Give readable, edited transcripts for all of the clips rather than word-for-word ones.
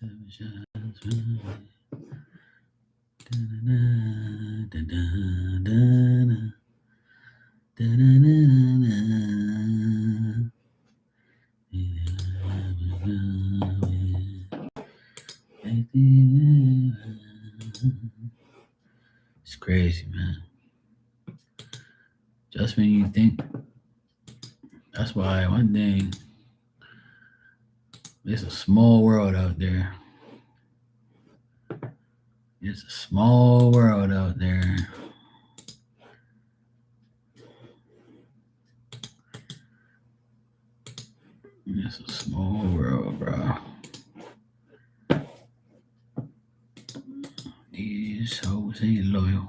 It's crazy, man. Just when you think, that's why one thing, it's a small world out there. It's a small world out there. It's a small world, bro. These hoes ain't loyal.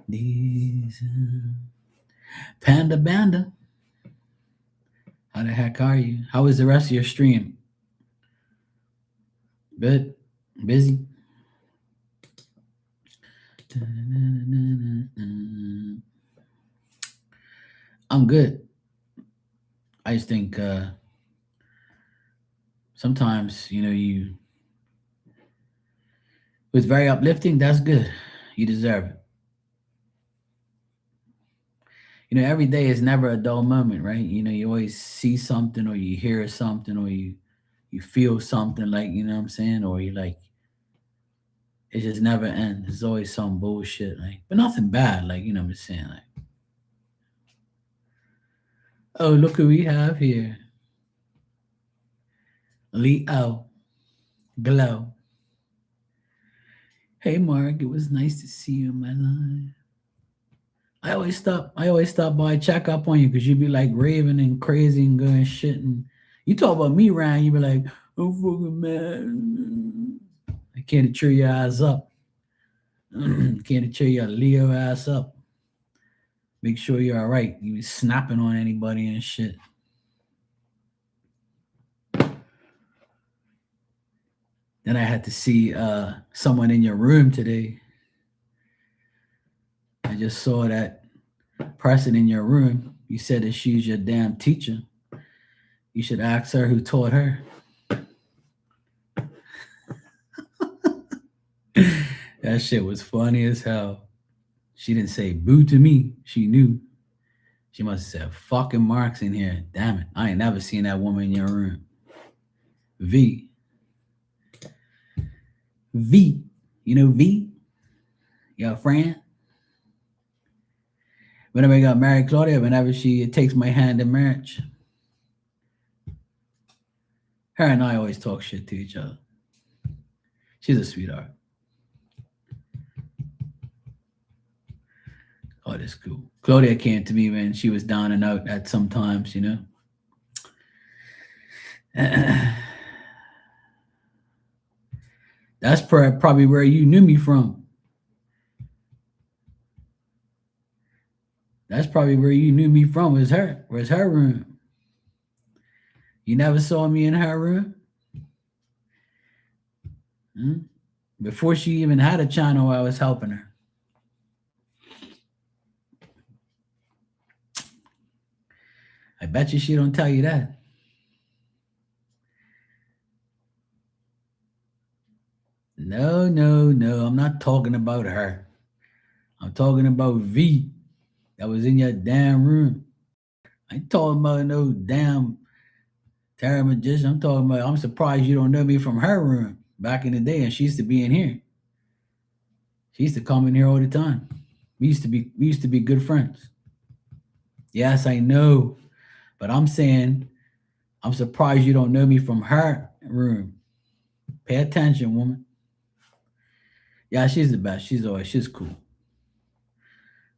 These Panda Banda. How the heck are you? How was the rest of your stream? Good? Busy? I'm good. I just think sometimes, you was very uplifting. That's good. You deserve it. Every day is never a dull moment, right? You always see something or you hear something or you feel something, like, you know what I'm saying? Or you like, it just never ends. There's always some bullshit, like, but nothing bad, like, you know what I'm saying? Like, oh, look who we have here. Leo Glow. Hey Mark, it was nice to see you in my life. I always stop by, check up on you, because you be like raving and crazy and going shit, and you talk about me, Ryan, you be like, oh fucking man. I can't cheer your ass up. Can't cheer your Leo ass up. Make sure you're alright. You be snapping on anybody and shit. Then I had to see someone in your room today. I just saw that person in your room. You said that she's your damn teacher. You should ask her who taught her. That shit was funny as hell. She didn't say boo to me. She knew. She must have said fucking Mark's in here. Damn it. I ain't never seen that woman in your room. V. V. You know V? Your friend? Whenever I got married, Claudia, whenever she takes my hand in marriage, her and I always talk shit to each other. She's a sweetheart. Oh, that's cool. Claudia came to me when she was down and out at sometimes, That's probably where you knew me from. That's probably where you knew me from. Was her? Where's her room? You never saw me in her room? Hmm? Before she even had a channel, I was helping her. I bet you she don't tell you that. No, no, no. I'm not talking about her. I'm talking about V that was in your damn room. I ain't talking about no damn Tara Magician. I'm talking about, I'm surprised you don't know me from her room back in the day, and she used to be in here. She used to come in here all the time. We used to be good friends. Yes, I know. But I'm saying, I'm surprised you don't know me from her room. Pay attention, woman. Yeah, she's the best. She's cool.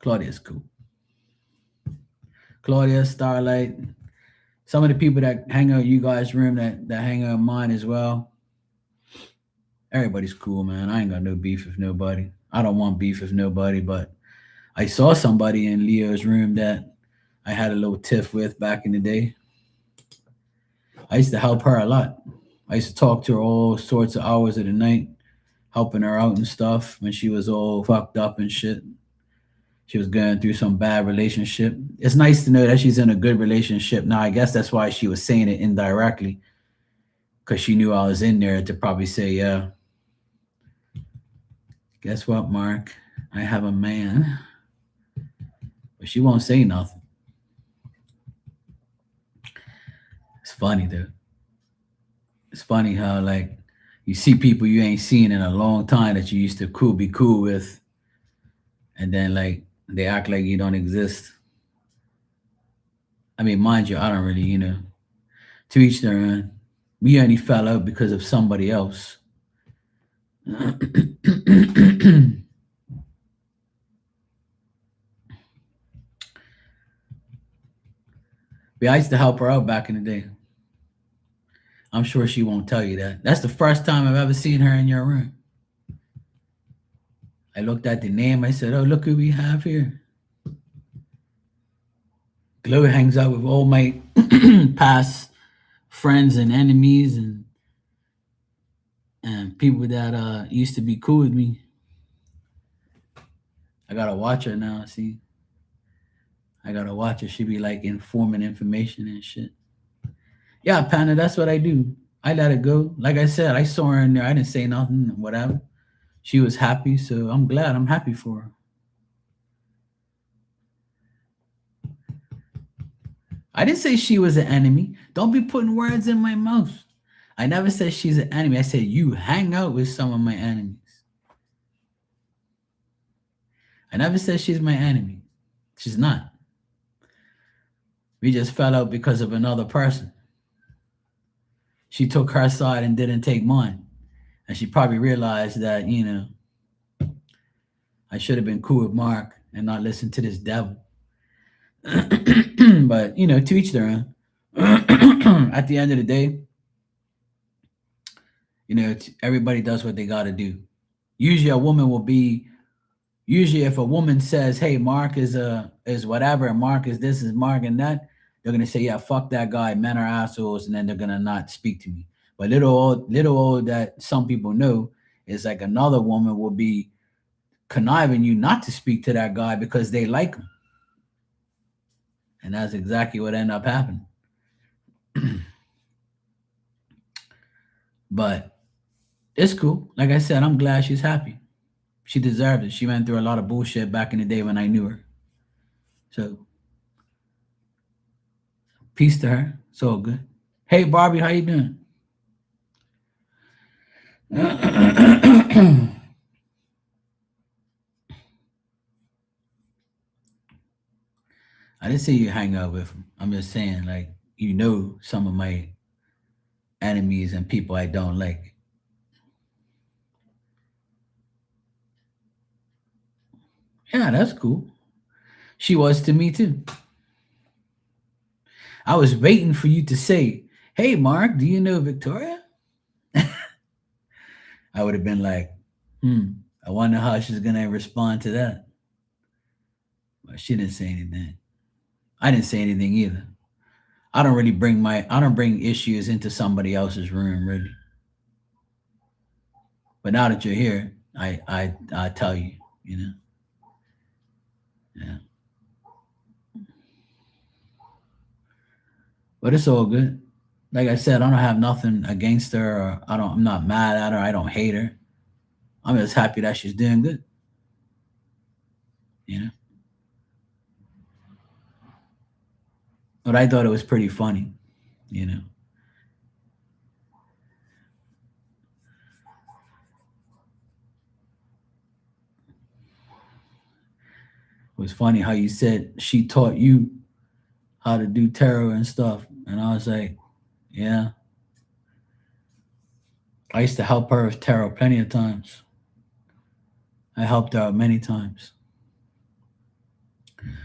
Claudia's cool. Claudia, Starlight, some of the people that hang out you guys' room that hang out in mine as well. Everybody's cool, man. I ain't got no beef with nobody. I don't want beef with nobody, but I saw somebody in Leo's room that I had a little tiff with back in the day. I used to help her a lot. I used to talk to her all sorts of hours of the night, helping her out and stuff when she was all fucked up and shit. She was going through some bad relationship. It's nice to know that she's in a good relationship now. I guess that's why she was saying it indirectly, because she knew I was in there to probably say, yeah, guess what, Mark? I have a man. But she won't say nothing. It's funny though. It's funny how like you see people you ain't seen in a long time that you used to be cool with, and then like they act like you don't exist. I mean, mind you, I don't really, to each their own. We only fell out because of somebody else. But I used to help her out back in the day. I'm sure she won't tell you that. That's the first time I've ever seen her in your room. I looked at the name. I said, "Oh, look who we have here." Glow hangs out with all my past friends and enemies and people that used to be cool with me. I gotta watch her now. See, I gotta watch her. She be like informing information and shit. Yeah, Panda, that's what I do. I let it go. Like I said, I saw her in there. I didn't say nothing, whatever. She was happy, so I'm glad. I'm happy for her. I didn't say she was an enemy. Don't be putting words in my mouth. I never said she's an enemy. I said you hang out with some of my enemies. I never said she's my enemy. She's not. We just fell out because of another person. She took her side and didn't take mine. And she probably realized that, I should have been cool with Mark and not listen to this devil. But, to each their own. At the end of the day, everybody does what they got to do. Usually a woman will be usually if a woman says, "Hey, Mark is whatever, and Mark is this, is Mark and that," they're gonna say, "Yeah, fuck that guy, men are assholes," and then they're gonna not speak to me. But little old that some people know is like another woman will be conniving you not to speak to that guy because they like him, and that's exactly what ended up happening. But it's cool. Like I said, I'm glad she's happy. She deserved it. She went through a lot of bullshit back in the day when I knew her. So peace to her. It's all good. Hey Barbie, how you doing? I didn't say you hang out with them. I'm just saying, like, some of my enemies and people I don't like. Yeah, that's cool. She was to me too. I was waiting for you to say, "Hey, Mark, do you know Victoria?" I would have been like, I wonder how she's gonna respond to that. But she didn't say anything. I didn't say anything either. I don't bring issues into somebody else's room really. But now that you're here, I tell you, you know. Yeah. But it's all good. Like I said, I don't have nothing against her or I'm not mad at her. I don't hate her. I'm just happy that she's doing good, you know. But I thought it was pretty funny, you know. It was funny how you said she taught you how to do tarot and stuff. And I was like, yeah. I used to help her with tarot plenty of times. I helped her out many times.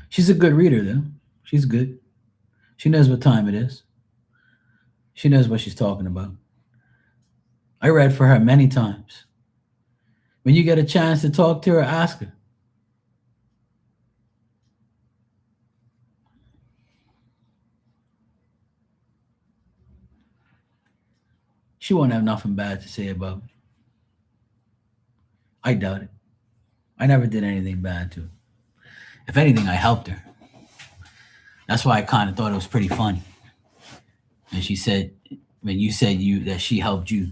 She's a good reader though. She's good. She knows what time it is. She knows what she's talking about. I read for her many times. When you get a chance to talk to her, ask her. She won't have nothing bad to say about me. I doubt it. I never did anything bad to her. If anything, I helped her. That's why I kind of thought it was pretty funny. And she said, when you said you that she helped you,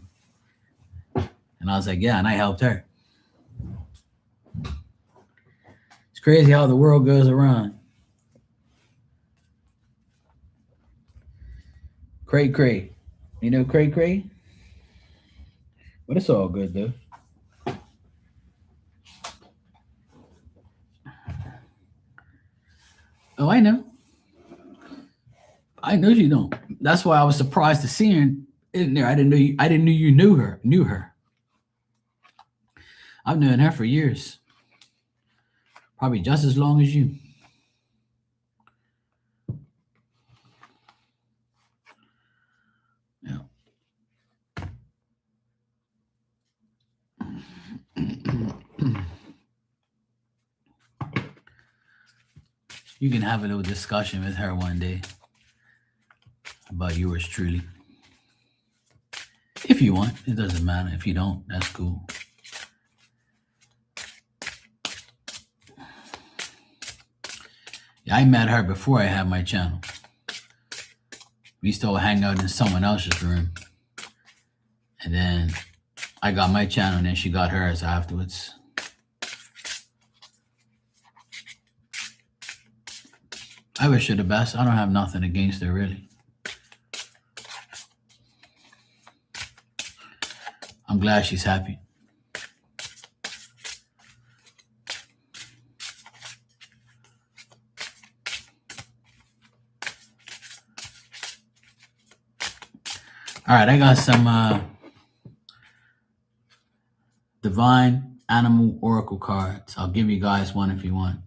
and I was like, yeah, and I helped her. It's crazy how the world goes around. Cray cray. You know cray cray? But it's all good though. Oh, I know. I know you don't. That's why I was surprised to see her in there. I didn't know you. I didn't know you knew her. Knew her. I've known her for years, probably just as long as you. Yeah. You can have a little discussion with her one day about yours truly. If you want, it doesn't matter. If you don't, that's cool. Yeah, I met her before I had my channel. We used to all hang out in someone else's room. And then I got my channel and then she got hers afterwards. I wish her the best. I don't have nothing against her, really. I'm glad she's happy. All right, I got some Divine Animal Oracle cards. I'll give you guys one if you want.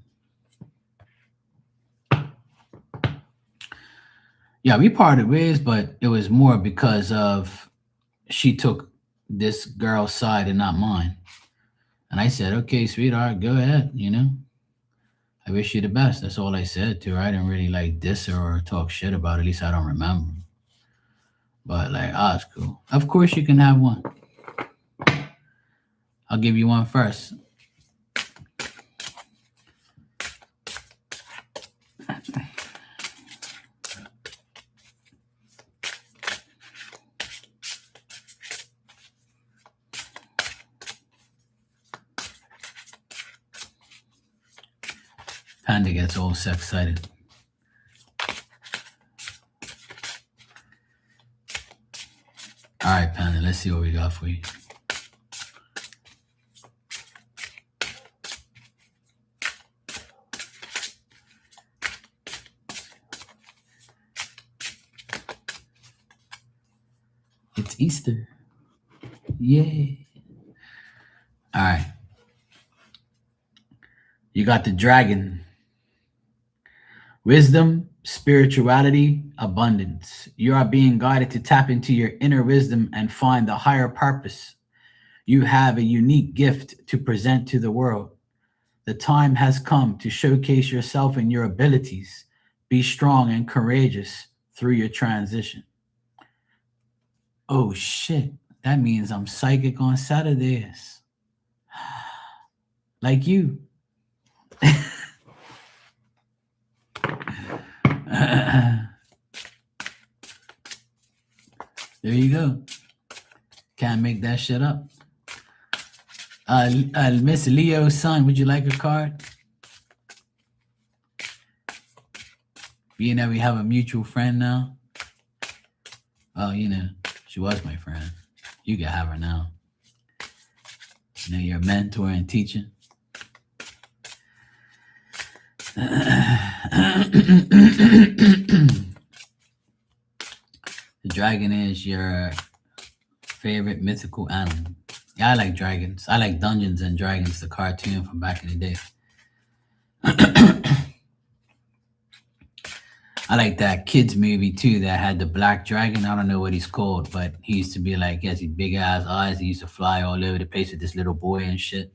Yeah, we parted ways, but it was more because of she took this girl's side and not mine. And I said, okay, sweetheart, go ahead, you know. I wish you the best. That's all I said to her. I didn't really like diss her or talk shit about her. At least I don't remember. But like, it's cool. Of course you can have one. I'll give you one first. Panda gets all so excited. All right, Panda, let's see what we got for you. It's Easter. Yay. All right. You got the dragon. Wisdom, spirituality, abundance. You are being guided to tap into your inner wisdom and find the higher purpose. You have a unique gift to present to the world. The time has come to showcase yourself and your abilities. Be strong and courageous through your transition. Oh shit, that means I'm psychic on Saturdays. Like you. There you go. Can't make that shit up. Miss Leo's son, would you like a card? Being that we have a mutual friend now. Oh, you know, she was my friend. You can have her now. You know, you're a mentor and teacher. The dragon is your favorite mythical animal. Yeah, I like dragons. I like Dungeons and Dragons, the cartoon from back in the day. I like that kids movie too that had the black dragon. I don't know what he's called, but he used to be like, he has these big ass eyes. He used to fly all over the place with this little boy and shit.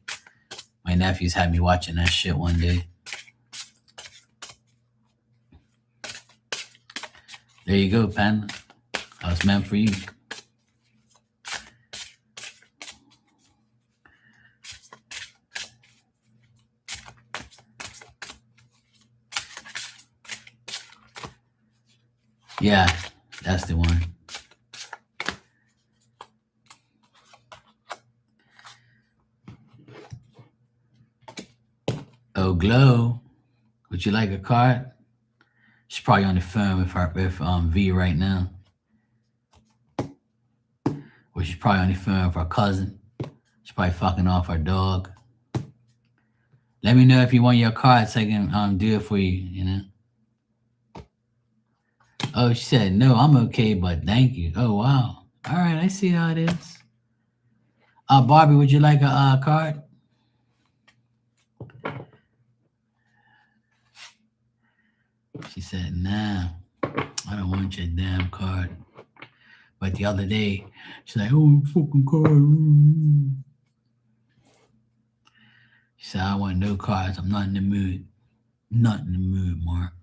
My nephews had me watching that shit one day. There you go, Panda. That was meant for you. Yeah, that's the one. Oh, Glow, would you like a card? She's probably on the phone with V right now. Or she's probably on the phone with her cousin. She's probably fucking off her dog. Let me know if you want your card so I can do it for you, you know? Oh, she said, no, I'm okay, but thank you. Oh, wow. All right, I see how it is. Barbie, would you like a card? She said, nah, I don't want your damn card. But the other day, she's like, oh, fucking card. She said, I want no cards. I'm not in the mood. Not in the mood, Mark.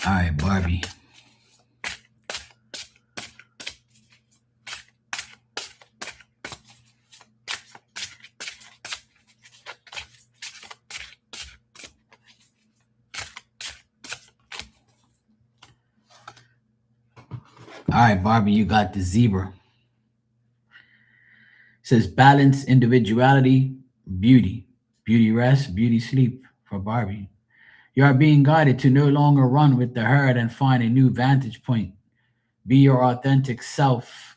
All right, Barbie. All right, Barbie, you got the zebra. It says balance, individuality, beauty. Beauty rest, beauty sleep for Barbie. You are being guided to no longer run with the herd and find a new vantage point. Be your authentic self.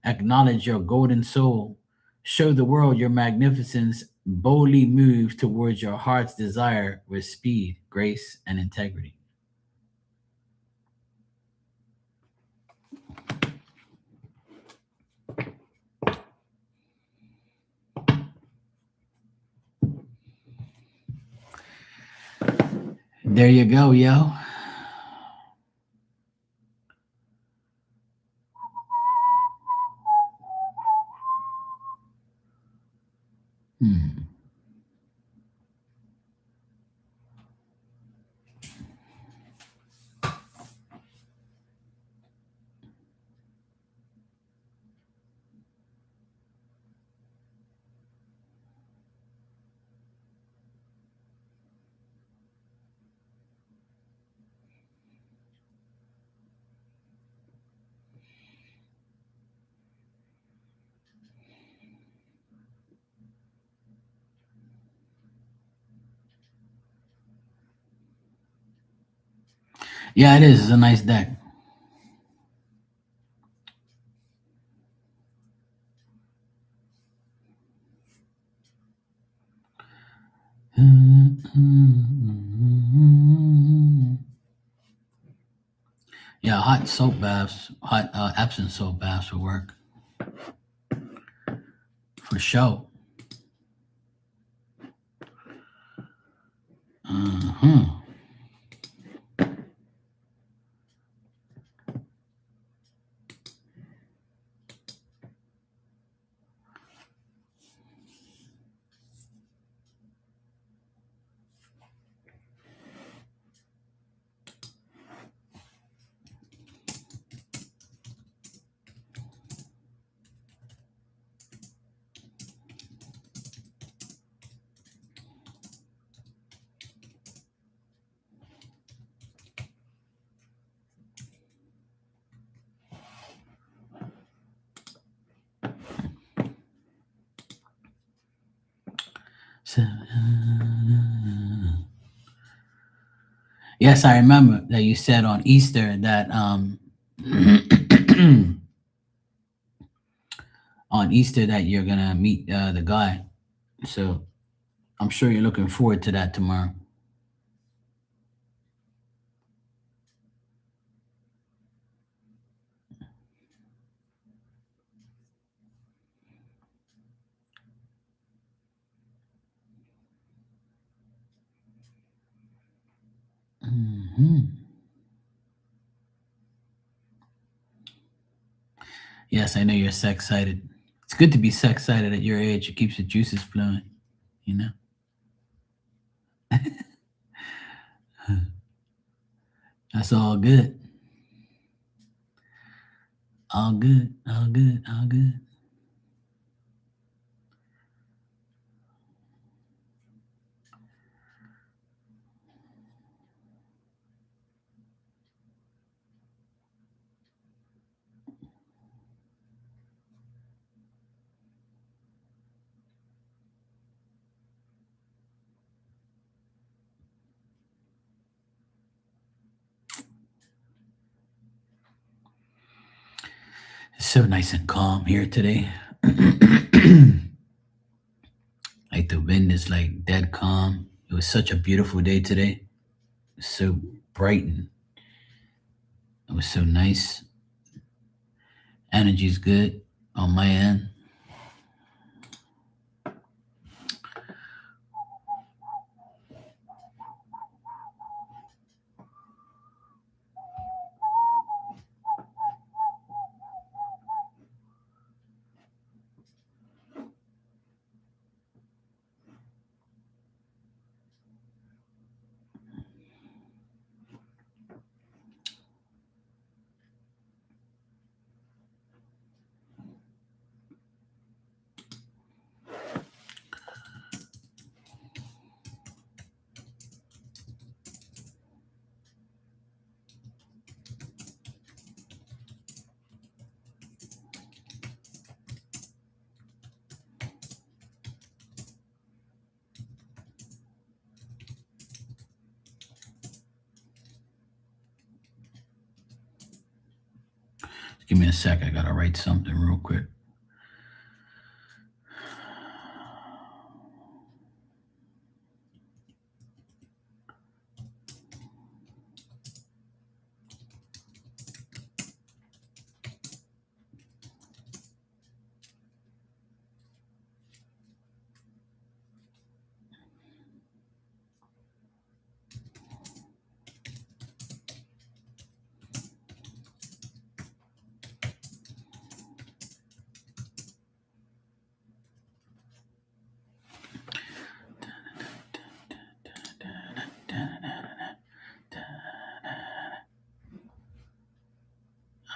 Acknowledge your golden soul. Show the world your magnificence. Boldly move towards your heart's desire with speed, grace, and integrity. There you go, yo. Hmm. Yeah, it is. It's a nice deck. Yeah, hot soap baths, hot Epsom soap baths will work for sure. Uh-huh. So, yes, I remember that you said on Easter that on Easter that you're gonna meet the guy. So I'm sure you're looking forward to that tomorrow. Hmm. Yes, I know you're sex excited. It's good to be sex excited at your age. It keeps the juices flowing. You know. That's all good. All good. All good. All good. It's so nice and calm here today. Like the wind is like dead calm. It was such a beautiful day today. It was so bright and it was so nice. Energy's good on my end. Give me a sec. I gotta write something real quick.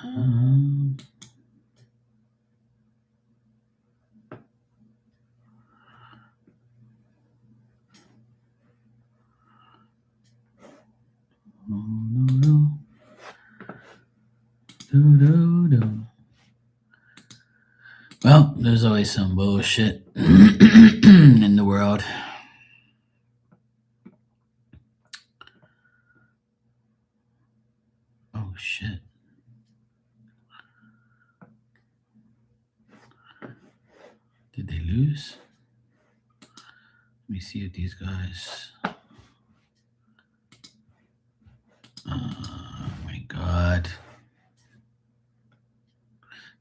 Um, no. Do. Well, there's always some bullshit in the world. Oh shit. Did they lose? Let me see if these guys. Oh my god.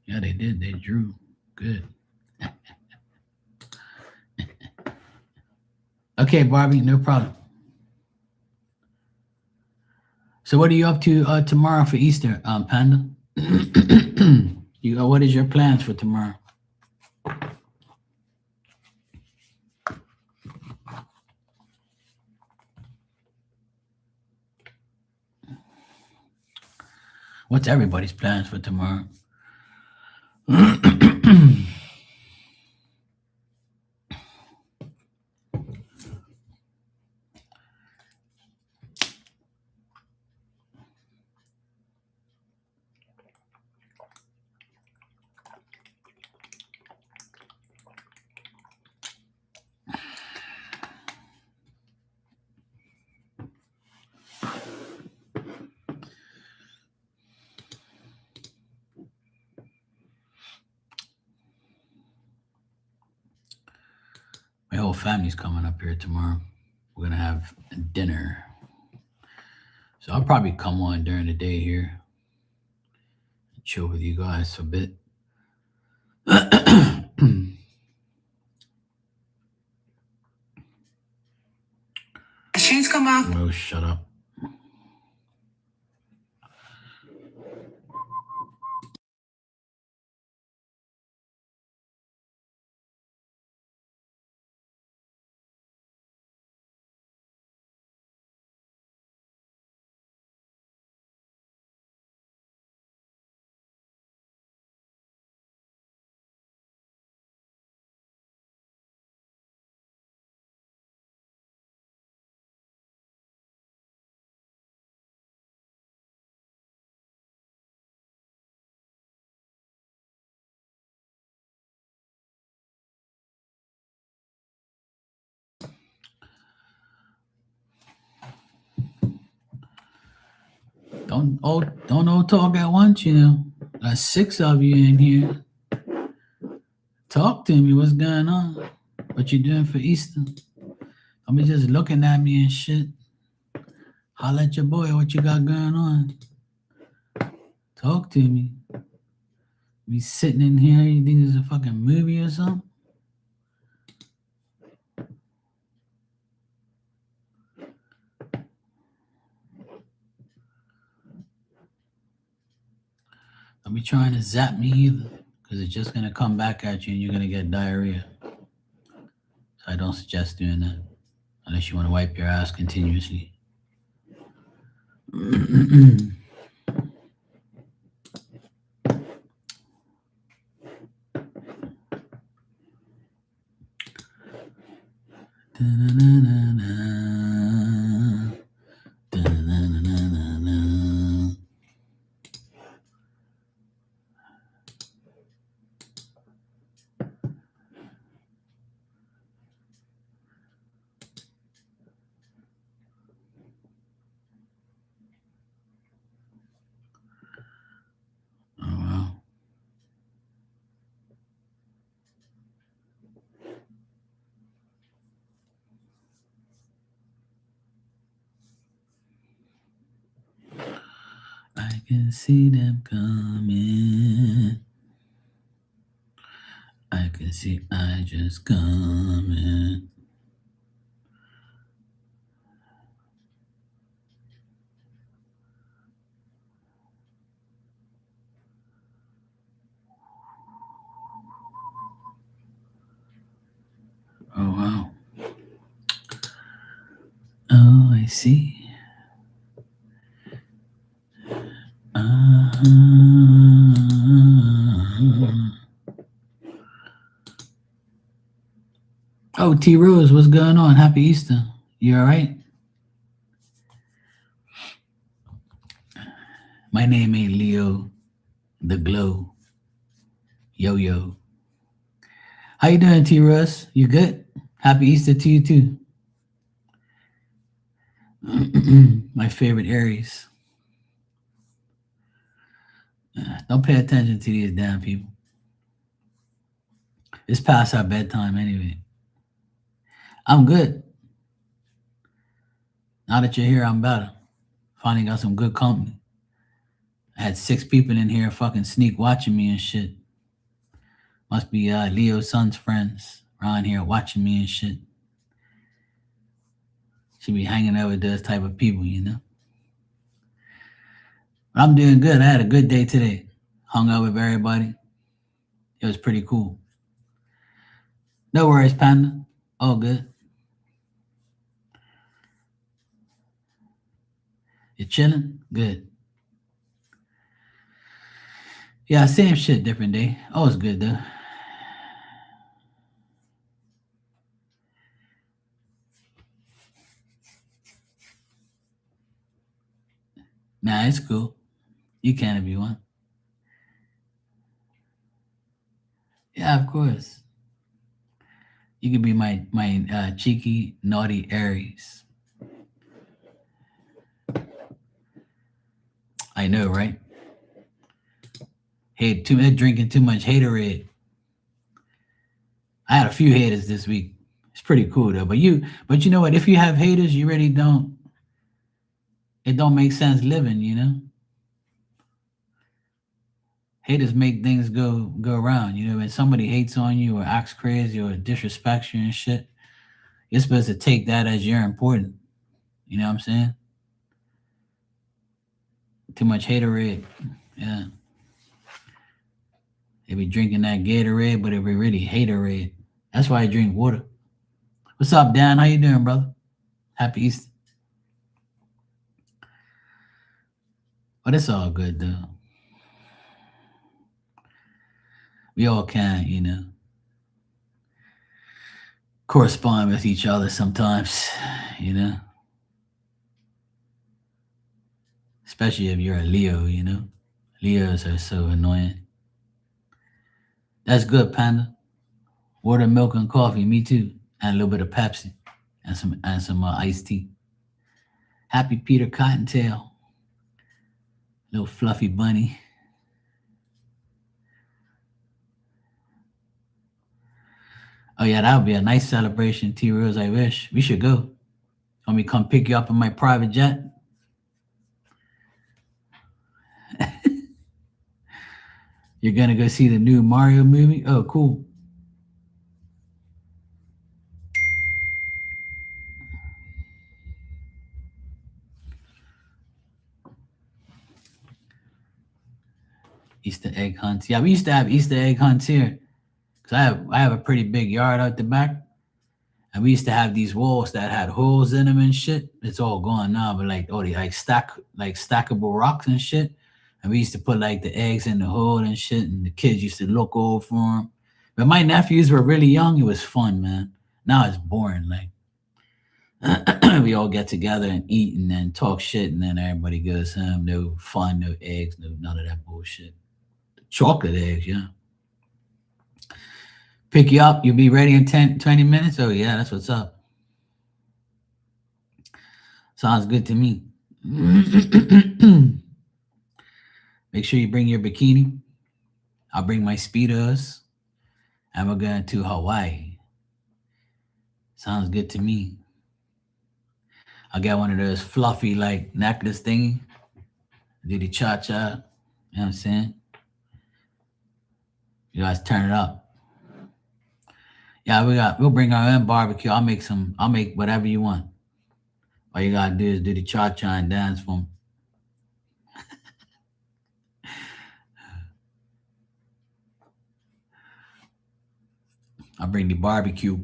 Yeah, they did. They drew. Good. Okay, Barbie, no problem. So, what are you up to tomorrow for Easter, Panda? What is your plans for tomorrow? What's everybody's plans for tomorrow? My whole family's coming up here tomorrow. We're gonna have dinner. So I'll probably come on during the day here and chill with you guys for a bit. Shoes come off. Oh, shut up. Don't all talk at once, you know. Got 6 of you in here. Talk to me. What's going on? What you doing for Easter? Don't be just looking at me and shit. Holla at your boy. What you got going on? Talk to me. Be sitting in here. You think it's a fucking movie or something? Don't be trying to zap me either, because it's just going to come back at you and you're going to get diarrhea. So I don't suggest doing that unless you want to wipe your ass continuously. I can see them coming. I can see I just coming. Oh, wow. Oh, I see. Oh, T Rose, what's going on? Happy Easter. You all right? My name ain't Leo the Glow. Yo. How you doing, T Rose? You good? Happy Easter to you too. My favorite Aries. Don't pay attention to these damn people. It's past our bedtime anyway. I'm good. Now that you're here, I'm better. Finally got some good company. I had 6 people in here fucking sneak watching me and shit. Must be Leo's son's friends around here watching me and shit. Should be hanging out with those type of people, you know. But I'm doing good. I had a good day today. Hung out with everybody. It was pretty cool. No worries, Panda. All good. You chilling? Good. Yeah, same shit, different day. Always good though. Nah, it's cool. You can if you want. Yeah, of course. You can be my cheeky, naughty Aries. I know, right? Hey, they're drinking too much haterade. I had a few haters this week. It's pretty cool though. But you know what? If you have haters, you really don't. It don't make sense living, you know. Haters make things go around, you know. When somebody hates on you or acts crazy or disrespects you and shit, you're supposed to take that as you're important. You know what I'm saying? Too much haterade. Yeah. They be drinking that Gatorade, but it be really haterade. That's why I drink water. What's up, Dan? How you doing, brother? Happy Easter. But it's all good, though. We all can, you know, correspond with each other sometimes, you know. Especially if you're a Leo, you know. Leos are so annoying. That's good, Panda. Water, milk, and coffee. Me too. And a little bit of Pepsi and some iced tea. Happy Peter Cottontail. Little fluffy bunny. Oh yeah, that would be a nice celebration, T Reels. I wish. We should go. Want me to come pick you up in my private jet? You're gonna go see the new Mario movie? Oh, cool. Easter egg hunts. Yeah, we used to have Easter egg hunts here. Cause I have a pretty big yard out the back. And we used to have these walls that had holes in them and shit. It's all gone now, but like all the like stackable rocks and shit. And we used to put like the eggs in the hole and shit, and the kids used to look over for them. But my nephews were really young. It was fun, man. Now it's boring. Like we all get together and eat and then talk shit, and then everybody goes home. No fun, no eggs, no none of that bullshit. Chocolate eggs, yeah. Pick you up. You'll be ready in 10, 20 minutes. Oh yeah, that's what's up. Sounds good to me. Make sure you bring your bikini. I'll bring my speedos. And we're going to Hawaii. Sounds good to me. I'll get one of those fluffy like necklace thingy. Do the cha cha. You know what I'm saying? You guys turn it up. Yeah, we'll bring our own barbecue. I'll make whatever you want. All you gotta do is do the cha cha and dance for 'em. I'll bring the barbecue,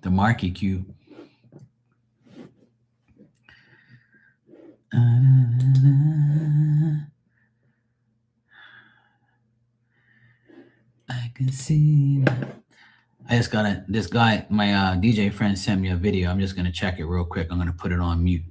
the market cue. I can see. I just got this guy, my DJ friend sent me a video. I'm just gonna check it real quick. I'm gonna put it on mute.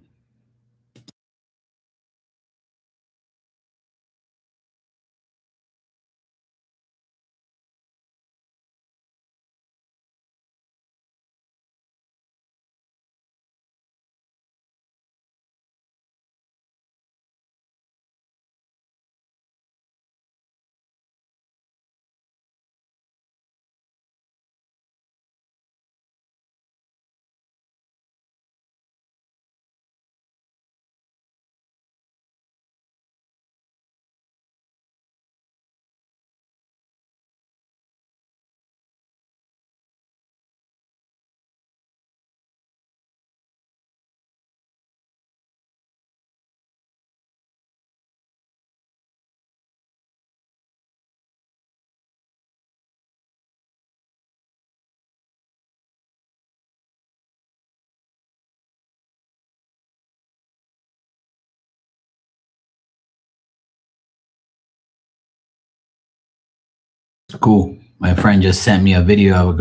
Cool. My friend just sent me a video of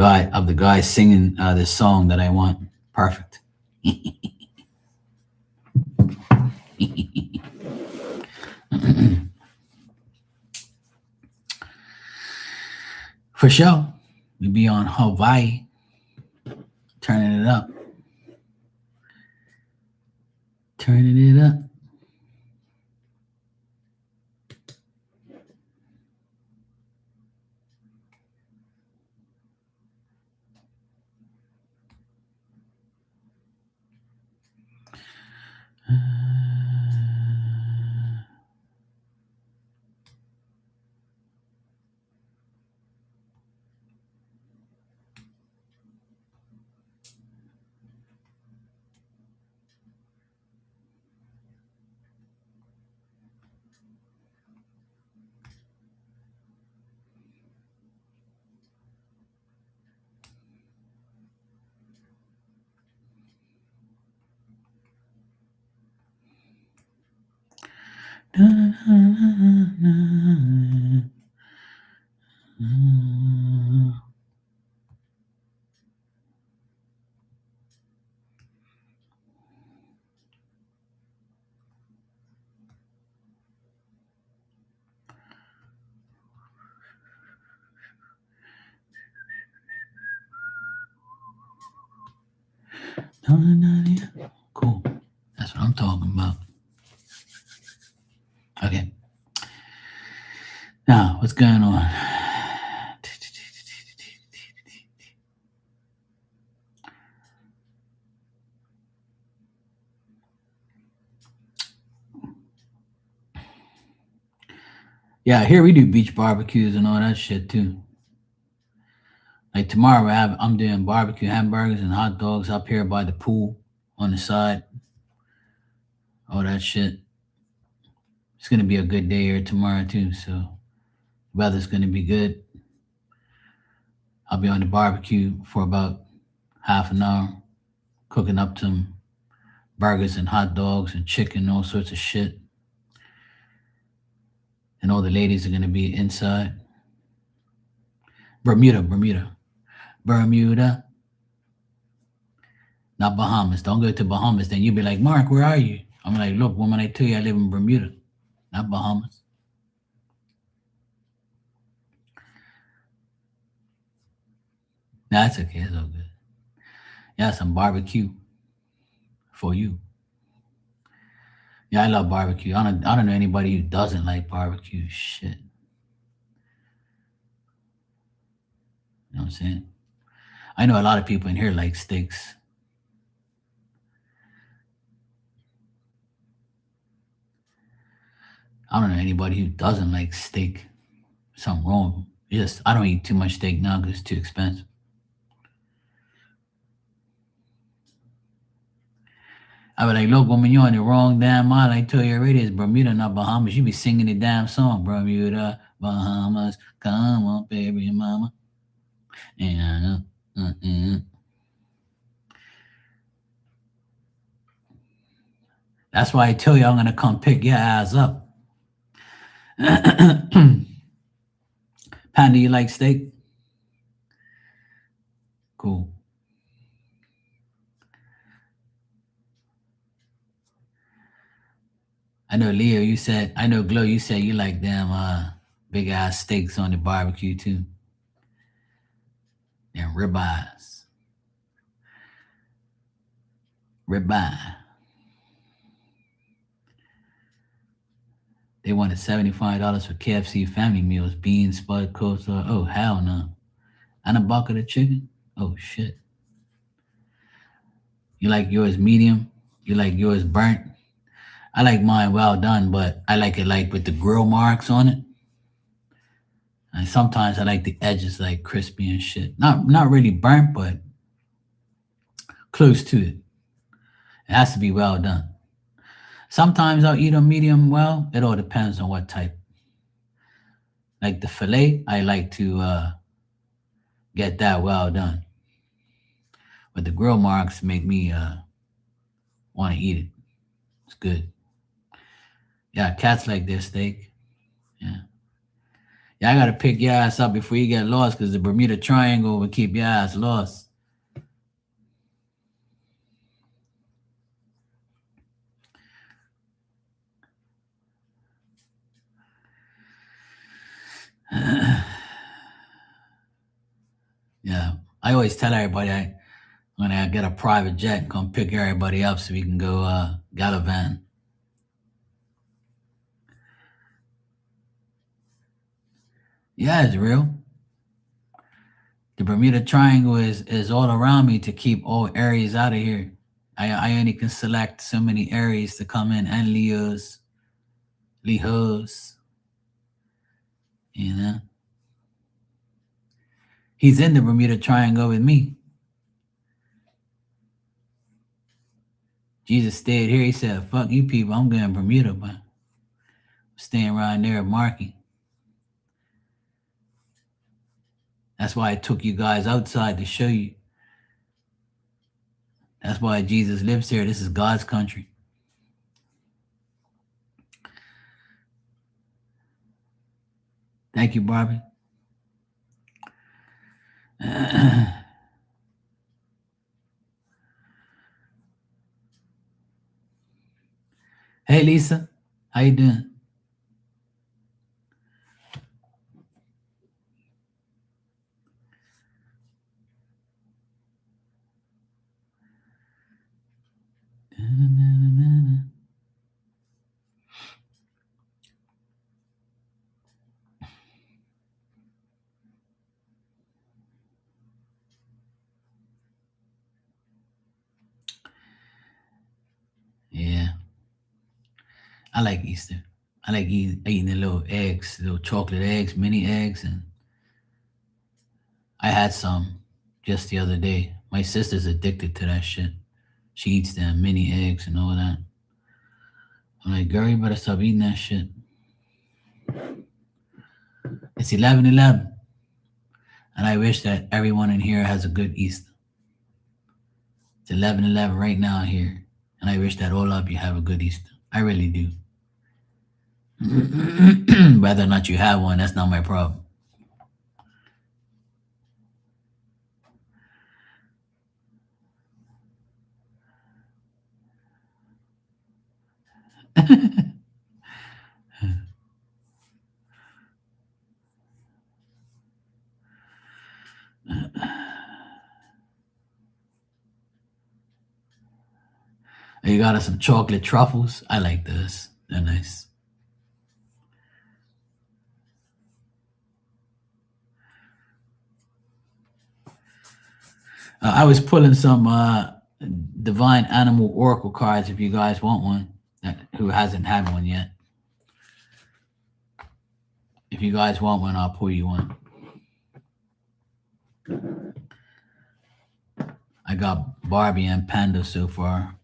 the guy singing this song that I want. Perfect. For sure. We be on Hawaii, turning it up. Turning it up. Cool. That's what I'm talking about. Okay. Now, what's going on? Yeah, here we do beach barbecues and all that shit too. Like tomorrow, I'm doing barbecue hamburgers and hot dogs up here by the pool on the side. All that shit. It's gonna be a good day here tomorrow too. So weather's gonna be good. I'll be on the barbecue for about half an hour, cooking up some burgers and hot dogs and chicken, all sorts of shit. And all the ladies are gonna be inside. Bermuda, Bermuda, Bermuda, not Bahamas. Don't go to Bahamas. Then you'll be like, Mark, where are you? I'm like, look, woman, I tell you, I live in Bermuda, not Bahamas. That's okay. It's all good. Yeah, some barbecue for you. Yeah, I love barbecue. I don't know anybody who doesn't like barbecue. Shit. You know what I'm saying? I know a lot of people in here like steaks. I don't know anybody who doesn't like steak. Something wrong. Just I don't eat too much steak now because it's too expensive. I be like, look, woman, you're on the wrong damn mile. I tell you already, it's Bermuda, not Bahamas. You be singing the damn song, Bermuda, Bahamas. Come on, baby, mama. Yeah. That's why I tell you I'm gonna come pick your ass up. Panda, you like steak? Cool. I know Leo, you said I know Glow, you said you like them big ass steaks on the barbecue too. And ribeyes. Ribeye. They wanted $75 for KFC family meals, beans, spud, coleslaw. Oh hell no. And a bucket of chicken? Oh shit. You like yours medium? You like yours burnt? I like mine well done, but I like it like with the grill marks on it. And sometimes I like the edges like crispy and shit. Not really burnt, but close to it. It has to be well done. Sometimes I'll eat a medium well. It all depends on what type. Like the fillet, I like to get that well done. But the grill marks make me want to eat it. It's good. Yeah, cats like their steak. Yeah. Yeah, I gotta pick your ass up before you get lost because the Bermuda Triangle will keep your ass lost. Yeah. I always tell everybody when I get a private jet and come pick everybody up so we can go gallivant. Yeah, it's real. The Bermuda Triangle is all around me to keep all areas out of here. I only can select so many areas to come in and Leo's, you know. He's in the Bermuda Triangle with me. Jesus stayed here. He said, fuck you people, I'm going to Bermuda, but I'm staying right there at Marky. That's why I took you guys outside to show you. That's why Jesus lives here. This is God's country. Thank you, Barbie. Hey, Lisa. How you doing? Yeah. I like Easter. I like eating the little eggs, little chocolate eggs, mini eggs, and I had some just the other day. My sister's addicted to that shit. She eats them mini eggs and all that. I'm like, girl, you better stop eating that shit. It's 11/11, and I wish that everyone in here has a good Easter. It's 11/11 right now here, and I wish that all of you have a good Easter. I really do. Whether or not you have one, that's not my problem. You got us some chocolate truffles. I like this. They're nice. I was pulling some divine animal oracle cards. If you guys want one, who hasn't had one yet. If you guys want one, I'll pull you one. I got Barbie and Panda so far.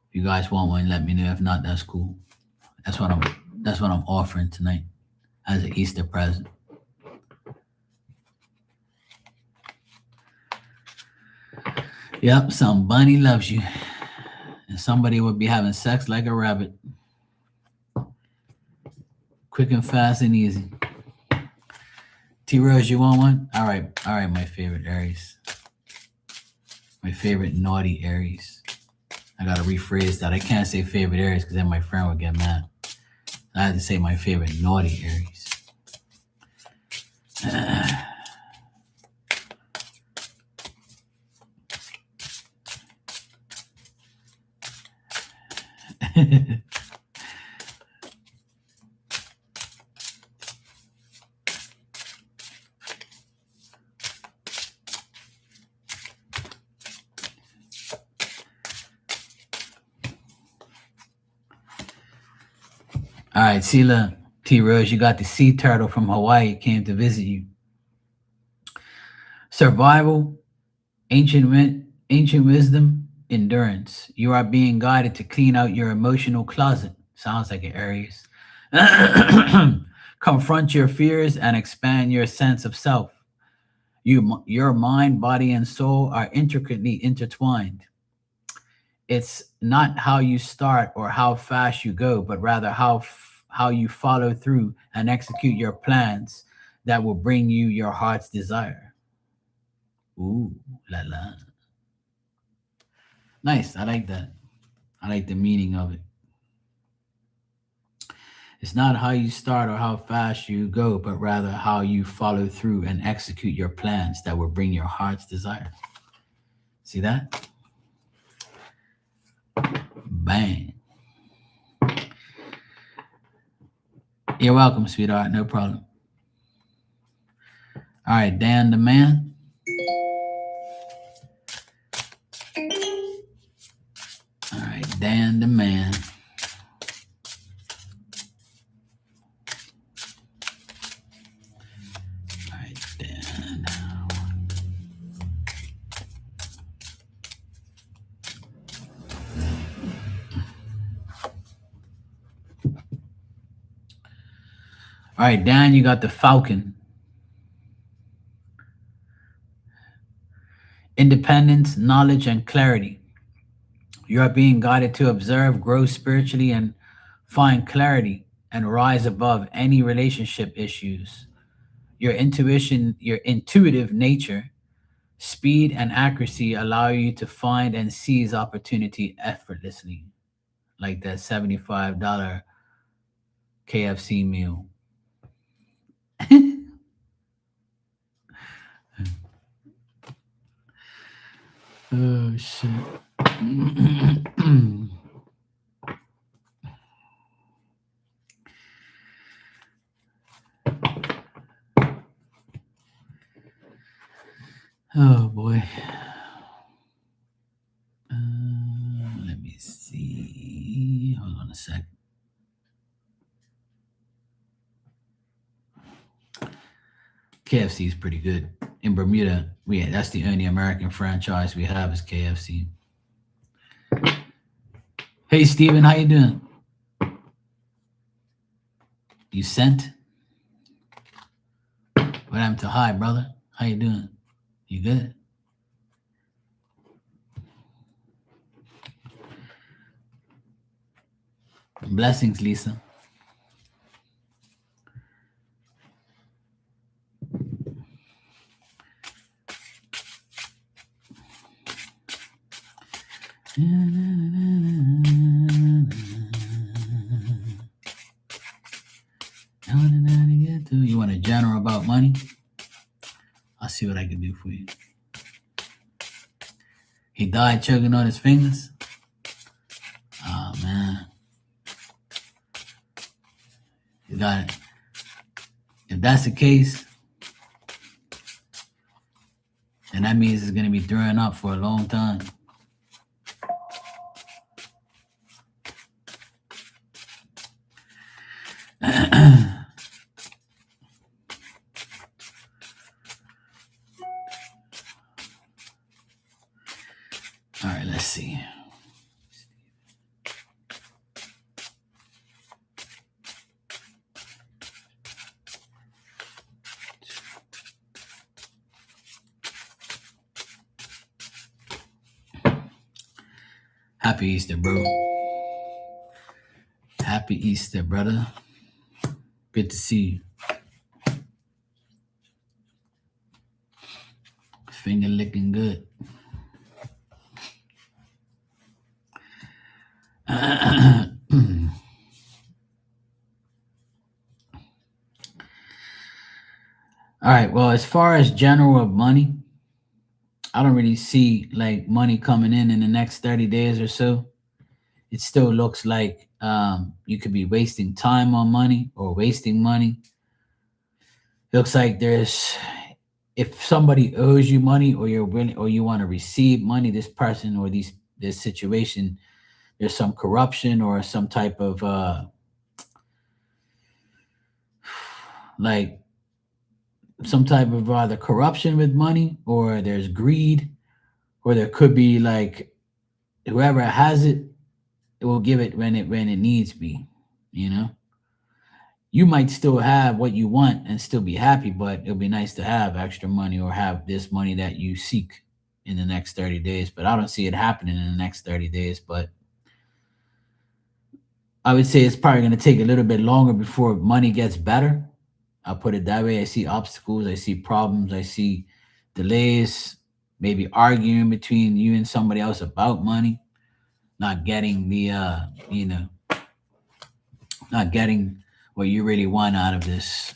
If you guys want one, let me know. If not, that's cool. That's what I'm offering tonight as an Easter present. Yep, some bunny loves you. And somebody would be having sex like a rabbit. Quick and fast and easy. T Rose, you want one? All right, my favorite Aries. My favorite naughty Aries. I gotta rephrase that. I can't say favorite Aries because then my friend would get mad. I had to say my favorite naughty Aries. All right, Sela, T Rose, you got the sea turtle from Hawaii came to visit you. Survival, ancient wisdom, endurance. You are being guided to clean out your emotional closet. Sounds like an Aries. Confront your fears and expand your sense of self. Your mind, body, and soul are intricately intertwined. It's not how you start or how fast you go, but rather how you follow through and execute your plans that will bring you your heart's desire. Ooh, la la. Nice. I like that. I like the meaning of it. It's not how you start or how fast you go, but rather how you follow through and execute your plans that will bring your heart's desire. See that? Bang. You're welcome, sweetheart. No problem. All right, Dan the man. All right, Dan the man. All right, Dan. All right, Dan, you got the Falcon. Independence, knowledge, and clarity. You are being guided to observe, grow spiritually, and find clarity and rise above any relationship issues. Your intuition, your intuitive nature, speed, and accuracy allow you to find and seize opportunity effortlessly, like that $75 KFC meal. Oh, shit. Oh, boy. Let me see. Hold on a sec. KFC is pretty good. In Bermuda, that's the only American franchise we have is KFC. Hey Steven, how you doing? You sent? What happened to hi, brother? How you doing? You good? Blessings, Lisa. You want a genre about money? I'll see what I can do for you. He died choking on his fingers? Oh, man. You got it. If that's the case, then that means it's going to be throwing up for a long time. All right, let's see. Happy Easter, bro. Happy Easter, brother. Good to see you. Finger licking good. All right. Well, as far as general of money, I don't really see like money coming in the next 30 days or so. It still looks like you could be wasting time on money or wasting money. Looks like if somebody owes you money or you're willing or you want to receive money, this person or this situation, there's some corruption or some type of like some type of either corruption with money or there's greed or there could be like whoever has it will give it when it needs be, you know. You might still have what you want and still be happy, but it'll be nice to have extra money or have this money that you seek in the next 30 days. But I don't see it happening in the next 30 days. But I would say it's probably going to take a little bit longer before money gets better. I'll put it that way. I see obstacles, I see problems, I see delays, maybe arguing between you and somebody else about money, not getting not getting what you really want out of this.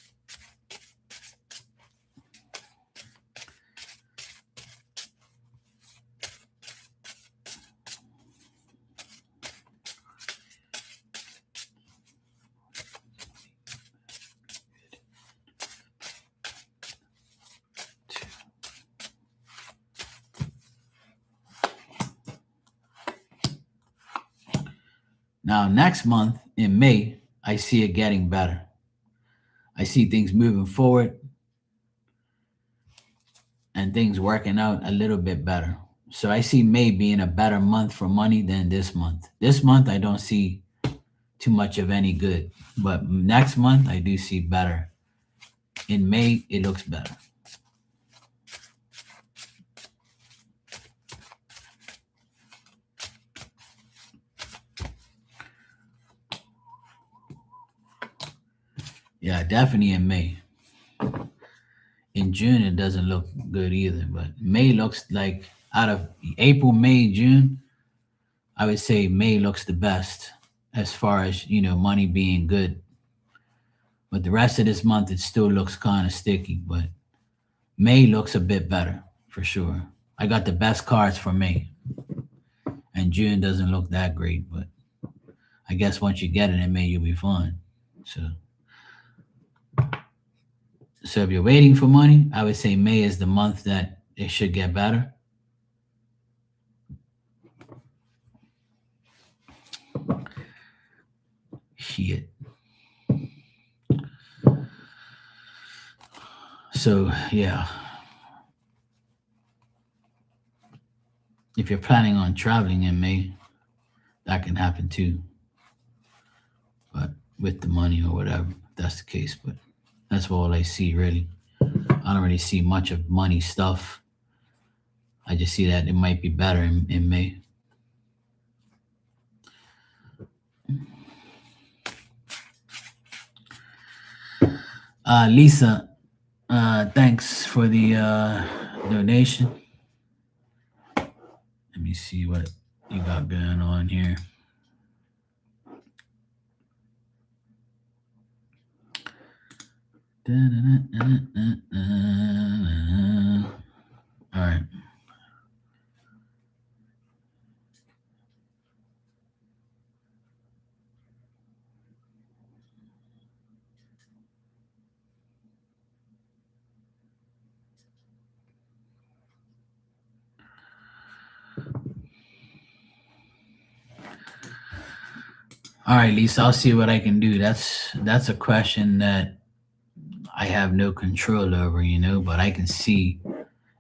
Now, next month in May, I see it getting better. I see things moving forward and things working out a little bit better. So I see May being a better month for money than this month. This month, I don't see too much of any good, but next month, I do see better. In May, it looks better. Yeah, definitely in May. In June, it doesn't look good either, but May looks like out of April, May, June, I would say May looks the best as far as, money being good. But the rest of this month, it still looks kind of sticky, but May looks a bit better for sure. I got the best cards for May, and June doesn't look that great, but I guess once you get it in May, you'll be fine. So if you're waiting for money, I would say May is the month that it should get better. Shit. So yeah, if you're planning on traveling in May, that can happen too. But with the money or whatever, if that's the case. But that's all I see really. I don't really see much of money stuff. I just see that it might be better in May. Lisa, thanks for the donation. Let me see what you got going on here. All right. All right, Lisa, I'll see what I can do. That's a question that I have no control over, but I can see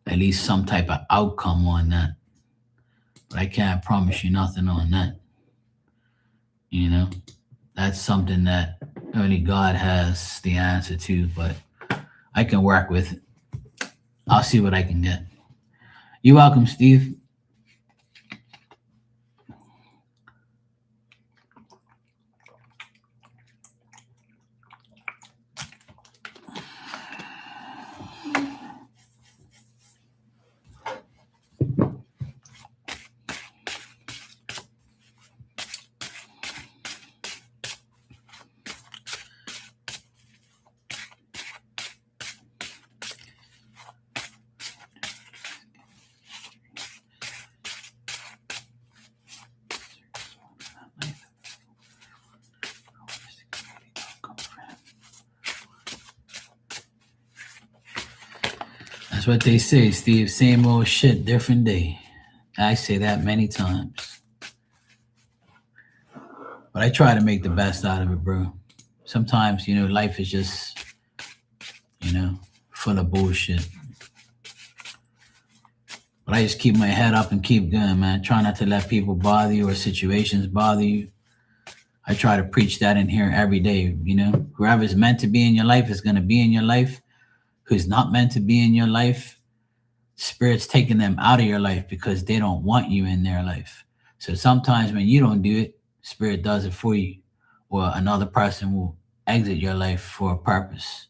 at least some type of outcome on that. But I can't promise you nothing on that. That's something that only God has the answer to, but I can work with it. I'll see what I can get. You're welcome, Steve. That's what they say, Steve. Same old shit, different day. I say that many times. But I try to make the best out of it, bro. Sometimes, life is just, full of bullshit. But I just keep my head up and keep going, man. Try not to let people bother you or situations bother you. I try to preach that in here every day, Whoever's meant to be in your life is going to be in your life. Who's not meant to be in your life, Spirit's taking them out of your life because they don't want you in their life. So sometimes when you don't do it, Spirit does it for you, or another person will exit your life for a purpose.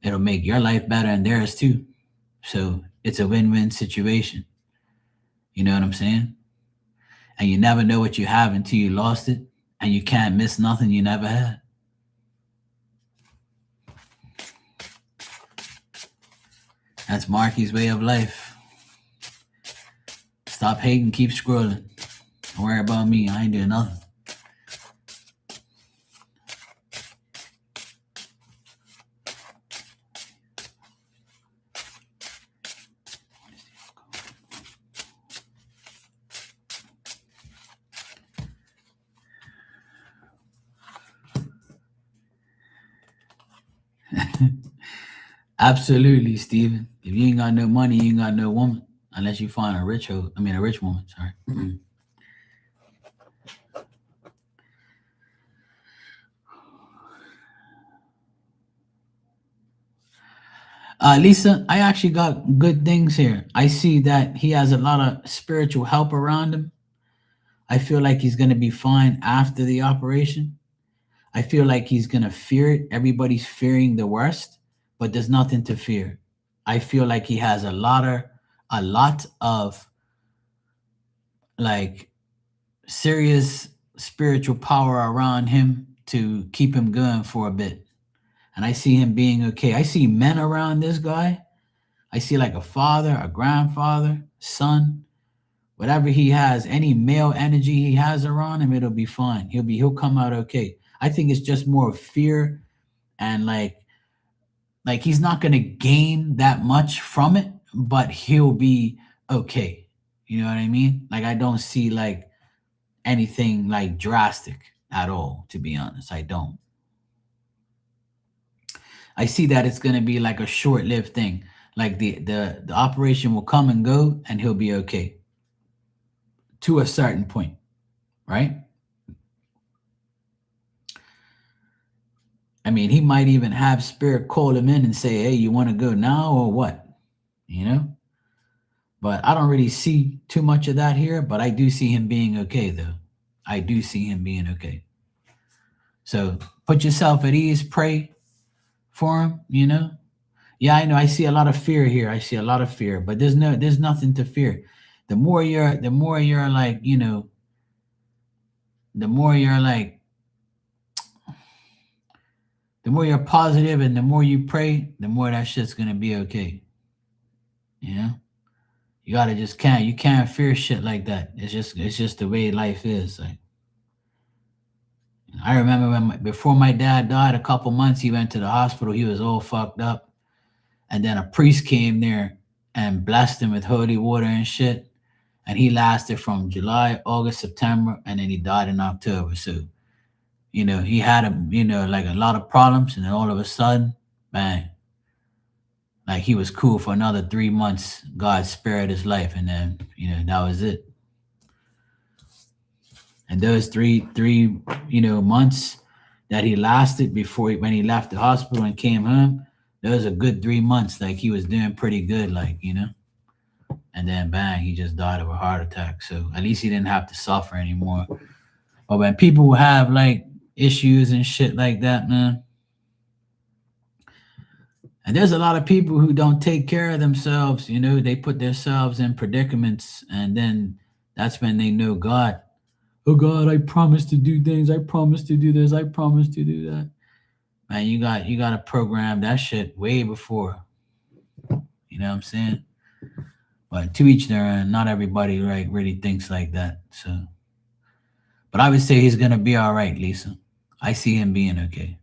It'll make your life better and theirs too. So it's a win-win situation. You know what I'm saying? And you never know what you have until you lost it, and you can't miss nothing you never had. That's Marky's way of life. Stop hating, keep scrolling. Don't worry about me. I ain't doing nothing. Absolutely, Steven. If you ain't got no money, you ain't got no woman. Unless you find a rich woman, sorry. Lisa, I actually got good things here. I see that he has a lot of spiritual help around him. I feel like he's going to be fine after the operation. I feel like he's going to fear it. Everybody's fearing the worst, but there's nothing to fear. I feel like he has a lot of like serious spiritual power around him to keep him going for a bit. And I see him being okay. I see men around this guy. I see like a father, a grandfather, son, whatever he has, any male energy he has around him, it'll be fine. He'll come out okay. I think it's just more of fear and like he's not going to gain that much from it, but he'll be okay. You know what I mean? Like I don't see like anything like drastic at all, to be honest. I don't. I see that it's gonna be like a short-lived thing. Like the operation will come and go, and he'll be okay to a certain point, right? I mean, he might even have spirit call him in and say, "Hey, you want to go now or what?" You know. But I don't really see too much of that here. But I do see him being okay, though. I do see him being okay. So put yourself at ease. Pray for him. You know. Yeah, I know. I see a lot of fear here. I see a lot of fear, but there's nothing to fear. The more you're like, the more you're like, the more you're positive and the more you pray, the more that shit's gonna be okay. You know, you gotta just you can't fear shit like that. It's just the way life is. Like I remember before my dad died, a couple months he went to the hospital. He was all fucked up, and then a priest came there and blessed him with holy water and shit. And he lasted from July, August, September, and then he died in October. So he had like a lot of problems, and then all of a sudden, bang, like he was cool for another 3 months. God spared his life, and then that was it. And those three months that he lasted before when he left the hospital and came home, those a good 3 months. Like he was doing pretty good, and then bang, he just died of a heart attack. So at least he didn't have to suffer anymore. But when people have like issues and shit like that, man, and there's a lot of people who don't take care of themselves, they put themselves in predicaments, and then that's when they know God. Oh God, I promise to do things. I promise to do this. I promise to do that. Man, you got to program that shit way before. You know what I'm saying? But to each their own. Not everybody really thinks like that. So, but I would say he's gonna be all right, Lisa. I see him being okay.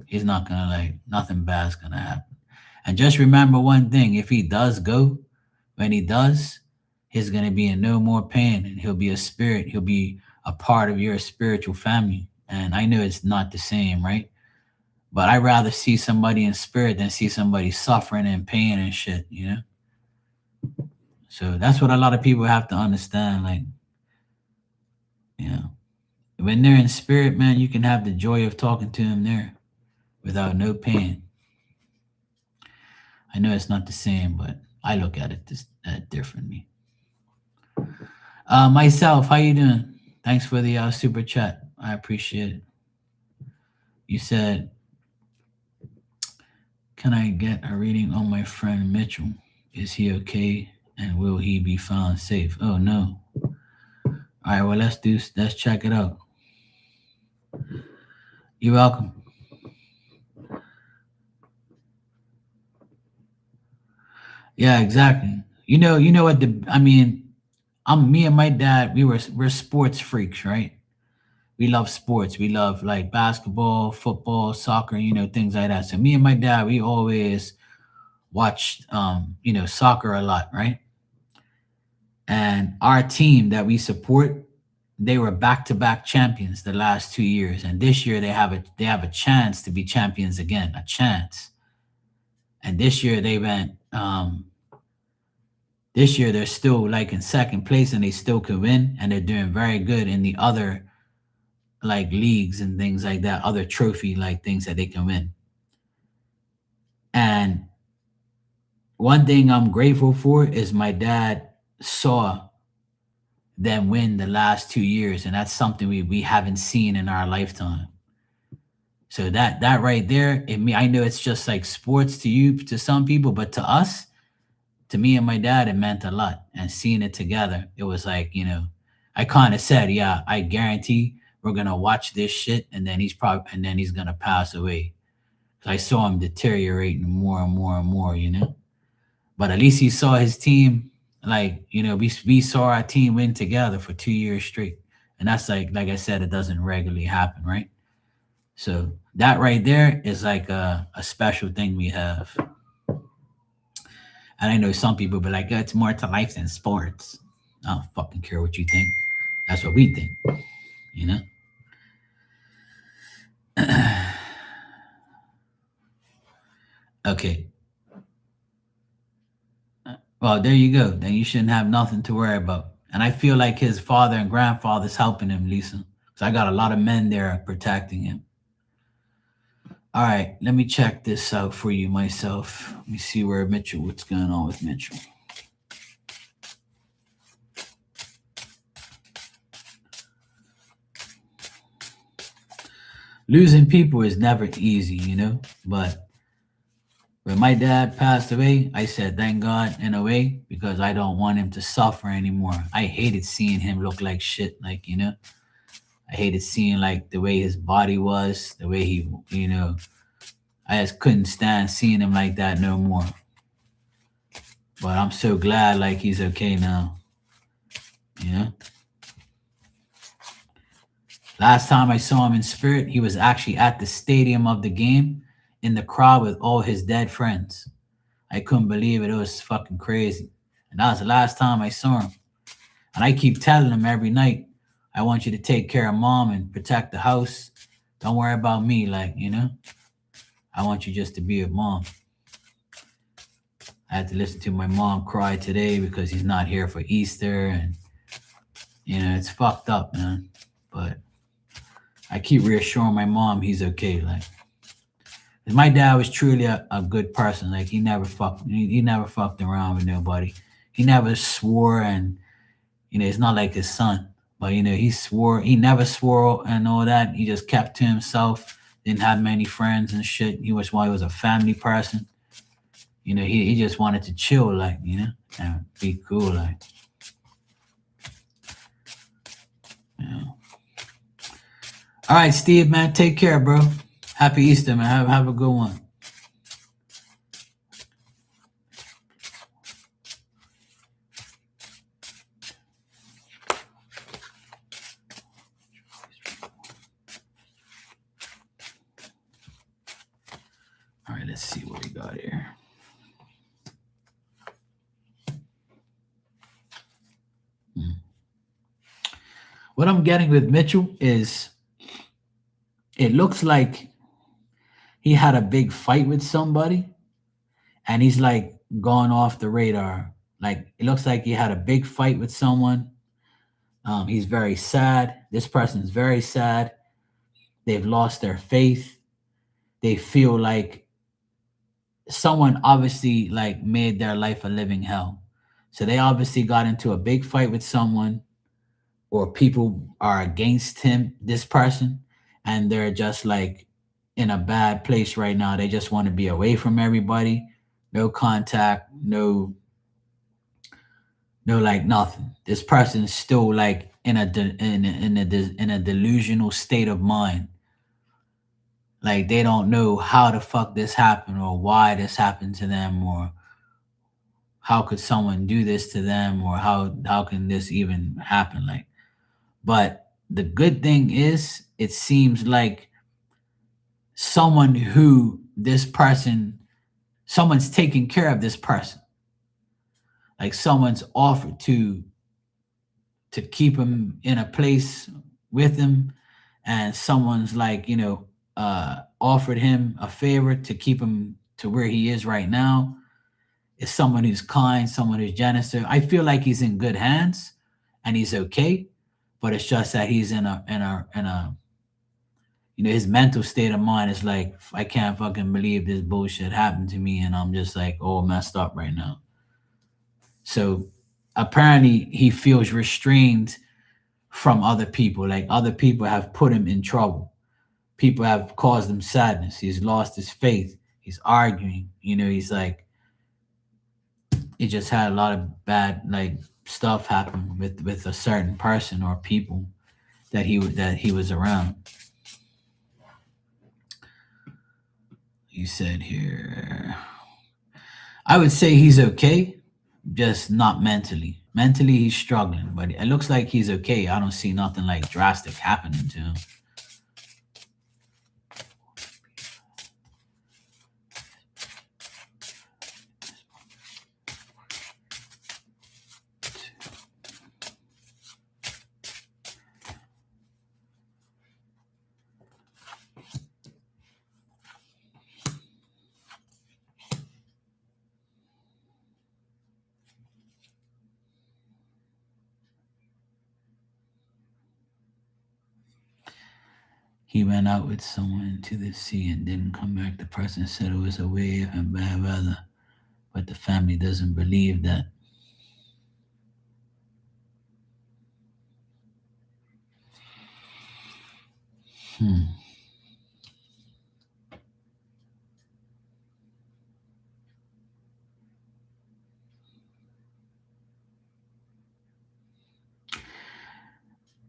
He's not gonna nothing bad's gonna happen. And just remember one thing: if he does go, when he does, he's gonna be in no more pain, and he'll be a spirit. He'll be a part of your spiritual family. And I know it's not the same, right? But I rather see somebody in spirit than see somebody suffering and pain and shit. So that's what a lot of people have to understand. Like, when they're in spirit, man, you can have the joy of talking to them there without no pain. I know it's not the same, but I look at it differently. Myself, how you doing? Thanks for the super chat. I appreciate it. You said, "Can I get a reading on my friend Mitchell? Is he okay, and will he be found safe?" Oh no. All right, well let's check it out. You're welcome. Yeah, exactly. You know what I mean. I'm me and my dad. We're sports freaks, right? We love sports. We love like basketball, football, soccer, things like that. So me and my dad, we always watched, soccer a lot, right? And our team that we support, they were back-to-back champions the last 2 years, and this year they have a chance to be champions again, a chance. And this year they went. This year they're still like in second place, and they still could win, and they're doing very good in the other like leagues and things like that, other trophy like things that they can win. And one thing I'm grateful for is my dad saw them win the last 2 years, and that's something we haven't seen in our lifetime. So that right there, I know it's just like sports to you, to some people, but to us, to me and my dad, it meant a lot. And seeing it together, it was like, I kind of said, yeah, I guarantee we're gonna watch this shit, and then he's gonna pass away. I saw him deteriorating more and more and more. But at least he saw his team, like, we saw our team win together for 2 years straight. And that's like I said, it doesn't regularly happen, right? So that right there is like a special thing we have. And I know some people be like, "Oh, it's more to life than sports." I don't fucking care what you think. That's what we think, you know? Okay. Well, there you go. Then you shouldn't have nothing to worry about. And I feel like his father and grandfather's helping him, Lisa. So I got a lot of men there protecting him. All right, let me check this out for you myself. Let me see where Mitchell, what's going on with Mitchell. Losing people is never easy, you know, but when my dad passed away, I said, thank God in a way, because I don't want him to suffer anymore. I hated seeing him look like shit, like, you know, I hated seeing like the way his body was, the way he, you know, I just couldn't stand seeing him like that no more. But I'm so glad like he's okay now, you know. Last time I saw him in spirit, he was actually at the stadium of the game in the crowd with all his dead friends. I couldn't believe it. It was fucking crazy. And that was the last time I saw him. And I keep telling him every night, I want you to take care of mom and protect the house. Don't worry about me. Like, you know, I want you just to be with mom. I had to listen to my mom cry today because he's not here for Easter. And, you know, it's fucked up, man. But I keep reassuring my mom he's okay. Like, my dad was truly a good person. Like, he never fucked around with nobody. He never swore, and you know, it's not like his son. But you know, he never swore and all that. He just kept to himself, didn't have many friends and shit. He was a family person. You know, he just wanted to chill, like, you know, and be cool, like, you know. All right, Steve, man, take care, bro. Happy Easter, man. Have a good one. All right, let's see what we got here. What I'm getting with Mitchell is it looks like he had a big fight with somebody and he's like gone off the radar. Like, it looks like he had a big fight with someone. He's very sad. This person is very sad. They've lost their faith. They feel like someone obviously like made their life a living hell. So they obviously got into a big fight with someone, or people are against him, this person, and they're just like in a bad place right now. They just want to be away from everybody, no contact, no like nothing. This person's still like in a delusional state of mind. Like, they don't know how the fuck this happened, or why this happened to them, or how could someone do this to them, or how can this even happen, like. But the good thing is, it seems like someone who this person, someone's taking care of this person. Like, someone's offered to keep him in a place with him, and someone's like, you know, offered him a favor to keep him to where he is right now. Is someone who's kind, someone who's generous. I feel like he's in good hands and he's okay, but it's just that he's in a you know, his mental state of mind is like, I can't fucking believe this bullshit happened to me, and I'm just like all messed up right now. So apparently he feels restrained from other people. Like, other people have put him in trouble. People have caused him sadness. He's lost his faith. He's arguing. You know, he's like, he just had a lot of bad like stuff happen with a certain person or people that he was around. You said here, I would say he's okay, just not mentally. Mentally, he's struggling, but it looks like he's okay. I don't see nothing like drastic happening to him. He went out with someone to the sea and didn't come back. The person said it was a wave and bad weather, but the family doesn't believe that. Hmm.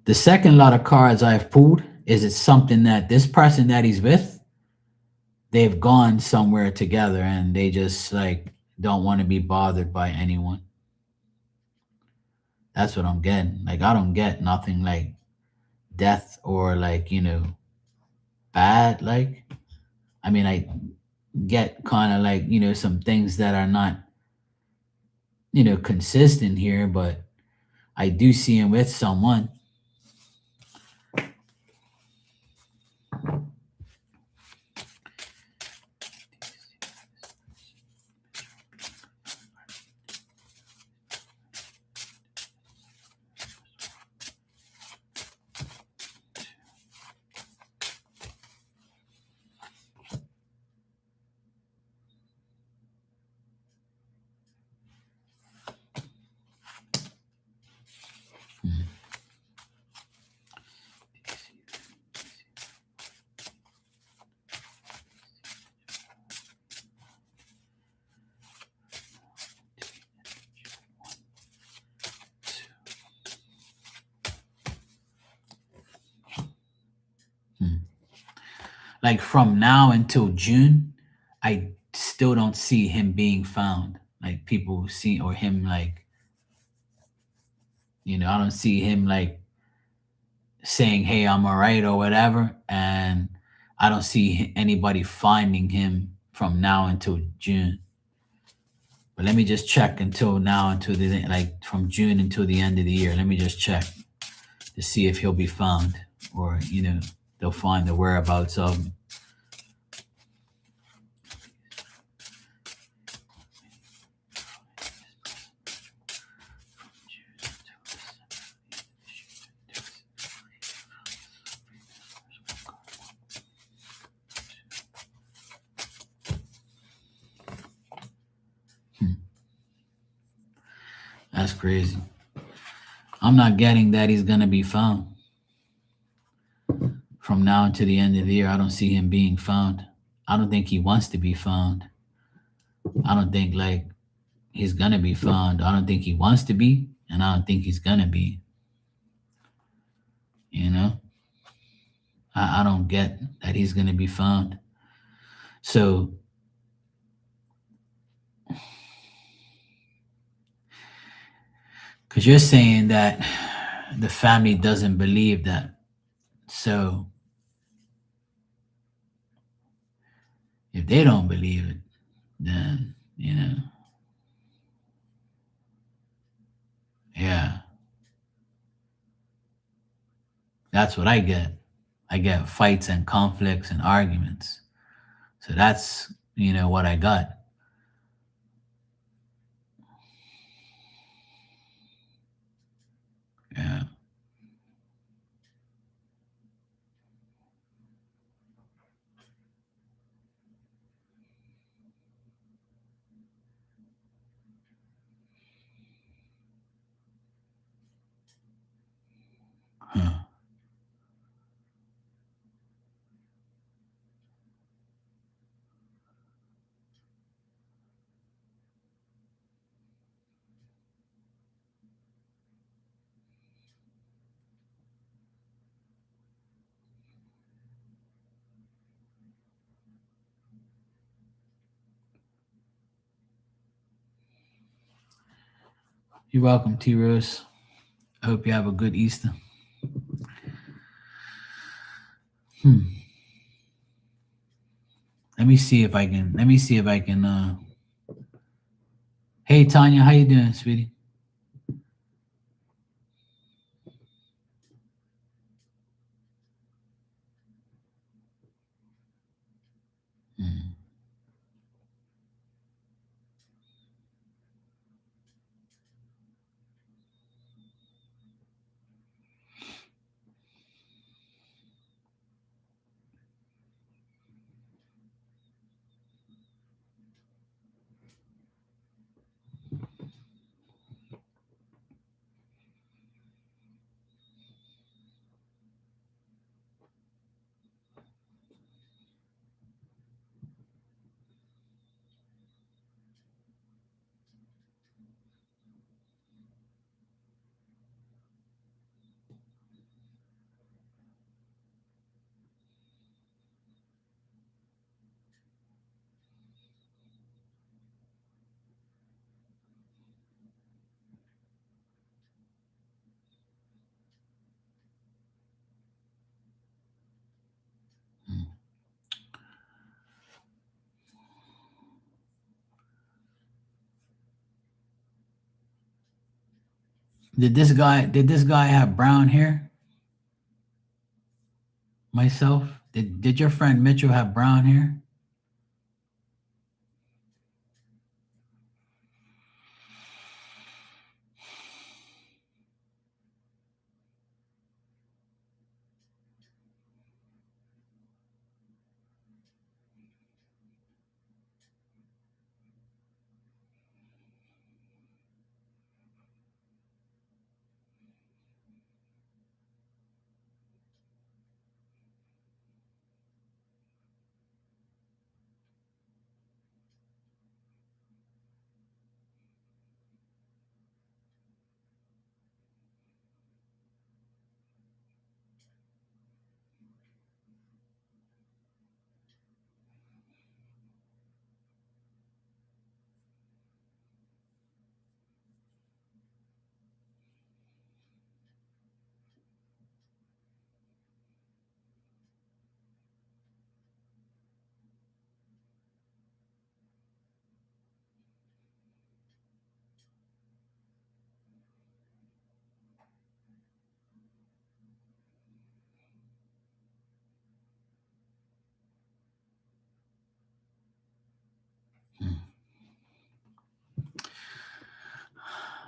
The second lot of cards I've pulled is it's something that this person that he's with, they've gone somewhere together and they just like don't want to be bothered by anyone. That's what I'm getting. Like I don't get nothing like death or like, bad. Like I mean I get kind of like, some things that are not, consistent here, but I do see him with someone. Hmm. Hmm. Like from now until June, I still don't see him being found. Like people see or him like, I don't see him like saying, "Hey, I'm all right" or whatever, and I don't see anybody finding him from now until June. But let me just check until now until the like from June until the end of the year. Let me just check to see if he'll be found or they'll find the whereabouts of him. Hmm. That's crazy. I'm not getting that he's gonna be found. From now until the end of the year, I don't see him being found. I don't think he wants to be found. I don't think like he's gonna be found. I don't think he wants to be, and I don't think he's gonna be. You know, I don't get that he's gonna be found. So, because you're saying that the family doesn't believe that, so if they don't believe it, then yeah, that's what I get. I get fights and conflicts and arguments. So that's what I got. Yeah. Huh. You're welcome, T Rose. I hope you have a good Easter. Hmm. Let me see if I can. Let me see if I can. Hey, Tanya, how you doing, sweetie? Hmm. Did this guy have brown hair? Myself? Did your friend Mitchell have brown hair?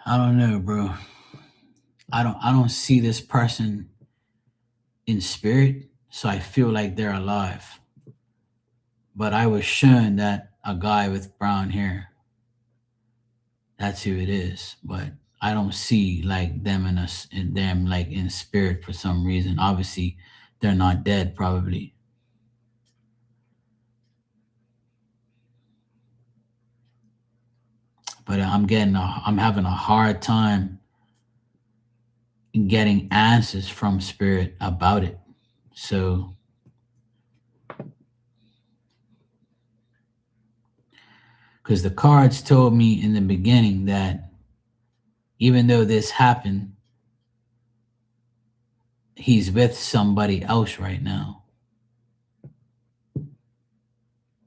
I don't know, bro. I don't see this person in spirit, so I feel like they're alive. But I was shown that a guy with brown hair, that's who it is. But I don't see like them in us in them like in spirit for some reason. Obviously, they're not dead, probably. But I'm having a hard time getting answers from spirit about it. So, because the cards told me in the beginning that even though this happened, he's with somebody else right now.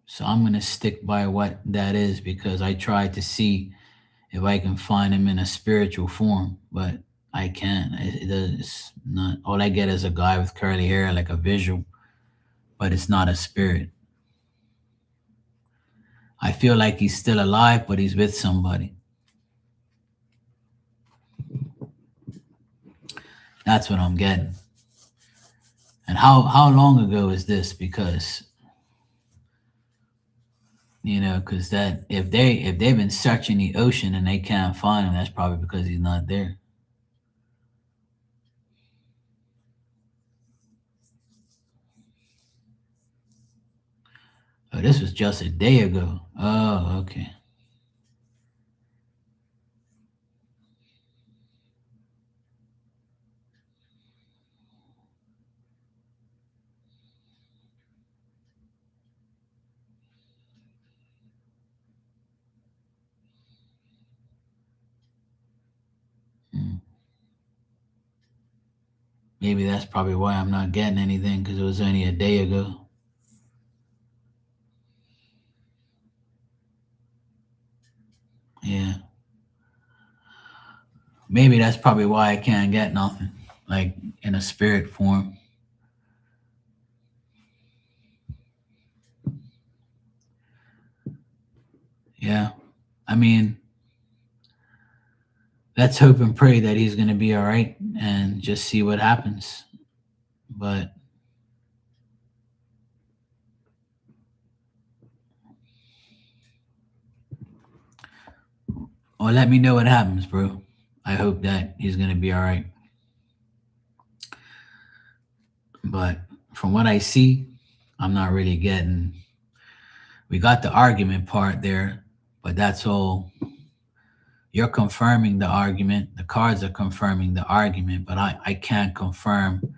So I'm going to stick by what that is because I tried to see if I can find him in a spiritual form, but I can't. It's not. All I get is a guy with curly hair, like a visual, but it's not a spirit. I feel like he's still alive, but he's with somebody. That's what I'm getting. And how long ago is this? Because because that if they've been searching the ocean and they can't find him, that's probably because he's not there. Oh, this was just a day ago. Oh, okay. Hmm. Maybe that's probably why I'm not getting anything because it was only a day ago. Yeah. Maybe that's probably why I can't get nothing, like in a spirit form. Yeah. I mean, let's hope and pray that he's going to be all right and just see what happens. But, or let me know what happens, bro. I hope that he's going to be all right. But from what I see, I'm not really getting. We got the argument part there, but that's all. You're confirming the argument. The cards are confirming the argument, but I can't confirm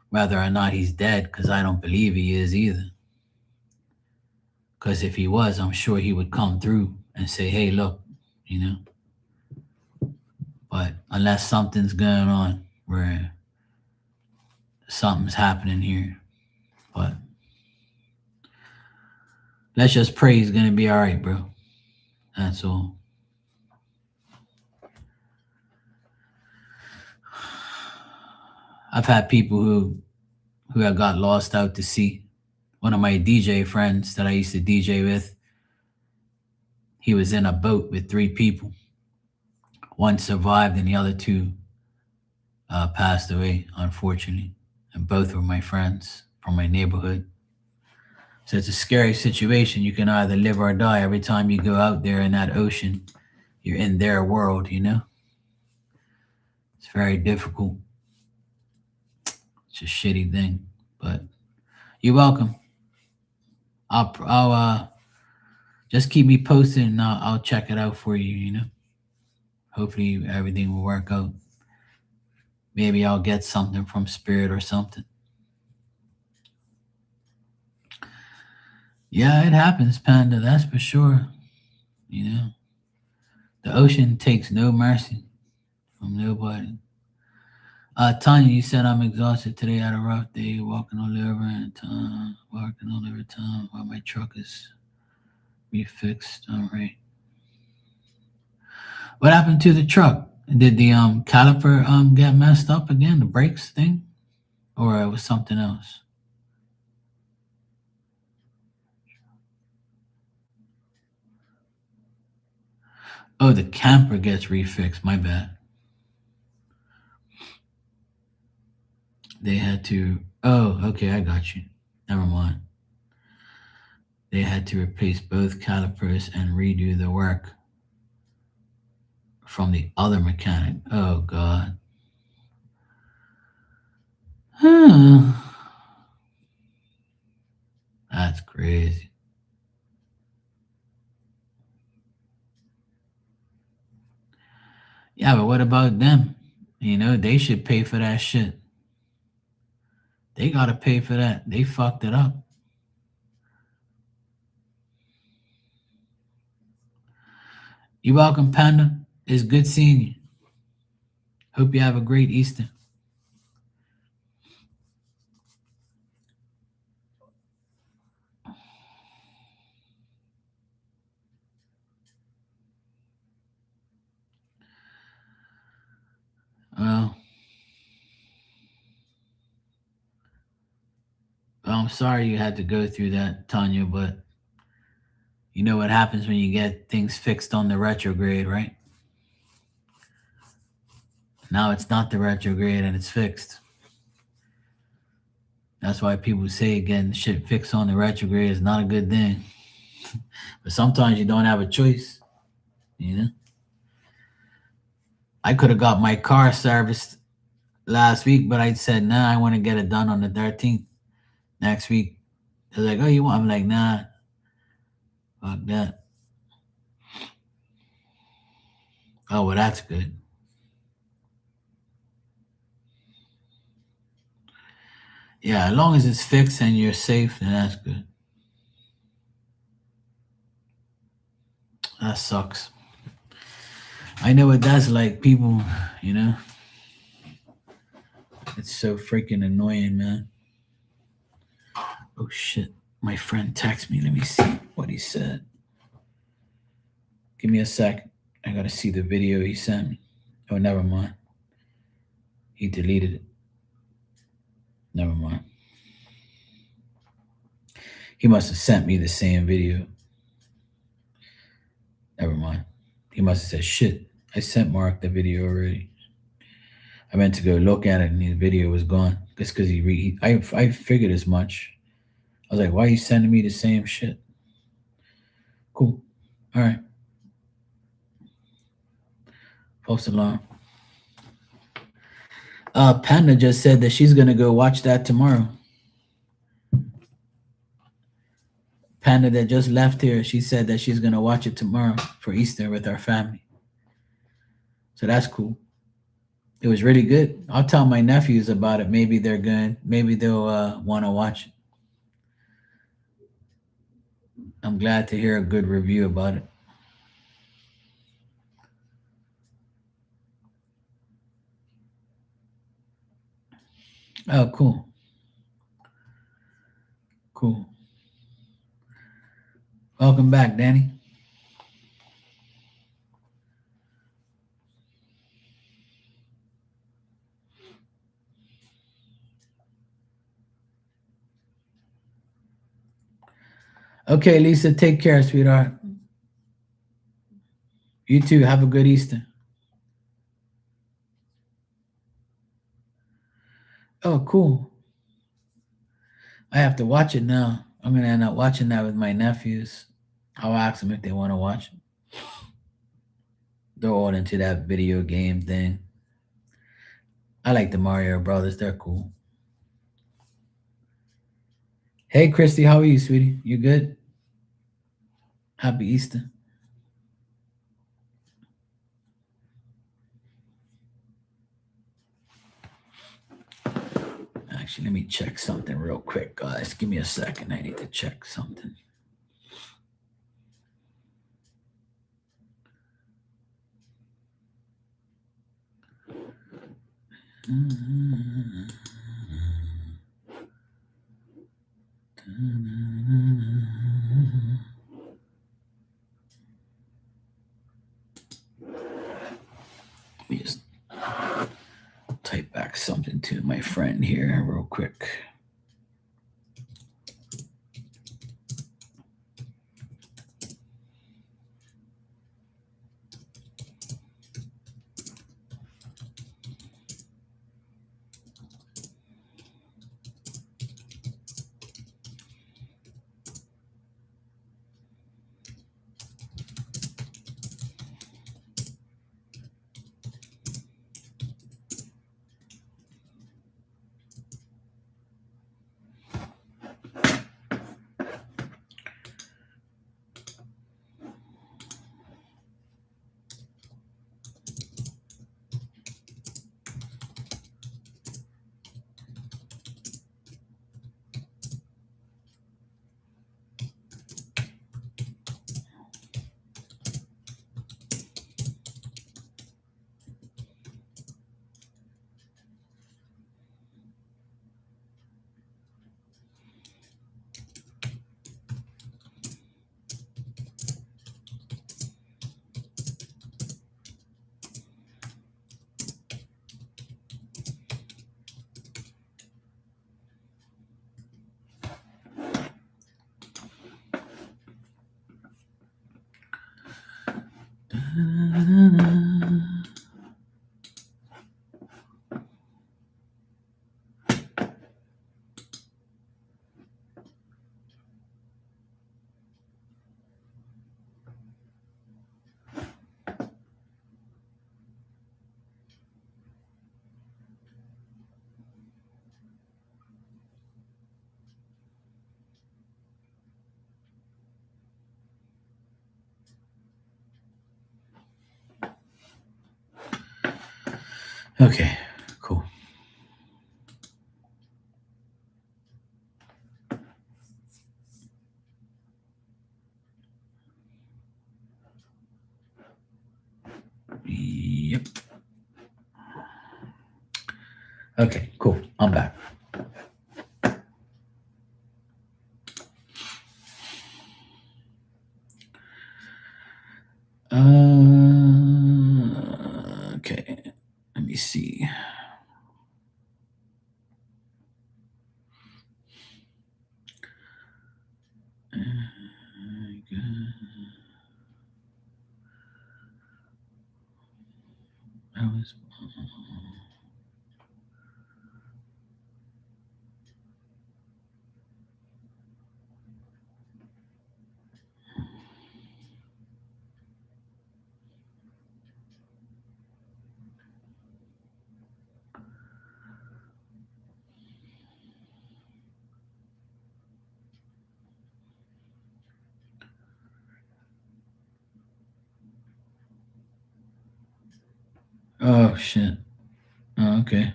whether or not he's dead because I don't believe he is either. Because if he was, I'm sure he would come through and say, hey, look, you know. But unless something's going on where something's happening here. But let's just pray he's going to be all right, bro. That's all. I've had people who have got lost out to sea. One of my DJ friends that I used to DJ with, he was in a boat with 3 people. One survived, and the other 2 passed away, unfortunately. And both were my friends from my neighborhood. So it's a scary situation. You can either live or die. Every time you go out there in that ocean, you're in their world, you know? It's very difficult. It's a shitty thing. But you're welcome. I'll just keep me posted, and I'll check it out for you, you know? Hopefully everything will work out. Maybe I'll get something from Spirit or something. Yeah, it happens, Panda. That's for sure. You know, the ocean takes no mercy from nobody. Tanya, you said I'm exhausted today. I had a rough day, walking all over time while my truck is refixed. All right. What happened to the truck? Did the caliper get messed up again? The brakes thing, or it was something else? Oh, the camper gets refixed. My bad. They had to. Oh, okay, I got you. Never mind. They had to replace both calipers and redo the work from the other mechanic. Oh God. That's crazy. Yeah, but what about them? You know, they should pay for that shit. They gotta pay for that. They fucked it up. You welcome, Panda. It's good seeing you. Hope you have a great Easter. Well, I'm sorry you had to go through that, Tanya, but you know what happens when you get things fixed on the retrograde, right? Now it's not the retrograde and it's fixed. That's why people say getting shit fixed on the retrograde is not a good thing. But sometimes you don't have a choice, you know? I could have got my car serviced last week, but I said, nah, I want to get it done on the 13th next week. They're like, oh, you want? I'm like, nah, fuck that. Oh, well, that's good. Yeah, as long as it's fixed and you're safe, then that's good. That sucks. I know what that's like, people, you know? It's so freaking annoying, man. Oh, shit. My friend texted me. Let me see what he said. Give me a sec. I gotta see the video he sent me. Oh, never mind. He deleted it. Never mind. He must have sent me the same video. Never mind. He must have said, shit, I sent Mark the video already. I meant to go look at it and the video was gone. Just because I figured as much. I was like, why are you sending me the same shit? Cool. All right. False alarm. Panda just said that she's gonna go watch that tomorrow. Panda that just left here, she said that she's gonna watch it tomorrow for Easter with our family. So that's cool. It was really good. I'll tell my nephews about it. Maybe they're good. Maybe they'll want to watch it. I'm glad to hear a good review about it. Oh, cool. Cool. Welcome back, Danny. Okay, Lisa, take care, sweetheart. You too. Have a good Easter. Oh, cool. I have to watch it now. I'm gonna end up watching that with my nephews. I'll ask them if they want to watch it. They're all into that video game thing. I like the Mario Brothers. They're cool. Hey, Christy, how are you, sweetie? You good? Happy Easter. Actually, let me check something real quick, guys. Give me a second. I need to check something. Let me just type back something to my friend here real quick. Okay, cool. Yep. Okay, cool. I'm back. Okay. Let me see. Oh shit. Oh, okay.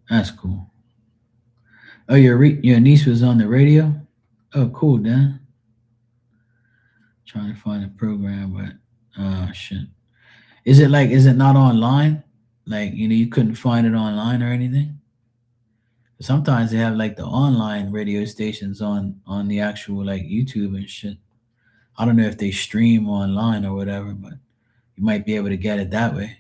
That's cool. Oh, your niece was on the radio. Oh, cool, Dan. Trying to find a program, but oh shit. Is it not online? Like you couldn't find it online or anything. Sometimes they have like the online radio stations on the actual like YouTube and shit. I don't know if they stream online or whatever, but you might be able to get it that way.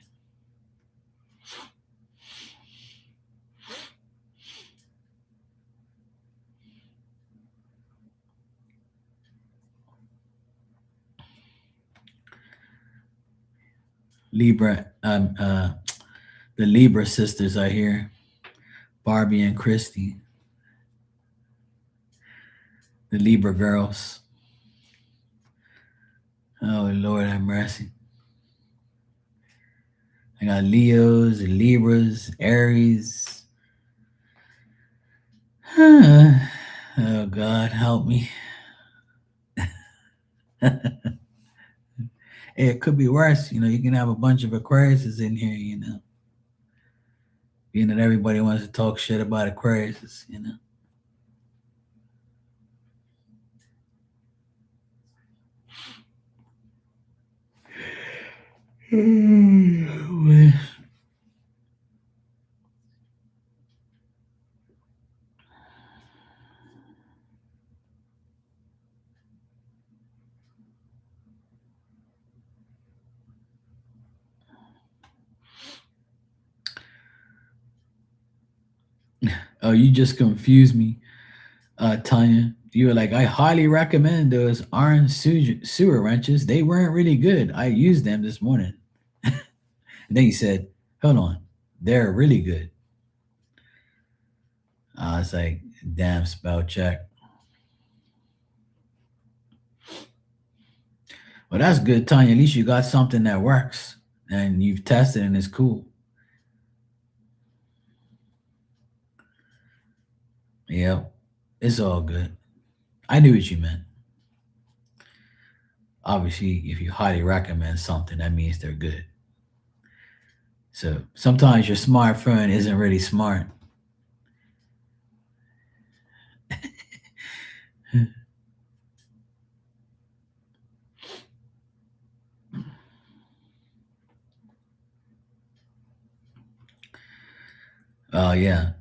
Libra, the Libra sisters are here. Barbie and Christy, the Libra girls. Oh Lord have mercy. I got Leos, Libras, Aries. Oh God, help me. It could be worse. You can have a bunch of Aquariuses in here. Being that everybody wants to talk shit about Aquariuses. Oh, you just confused me, Tanya. You were like, I highly recommend those orange sewer wrenches. They weren't really good. I used them this morning. And then you said, hold on, they're really good. I was like, damn, spell check. Well, that's good, Tanya. At least you got something that works and you've tested and it's cool. Yeah, it's all good. I knew what you meant. Obviously, if you highly recommend something, that means they're good. So sometimes your smartphone isn't really smart. Oh, yeah.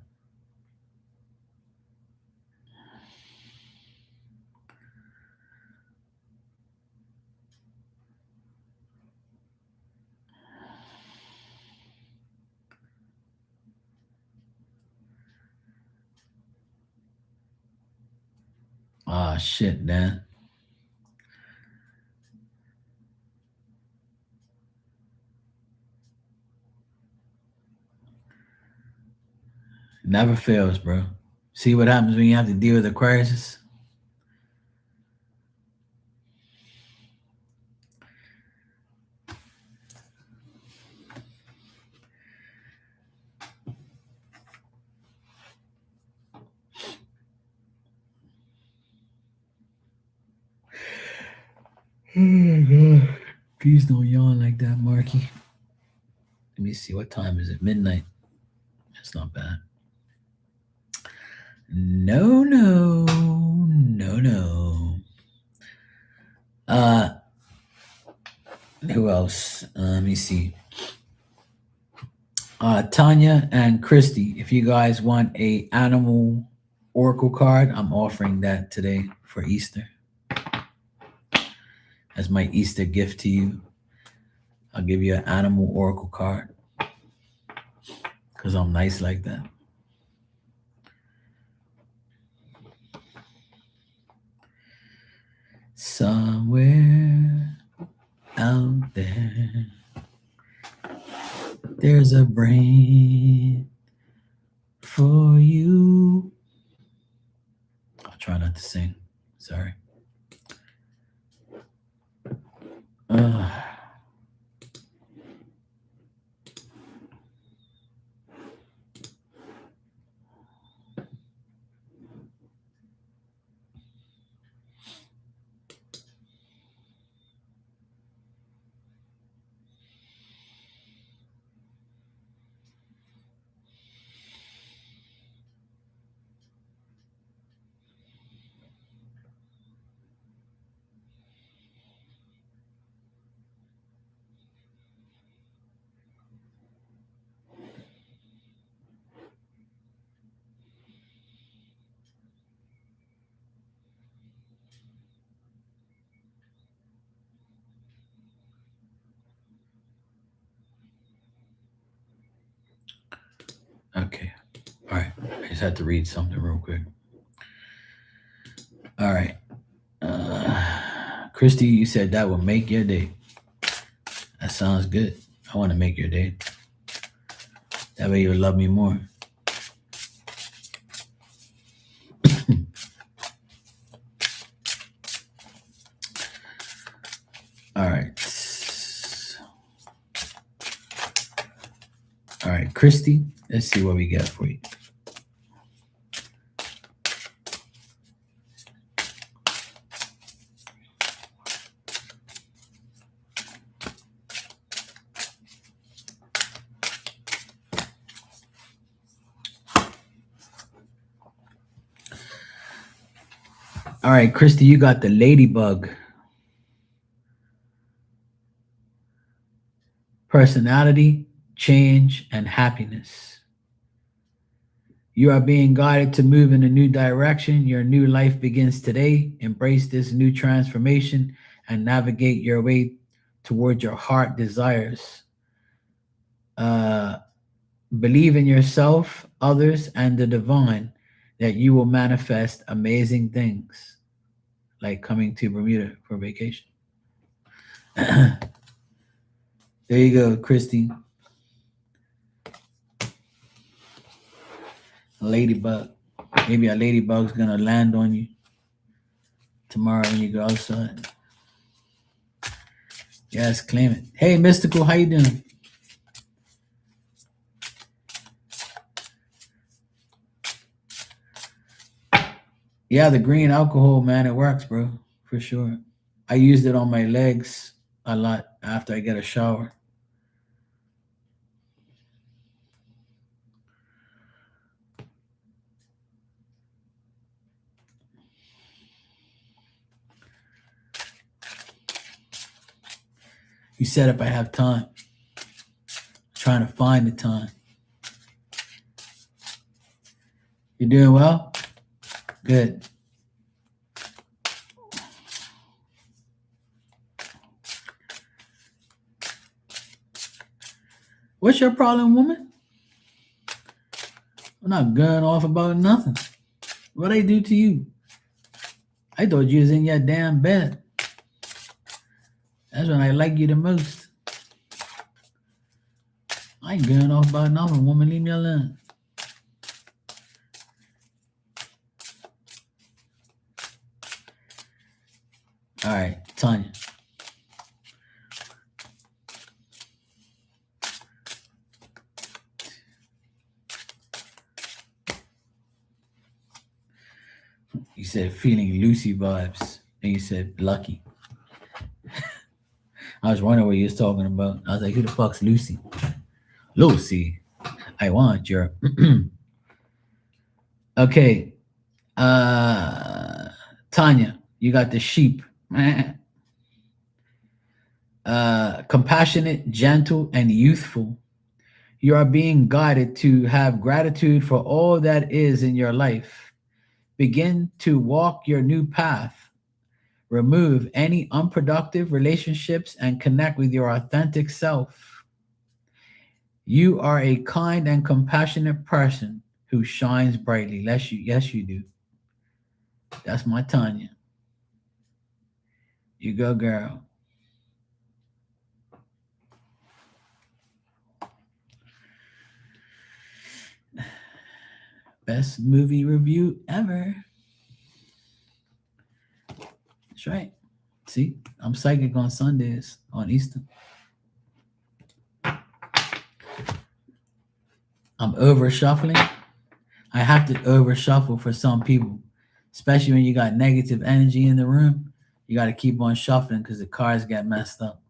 Oh, shit, man. Never fails, bro. See what happens when you have to deal with a crisis? Oh, God. Please don't yawn like that, Marky. Let me see. What time is it? Midnight. That's not bad. No, no. No, no. Who else? Let me see. Tanya and Christy, if you guys want a animal oracle card, I'm offering that today for Easter as my Easter gift to you. I'll give you an animal oracle card because I'm nice like that. Somewhere out there, there's a brain for you. I'll try not to sing. Sorry. Okay. All right. I just had to read something real quick. All right. Christy, you said that will make your day. That sounds good. I want to make your day. That way you'll love me more. All right. All right, Christy, let's see what we got for you. All right, Christy, you got the ladybug. Personality, change, and happiness. You are being guided to move in a new direction. Your new life begins today. Embrace this new transformation and navigate your way toward your heart desires. Believe in yourself, others, and the divine that you will manifest amazing things, like coming to Bermuda for vacation. There you go, Christy. A ladybug. Maybe a ladybug's gonna land on you tomorrow when you go outside. Yes, claim it. Hey, Mystical, how you doing? Yeah, the green alcohol, man, it works, bro, for sure. I used it on my legs a lot after I get a shower. You said if I have time. Trying to find the time. You doing well? Good. What's your problem, woman? I'm not going off about nothing. What I do to you? I thought you was in your damn bed. That's when I like you the most. I ain't going off about nothing, woman. Leave me alone. All right, Tanya. You said feeling Lucy vibes, and you said lucky. I was wondering what you was talking about. I was like, who the fuck's Lucy? Lucy, I want your. Okay, Tanya, you got the sheep. Compassionate, gentle, and youthful. You are being guided to have gratitude for all that is in your life. Begin to walk your new path. Remove any unproductive relationships and connect with your authentic self. You are a kind and compassionate person who shines brightly. Yes, you do. That's my Tanya. You go, girl. Best movie review ever. That's right. See, I'm psychic on Sundays on Easter. I'm over shuffling. I have to over shuffle for some people, especially when you got negative energy in the room. You got to keep on shuffling because the cards get messed up.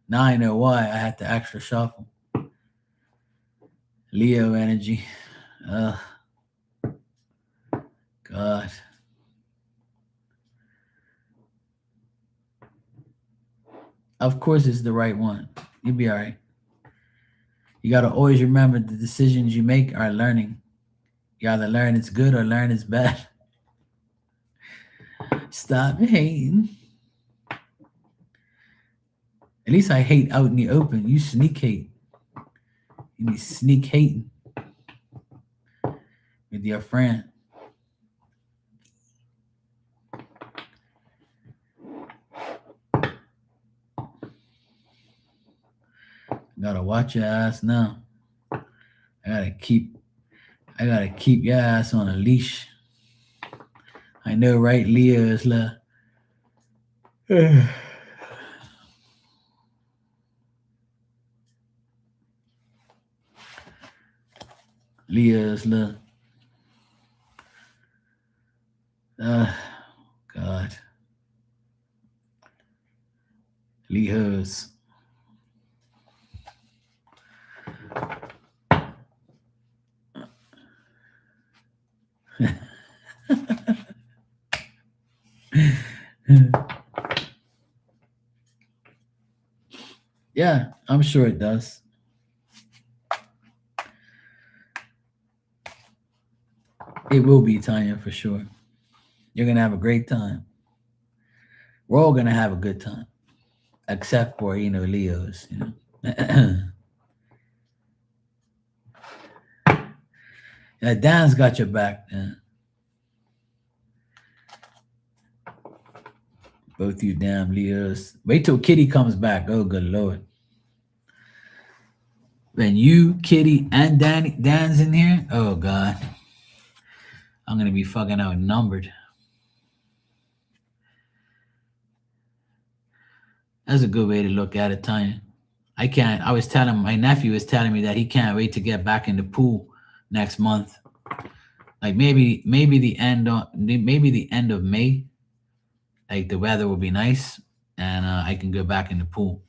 Now I know why I had to extra shuffle. Leo energy. Ugh. God. Of course, it's the right one. You'll be all right. You got to always remember the decisions you make are learning. You either learn it's good or learn it's bad. Stop hating. At least I hate out in the open. You sneak hate. You be sneak hating with your friend. Gotta watch your ass now. I gotta keep your ass on a leash. I know, right? Leah is like, Leah is like, God. Leah's. Yeah, I'm sure it does. It will be, Tanya, for sure. You're gonna have a great time. We're all gonna have a good time, except for Leos. Yeah, Dan's got your back, man. Both you damn Leos. Wait till Kitty comes back. Oh, good Lord. When you, Kitty, and Dan's in here, oh God. I'm gonna be fucking outnumbered. That's a good way to look at it, Tanya. I was telling my nephew was telling me that he can't wait to get back in the pool next month. Like maybe the end of May. Like the weather will be nice and I can go back in the pool.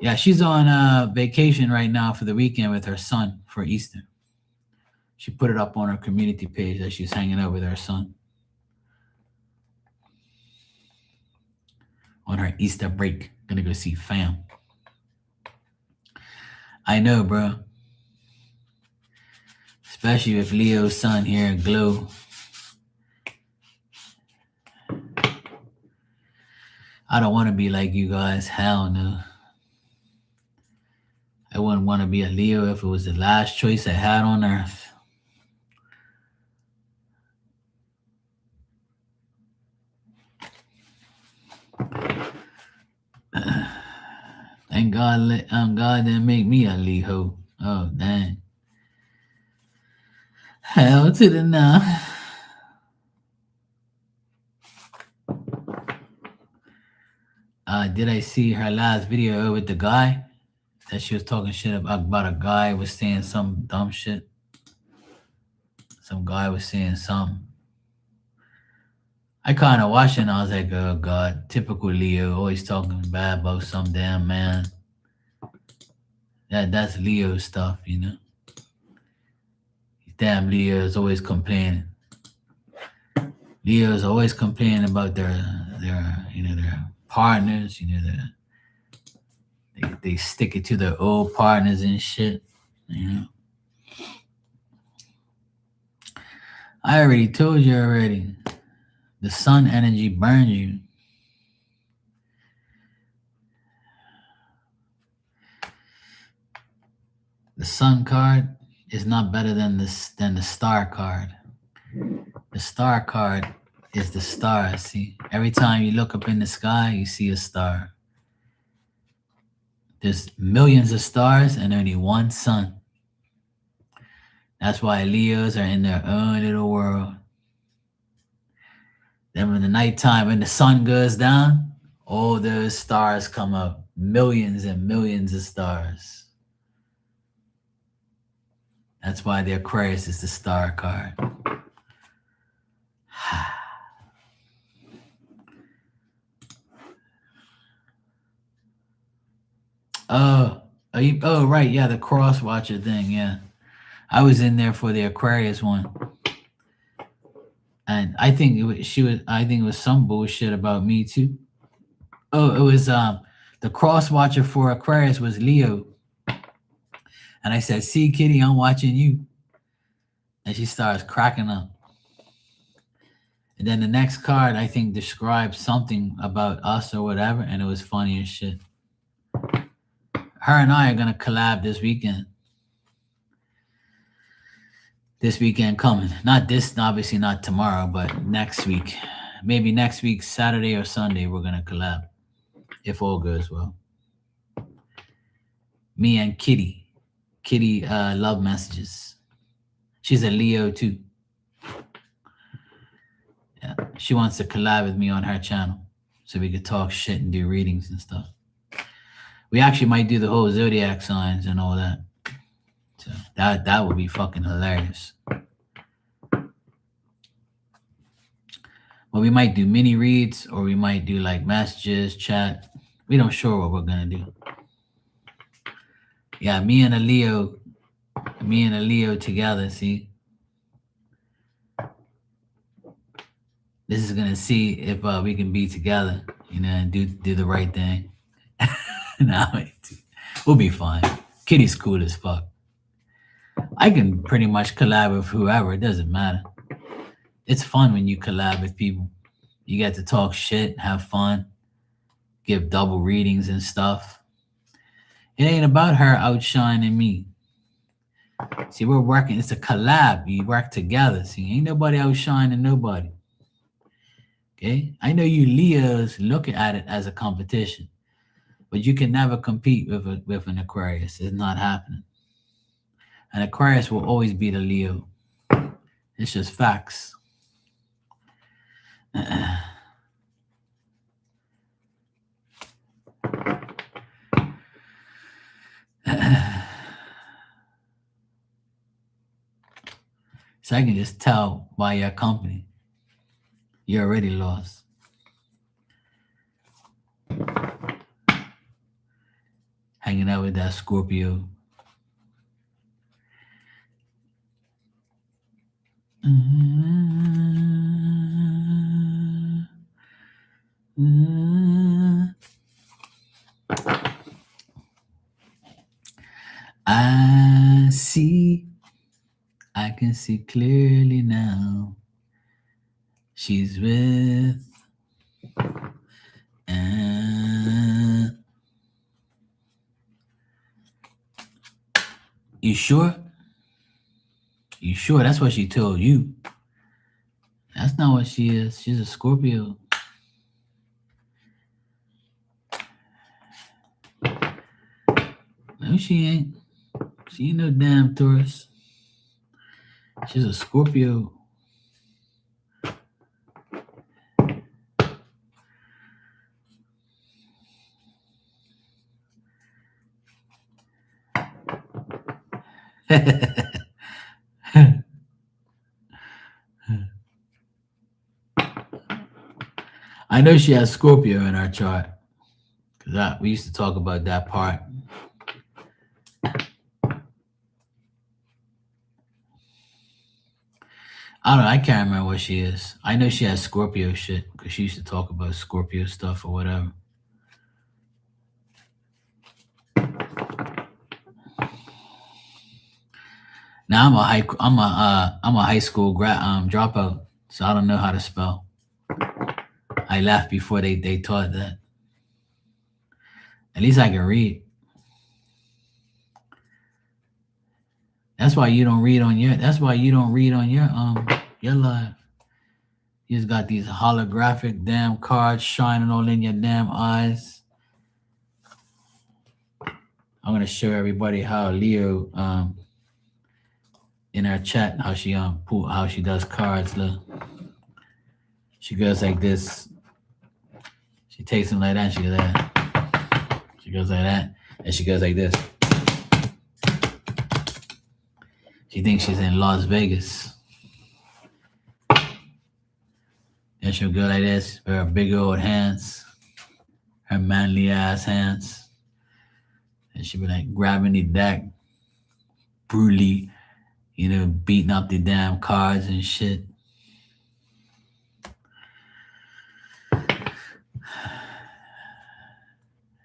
Yeah, she's on vacation right now for the weekend with her son for Easter. She put it up on her community page that she's hanging out with her son on her Easter break. Gonna go see fam. I know, bro. Especially with Leo's son here, Glow. I don't want to be like you guys. Hell no. I wouldn't want to be a Leo if it was the last choice I had on earth. Thank God, God didn't make me a Leo. Oh, dang. Hell to the no. Did I see her last video with the guy that she was talking shit about a guy was saying some dumb shit? Some guy was saying something. I kind of watched it and I was like, oh God, typical Leo, always talking bad about some damn man. That's Leo stuff, Damn Leo's always complaining. Leo's always complaining about their partners, they stick it to their old partners and shit, I already told you already. The sun energy burns you. The sun card is not better than the star card. The star card is the star. See, every time you look up in the sky, you see a star. There's millions of stars and only one sun. That's why Leos are in their own little world. Then when the nighttime, when the sun goes down, all those stars come up. Millions and millions of stars. That's why the Aquarius is the star card. Oh, right, yeah, the cross watcher thing, yeah. I was in there for the Aquarius one, and I think it was some bullshit about me too. Oh, it was the cross watcher for Aquarius was Leo, and I said, "See, Kitty, I'm watching you," and she starts cracking up. And then the next card, I think, described something about us or whatever, and it was funny as shit. Her and I are gonna collab this weekend. This weekend coming. Not this, obviously not tomorrow, but next week. Maybe next week, Saturday or Sunday, we're gonna collab. If all goes well. Me and Kitty. Kitty love messages. She's a Leo too. Yeah. She wants to collab with me on her channel so we could talk shit and do readings and stuff. We actually might do the whole zodiac signs and all that. So that would be fucking hilarious. Well, we might do mini reads or we might do like messages, chat. We don't sure what we're gonna do. Yeah, me and a Leo together, see. This is gonna see if we can be together, and do the right thing. We'll be fine. Kitty's cool as fuck. I can pretty much collab with whoever. It doesn't matter. It's fun when you collab with people. You get to talk shit, have fun, give double readings and stuff. It ain't about her outshining me. See, we're working. It's a collab. We work together. See, ain't nobody outshining nobody. Okay? I know you Leos look at it as a competition, but you can never compete with an Aquarius. It's not happening. An Aquarius will always beat a Leo. It's just facts. So I can just tell by your company, you're already lost. Hanging out with that Scorpio. I can see clearly now. She's with you sure? You sure? That's what she told you. That's not what she is. She's a Scorpio. No, she ain't. She ain't no damn Taurus. She's a Scorpio. I know she has Scorpio in her chart because we used to talk about that part. I don't know. I can't remember what she is. I know she has Scorpio shit because she used to talk about Scorpio stuff or whatever. Now I'm a high school dropout, so I don't know how to spell. I left before they taught that. At least I can read. That's why you don't read on your. That's why you don't read on your live. You just got these holographic damn cards shining all in your damn eyes. I'm gonna show everybody how Leo in our chat how she does cards. Look, she goes like this. She takes them like that. She goes like that. She goes like that, and she goes like this. She thinks she's in Las Vegas. And she'll go like this with her big old hands, her manly ass hands. And she'll be like grabbing the deck, brutally, beating up the damn cards and shit.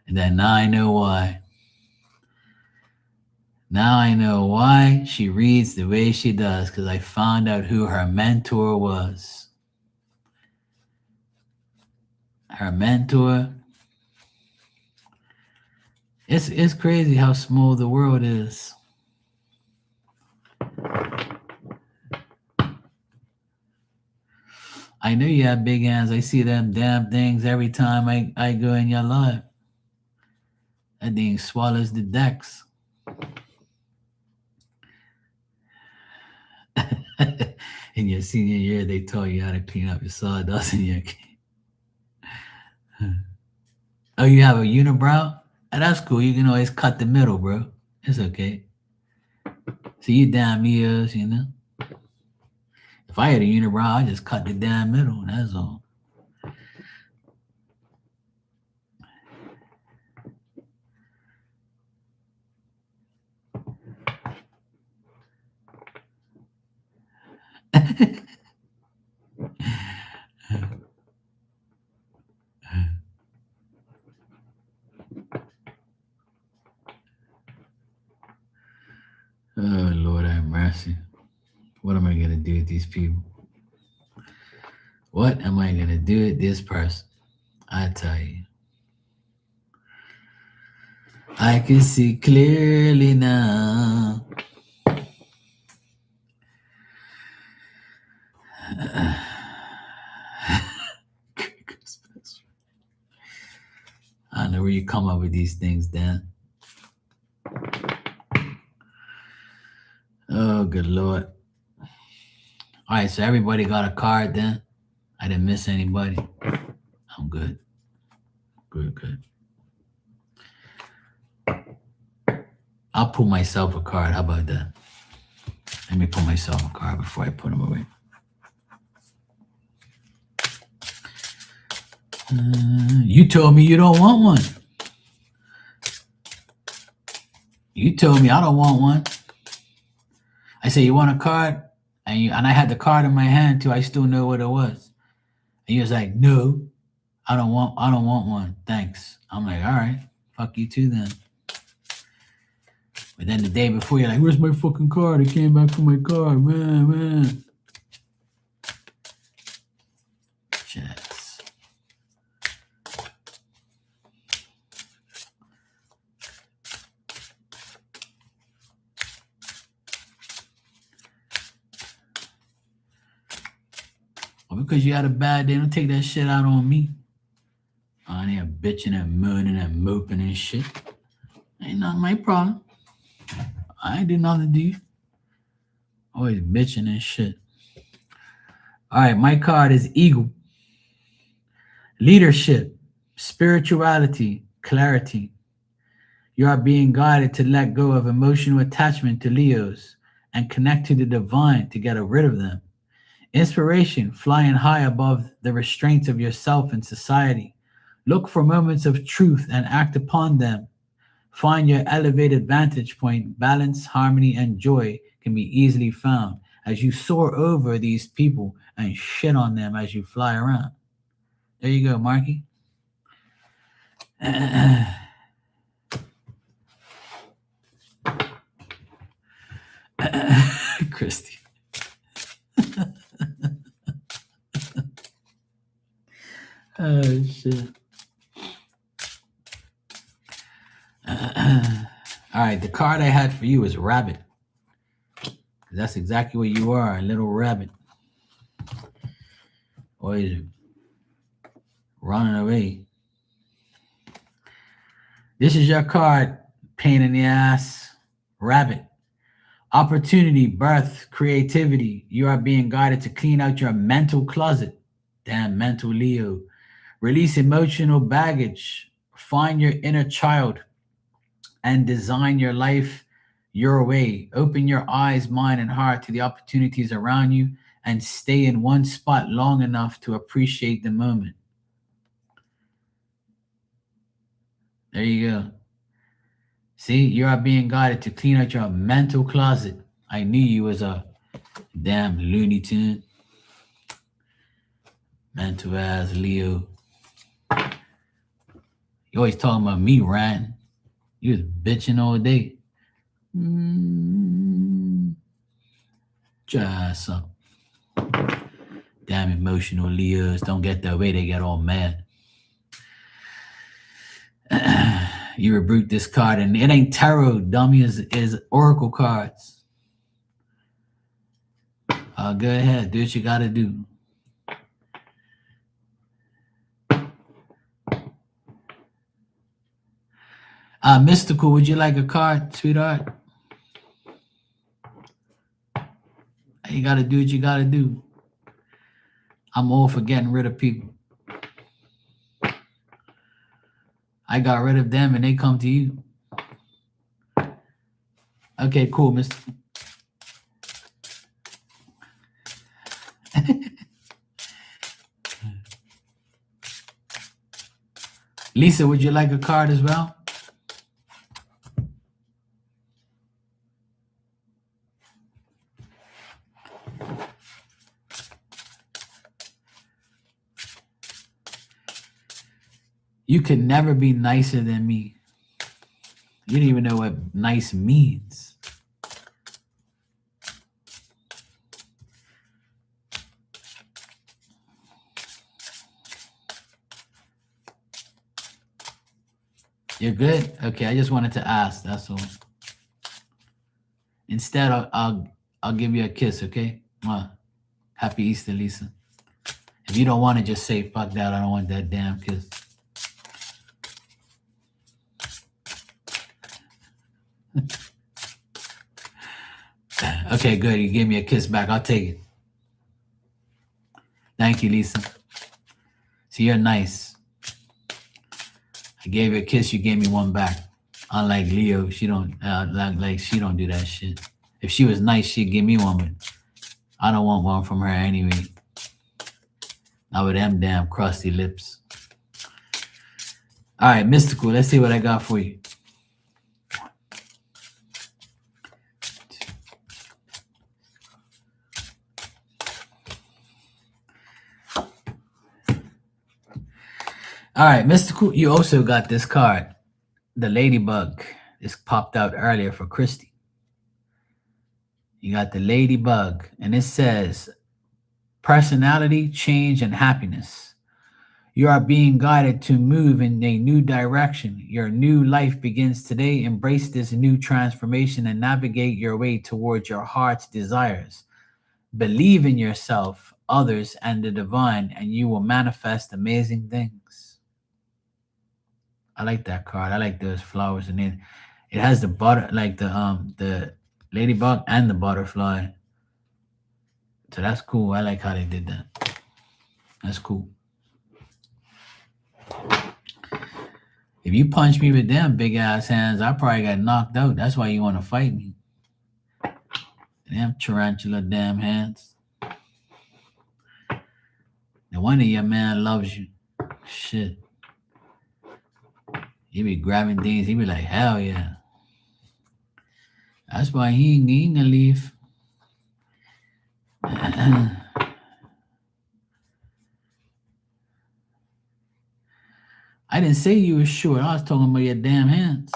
And then now I know why. Now I know why she reads the way she does, because I found out who her mentor was. Her mentor. It's crazy how small the world is. I know you have big hands. I see them damn things every time I go in your life. That thing swallows the decks. In your senior year, they taught you how to clean up your sawdust in your. Oh, you have a unibrow? Oh, that's cool. You can always cut the middle, bro. It's okay. So you damn ears, you know. If I had a unibrow, I just cut the damn middle. That's all. Oh, Lord have mercy. What am I going to do with these people? What am I going to do with this person? I tell you. I can see clearly now. I don't know where you come up with these things, Dan. Oh, good Lord. All right, so everybody got a card then? I didn't miss anybody. I'm good. Good. I'll pull myself a card. How about that? Let me pull myself a card before I put them away. You told me you don't want one. You told me I don't want one. I said, you want a card? And I had the card in my hand too. I still know what it was. And he was like, no, I don't want one. Thanks. I'm like, all right, fuck you too then. But then the day before, you're like, where's my fucking card? I came back for my card, man. Jets. Well, because you had a bad day, don't take that shit out on me. On there bitching and moaning and moping and shit. Ain't not my problem. I ain't did nothing to you. Always bitching and shit. All right, my card is Eagle. Leadership, spirituality, clarity. You are being guided to let go of emotional attachment to Leos and connect to the divine to get rid of them. Inspiration, flying high above the restraints of yourself and society. Look for moments of truth and act upon them. Find your elevated vantage point. Balance, harmony, and joy can be easily found as you soar over these people and shit on them as you fly around. There you go, Marky. Christy. Oh, shit. All right, the card I had for you is Rabbit. That's exactly what you are, a little rabbit. Always running away. This is your card, pain in the ass, Rabbit. Opportunity, birth, creativity. You are being guided to clean out your mental closet. Damn, mental Leo. Release emotional baggage. Find your inner child and design your life your way. Open your eyes, mind, and heart to the opportunities around you and stay in one spot long enough to appreciate the moment. There you go. See, you are being guided to clean out your mental closet. I knew you was a damn Looney Tune. Mental ass Leo. You always talking about me, Ryan. You was bitching all day. Just up. Damn emotional Leos. Don't get that way. They get all mad. You rebuke this card, and it ain't tarot, dummy. Is oracle cards. Go ahead. Do what you got to do. Mystical, would you like a card, sweetheart? You gotta do what you gotta do. I'm all for getting rid of people. I got rid of them and they come to you. Okay, cool, Mr. Lisa, would you like a card as well? You could never be nicer than me. You don't even know what nice means. You're good? Okay, I just wanted to ask, that's all. Instead, I'll give you a kiss, okay? Happy Easter, Lisa. If you don't want to, just say, fuck that, I don't want that damn kiss. Okay, good. You gave me a kiss back. I'll take it. Thank you, Lisa. So you're nice. I gave you a kiss. You gave me one back. Unlike Leo, she don't she don't do that shit. If she was nice, she'd give me one, but I don't want one from her anyway. Not with them damn crusty lips. All right, Mystical. Let's see what I got for you. All right, Mystical, you also got this card, the Ladybug. This popped out earlier for Christy. You got the Ladybug, and it says, personality, change, and happiness. You are being guided to move in a new direction. Your new life begins today. Embrace this new transformation and navigate your way towards your heart's desires. Believe in yourself, others, and the divine, and you will manifest amazing things. I like that card. I like those flowers, and it has the butter, like the ladybug and the butterfly. So that's cool. I like how they did that. That's cool. If you punch me with them big ass hands, I probably got knocked out. That's why you want to fight me. Damn tarantula damn hands. No wonder your man loves you. Shit. He be grabbing things. He be like, hell yeah. That's why he ain't gonna leave. I didn't say you were short. I was talking about your damn hands.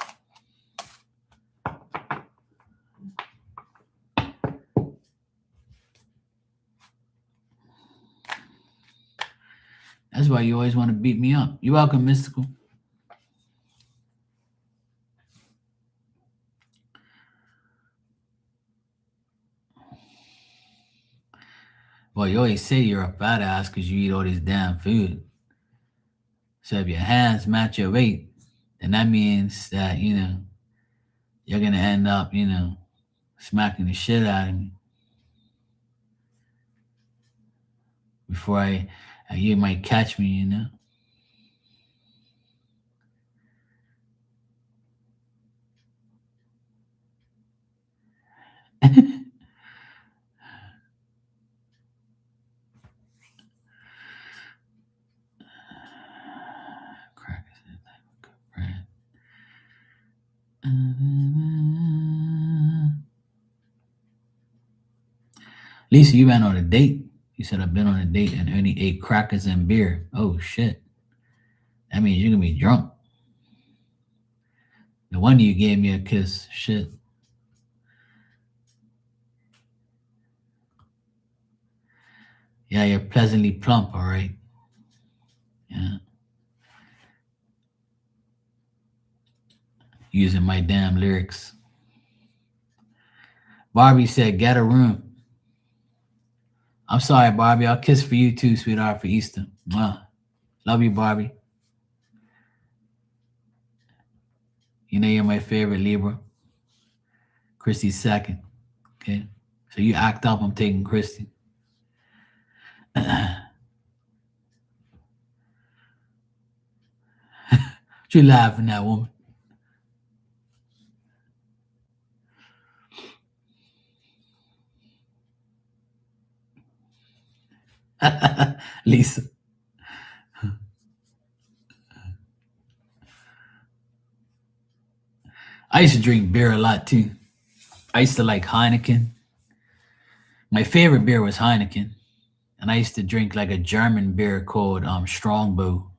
That's why you always want to beat me up. You're welcome, Mystical. Well, you always say you're a fat ass because you eat all this damn food. So if your hands match your weight, then that means that, you're going to end up, smacking the shit out of me. Before you might catch me, Lisa, you went on a date. You said I've been on a date and only ate crackers and beer. Oh shit. That means you're gonna be drunk. No wonder you gave me a kiss. Shit. Yeah, you're pleasantly plump, all right. Yeah. Using my damn lyrics. Barbie said, get a room. I'm sorry, Barbie. I'll kiss for you too, sweetheart, for Easter. Mwah. Love you, Barbie. You know you're my favorite Libra. Christy's second. Okay. So you act up, I'm taking Christy. She laughing at, woman? Lisa. I used to drink beer a lot too. I used to like Heineken. My favorite beer was Heineken. And I used to drink like a German beer called Strongbow.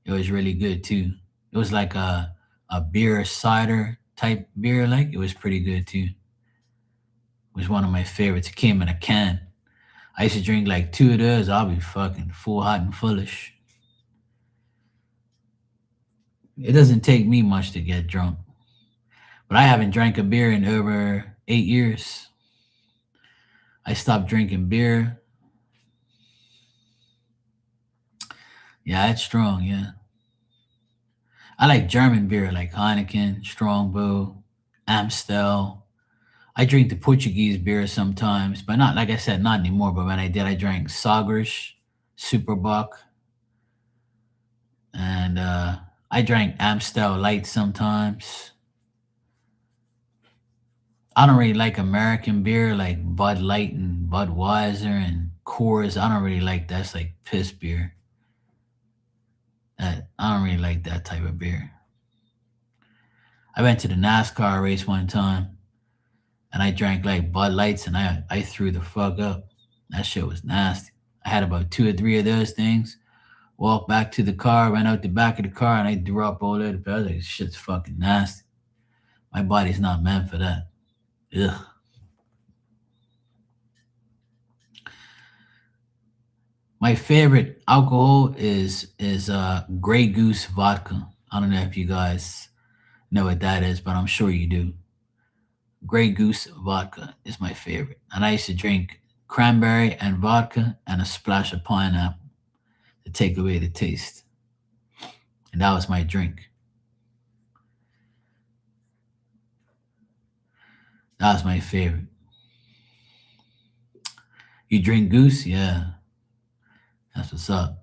It was really good too. It was like a beer cider type beer, like it was pretty good too. It was one of my favorites. It came in a can. I used to drink like two of those. I'll be fucking full hot and foolish. It doesn't take me much to get drunk. But I haven't drank a beer in over 8 years. I stopped drinking beer. Yeah, it's strong, yeah. I like German beer like Heineken, Strongbow, Amstel. I drink the Portuguese beer sometimes, but not like I said, not anymore. But when I did, I drank Sagres, Superbock, and I drank Amstel Light sometimes. I don't really like American beer like Bud Light and Budweiser and Coors. I don't really like that's like piss beer. I don't really like that type of beer. I went to the NASCAR race one time and I drank like Bud Lights and I threw the fuck up. That shit was nasty. I had about two or three of those things. Walked back to the car, ran out the back of the car, and I threw up all over the place. I was like, shit's fucking nasty. My body's not meant for that. Ugh. My favorite alcohol is Grey Goose vodka. I don't know if you guys know what that is, but I'm sure you do. Grey Goose vodka is my favorite. And I used to drink cranberry and vodka and a splash of pineapple to take away the taste. And that was my drink. That was my favorite. You drink goose? Yeah, that's what's up.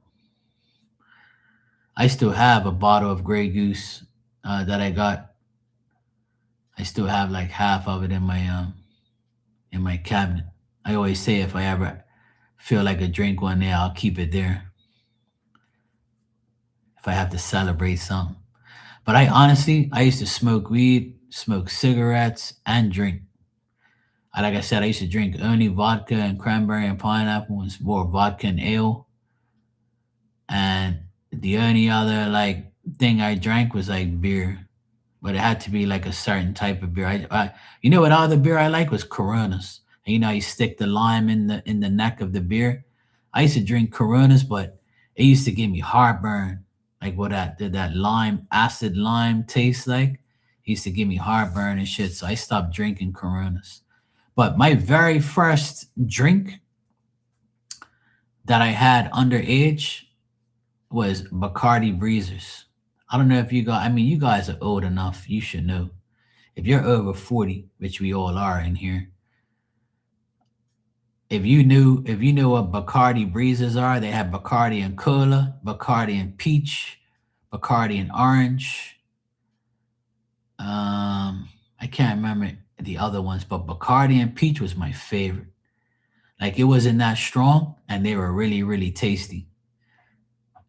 I still have a bottle of Grey Goose that I got. I still have like half of it in my cabinet. I always say if I ever feel like a drink one day, I'll keep it there if I have to celebrate something. But I honestly, I used to smoke weed, smoke cigarettes, and drink. Like I said, I used to drink only vodka and cranberry and pineapple, and more vodka and ale. And the only other like thing I drank was like beer, but it had to be like a certain type of beer. You know what other beer I like was Coronas. And you know, you stick the lime in the neck of the beer. I used to drink Coronas, but it used to give me heartburn, like what that lime acid lime tastes like. It used to give me heartburn and shit. So I stopped drinking Coronas. But my very first drink that I had underage was Bacardi Breezers. I don't know if you guys, I mean, you guys are old enough. You should know. If you're over 40, which we all are in here, if you know what Bacardi Breezers are, they have Bacardi and Cola, Bacardi and Peach, Bacardi and Orange. I can't remember the other ones, but Bacardi and Peach was my favorite. Like it wasn't that strong and they were really, really tasty.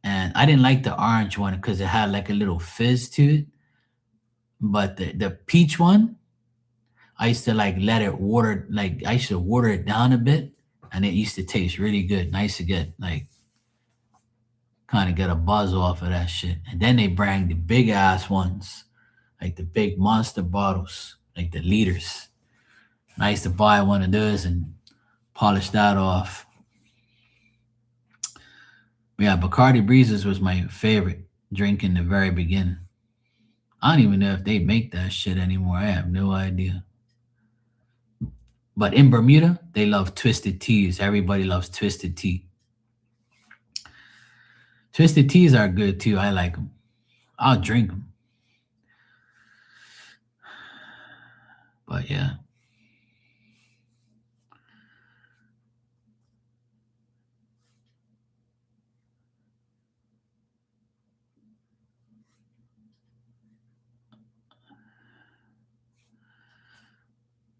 And I didn't like the orange one because it had like a little fizz to it. But the peach one, I used to like let it water, like I used to water it down a bit, and it used to taste really good. And I used to get like kind of get a buzz off of that shit. And then they bring the big ass ones, like the big monster bottles, like the liters. And I used to buy one of those and polish that off. But yeah, Bacardi Breezes was my favorite drink in the very beginning. I don't even know if they make that shit anymore. I have no idea. But in Bermuda, they love twisted teas. Everybody loves twisted tea. Twisted teas are good too. I like them. I'll drink them. But yeah.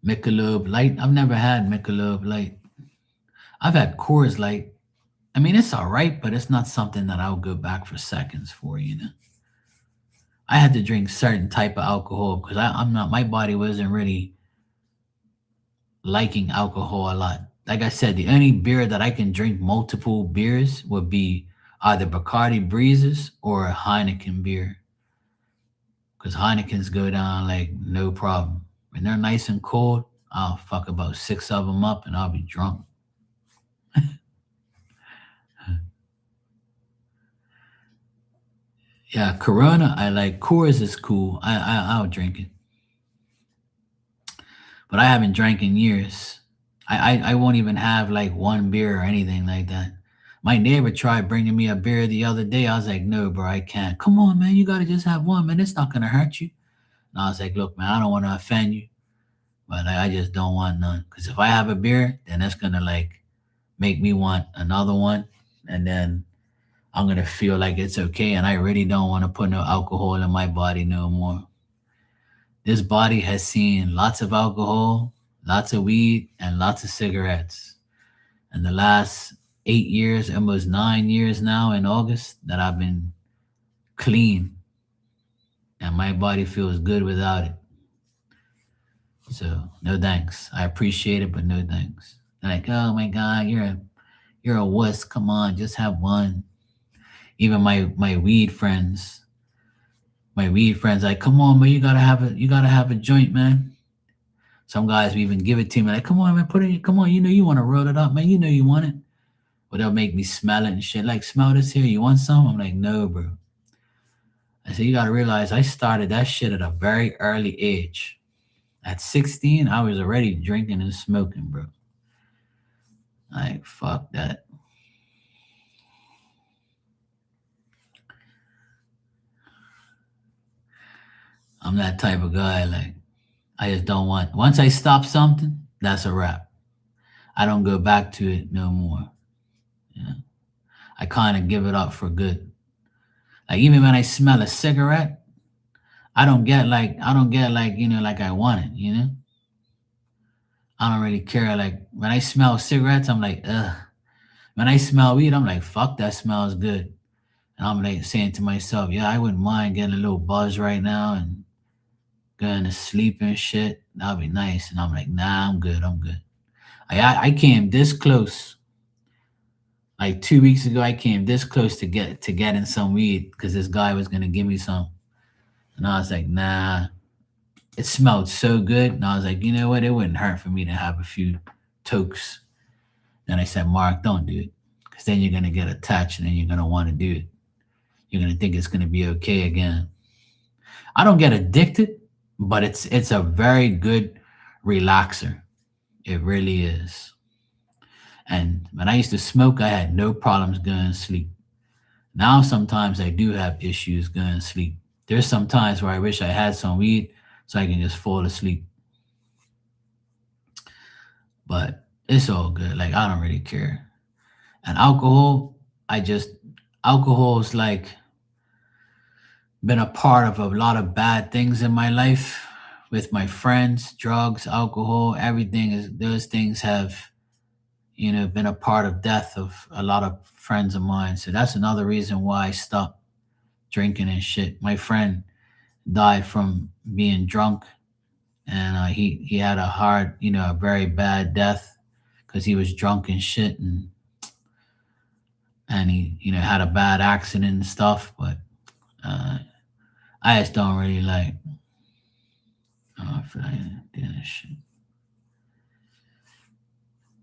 Michelob Light. I've never had Michelob Light. I've had Coors Light. I mean, it's all right, but it's not something that I'll go back for seconds for, you know. I had to drink certain type of alcohol because I'm not, my body wasn't really liking alcohol a lot. Like I said, the only beer that I can drink multiple beers would be either Bacardi Breezes or a Heineken beer. Because Heinekens go down like no problem. When they're nice and cold, I'll fuck about six of them up and I'll be drunk. Yeah, Corona, I like. Coors is cool. I'll drink it, but I haven't drank in years. I won't even have like one beer or anything like that. My neighbor tried bringing me a beer the other day. I was like, no, bro, I can't. Come on, man, you gotta just have one, man. It's not gonna hurt you. And I was like, look, man, I don't want to offend you, but I just don't want none. Because if I have a beer, then that's gonna like make me want another one, and then I'm gonna feel like it's okay. And I really don't want to put no alcohol in my body no more. This body has seen lots of alcohol, lots of weed, and lots of cigarettes. And the last 8 years, almost 9 years now in August, that I've been clean, and my body feels good without it. So no thanks. I appreciate it, but no thanks. They're like, oh my God, you're a wuss. Come on, just have one. Even my weed friends, like, come on, man, you gotta have a joint, man. Some guys will even give it to me, like, come on, man, put it, come on, you know you want to roll it up, man, you know you want it. But they'll make me smell it and shit. Like, smell this here, you want some? I'm like, no, bro. I said, you gotta realize I started that shit at a very early age. At 16, I was already drinking and smoking, bro. Like, fuck that. I'm that type of guy. Like, I just don't want. Once I stop something, that's a wrap. I don't go back to it no more. Yeah. I kind of give it up for good. Like even when I smell a cigarette, I don't get like like I want it. You know, I don't really care. Like when I smell cigarettes, I'm like ugh. When I smell weed, I'm like fuck, that smells good. And I'm like saying to myself, yeah, I wouldn't mind getting a little buzz right now and going to sleep and shit. That'd be nice. And I'm like, nah, I'm good. I'm good. I came this close. Like 2 weeks ago, I came this close to getting some weed because this guy was gonna give me some, and I was like, nah. It smelled so good, and I was like, you know what? It wouldn't hurt for me to have a few tokes. Then I said, Mark, don't do it, because then you're gonna get attached, and then you're gonna want to do it. You're gonna think it's gonna be okay again. I don't get addicted, but it's a very good relaxer. It really is. And when I used to smoke, I had no problems going to sleep. Now sometimes I do have issues going to sleep. There's some times where I wish I had some weed so I can just fall asleep. But it's all good. Like I don't really care. And alcohol, I just alcohol's like been a part of a lot of bad things in my life with my friends, drugs, alcohol, everything is those things have, been a part of death of a lot of friends of mine. So that's another reason why I stopped drinking and shit. My friend died from being drunk, and he had a hard, a very bad death because he was drunk and shit, and he had a bad accident and stuff. But uh, I just don't really like. I feel like doing this shit.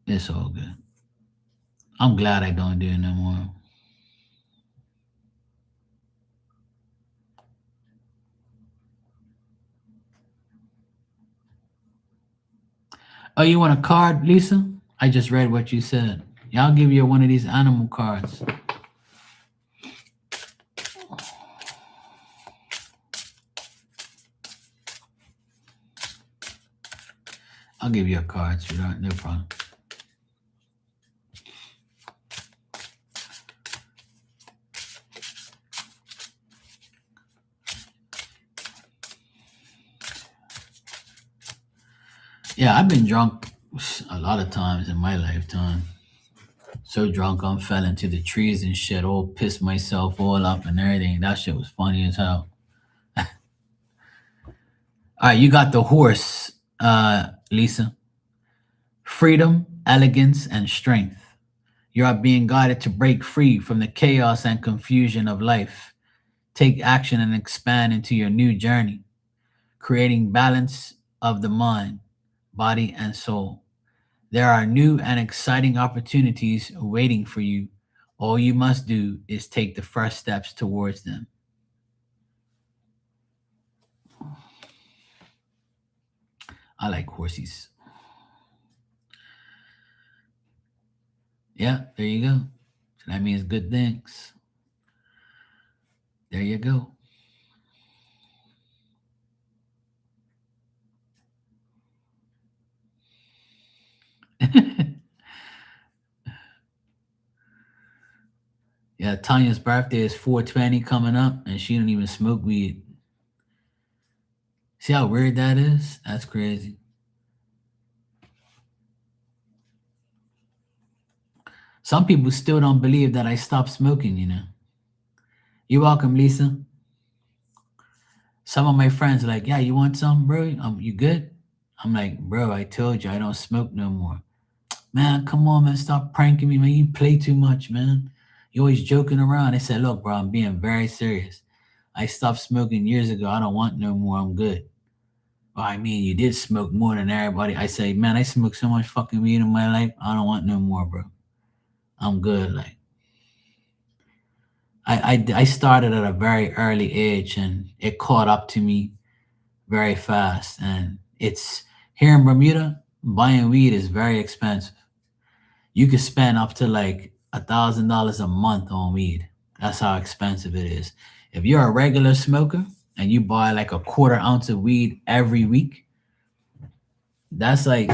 It's all good. I'm glad I don't do it no more. Oh, you want a card, Lisa? I just read what you said. Yeah, I'll give you one of these animal cards. I'll give you a card, sweetheart. No problem. Yeah, I've been drunk a lot of times in my lifetime. So drunk, I'm fell into the trees and shit, all pissed myself all up and everything. That shit was funny as hell. All right, you got the horse, Lisa. Freedom, elegance, and strength. You are being guided to break free from the chaos and confusion of life. Take action and expand into your new journey, creating balance of the mind, body, and soul. There are new and exciting opportunities waiting for you. All you must do is take the first steps towards them. I like horses. Yeah, there you go. So that means good things. There you go. Yeah, Tanya's birthday is 420 coming up, and she don't even smoke weed. See how weird that is? That's crazy. Some people still don't believe that I stopped smoking, you know. You're welcome, Lisa. Some of my friends are like, yeah, you want some, bro? You good? I'm like, bro, I told you I don't smoke no more. Man, come on, man, stop pranking me, man. You play too much, man. You always joking around. I said, look, bro, I'm being very serious. I stopped smoking years ago. I don't want no more. I'm good. Well, I mean, you did smoke more than everybody. I say, man, I smoked so much fucking weed in my life. I don't want no more, bro. I'm good. Like, I started at a very early age, and it caught up to me very fast. And it's here in Bermuda, buying weed is very expensive. You could spend up to like $1,000 a month on weed. That's how expensive it is. If you're a regular smoker and you buy like a quarter ounce of weed every week, that's like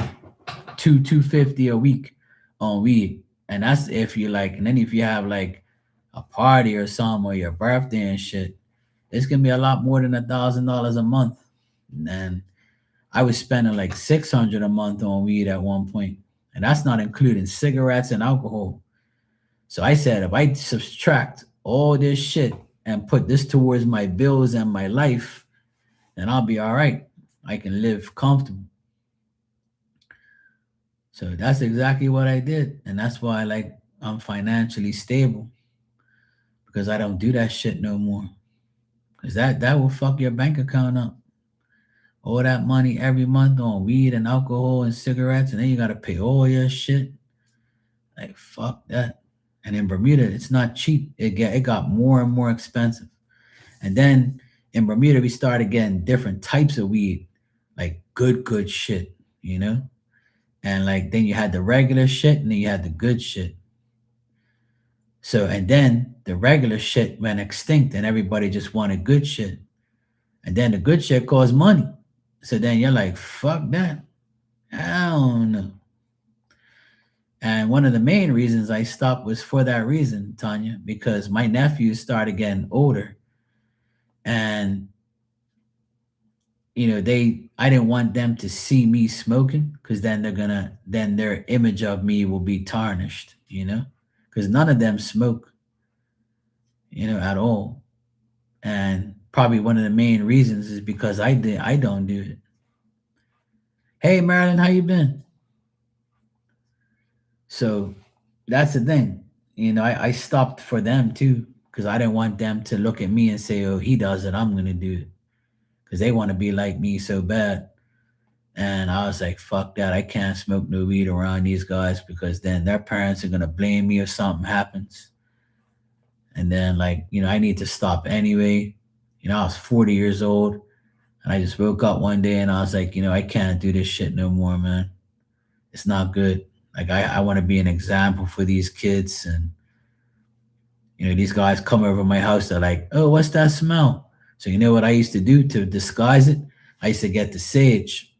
250 a week on weed. And that's if you like, and then if you have like a party or something or your birthday and shit, it's gonna be a lot more than $1,000 a month. And I was spending like 600 a month on weed at one point, and that's not including cigarettes and alcohol. So I said, if I subtract all this shit and put this towards my bills and my life, then I'll be all right. I can live comfortable. So that's exactly what I did, and that's why like I'm financially stable because I don't do that shit no more. Because that will fuck your bank account up. All that money every month on weed and alcohol and cigarettes, and then you gotta pay all your shit. Like fuck that. And in Bermuda, it's not cheap. It got more and more expensive. And then in Bermuda, we started getting different types of weed, like good shit, you know. And like then you had the regular shit, and then you had the good shit. So and then the regular shit went extinct, and everybody just wanted good shit. And then the good shit costs money. So then you're like, fuck that. I don't know. And one of the main reasons I stopped was for that reason, Tanya, because my nephews started getting older, and I didn't want them to see me smoking because then their image of me will be tarnished, because none of them smoke, at all. And probably one of the main reasons is because I don't do it. Hey Marilyn, how you been? So that's the thing. I stopped for them too because I didn't want them to look at me and say, oh, he does it, I'm gonna do it. Because they want to be like me so bad. And I was like, fuck that. I can't smoke no weed around these guys because then their parents are gonna blame me if something happens. And then like, I need to stop anyway. I was 40 years old and I just woke up one day and I was like, I can't do this shit no more, man. It's not good. Like I want to be an example for these kids. And these guys come over my house, they're like, oh, what's that smell? So you know what I used to do to disguise it? I used to get the sage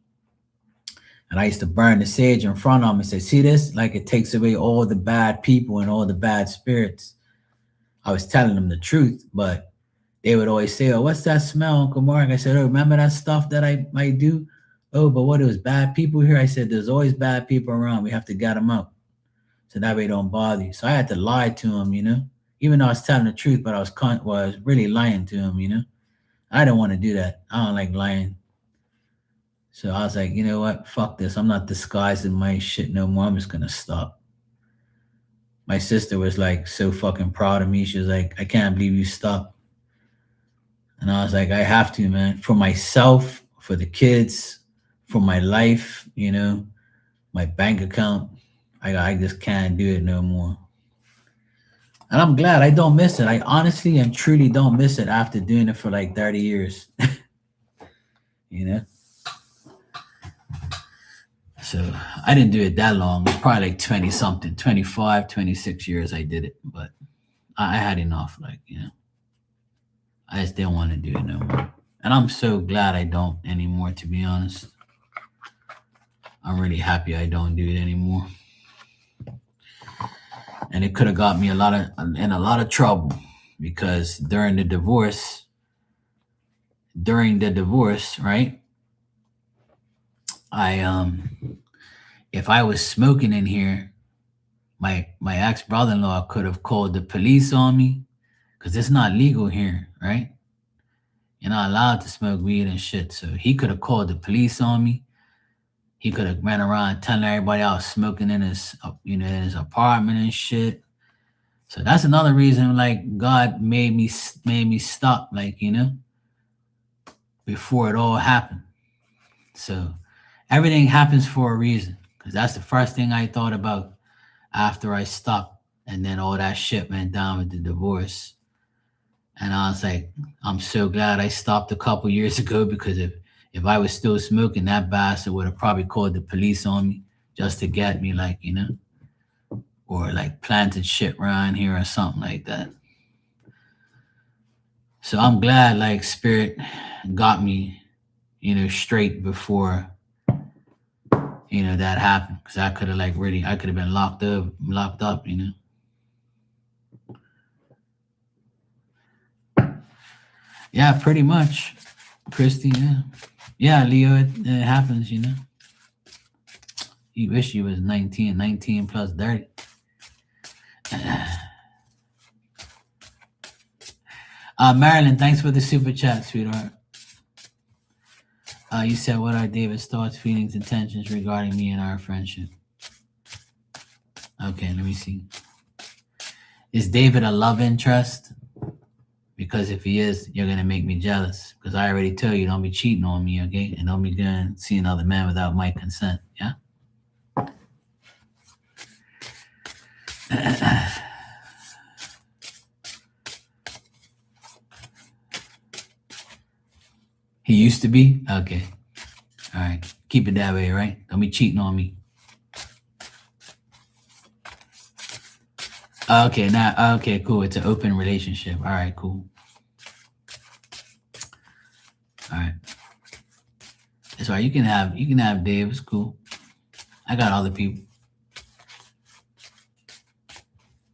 and I used to burn the sage in front of them and say, see this? Like it takes away all the bad people and all the bad spirits. I was telling them the truth, but they would always say, oh, what's that smell, Uncle Mark? I said, oh, remember that stuff that I do? oh, but what, it was bad people here? I said, there's always bad people around. We have to get them out so that way they don't bother you. So I had to lie to him, even though I was telling the truth, but was really lying to him. I don't want to do that. I don't like lying. So I was like, you know what? Fuck this. I'm not disguising my shit no more. I'm just gonna stop. My sister was like so fucking proud of me. She was like, I can't believe you stopped. And I was like, I have to, man, for myself, for the kids, for my life, my bank account. I just can't do it no more. And I'm glad I don't miss it. I honestly and truly don't miss it after doing it for like 30 years. you know? So I didn't do it that long. It was probably like 20 something, 25, 26 years I did it. But I had enough. I just didn't want to do it no more. And I'm so glad I don't anymore, to be honest. I'm really happy I don't do it anymore. And it could have got me in a lot of trouble because during the divorce, right? If I was smoking in here, my ex brother-in-law could have called the police on me because it's not legal here, right? You're not allowed to smoke weed and shit. So he could have called the police on me. He could have ran around telling everybody I was smoking in his, in his apartment and shit. So that's another reason, like, God made me stop, before it all happened. So everything happens for a reason, because that's the first thing I thought about after I stopped, and then all that shit went down with the divorce. And I was like, I'm so glad I stopped a couple years ago, because if I was still smoking, that bastard would have probably called the police on me just to get me, or like planted shit around here or something like that. So I'm glad like Spirit got me, straight before, that happened. Because I could have I could have been locked up. Yeah, pretty much. Christy, yeah. Yeah, Leo, it happens, You wish you was 19 plus 30. Marilyn, thanks for the super chat, sweetheart. You said, what are David's thoughts, feelings, intentions regarding me and our friendship? Okay, let me see. Is David a love interest? Because if he is, you're going to make me jealous. Because I already told you, don't be cheating on me, okay? And don't be going seeing other men without my consent, yeah? He used to be? Okay. All right. Keep it that way, right? Don't be cheating on me. Okay, cool. It's an open relationship. All right, cool. All right. That's right. You can have Dave. It's cool. I got other people.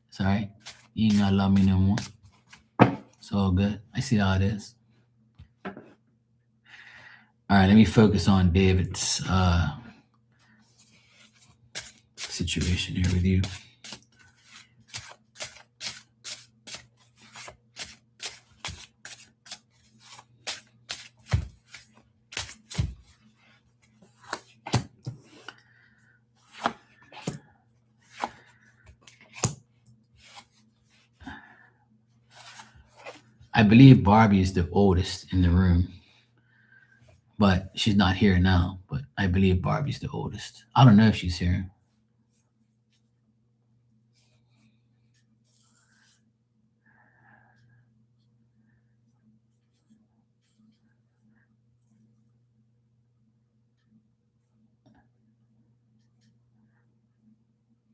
It's all right. You ain't gonna love me no more. It's all good. I see how it is. All right, let me focus on David's situation here with you. I believe Barbie is the oldest in the room, but she's not here now. But I believe Barbie's the oldest. I don't know if she's here.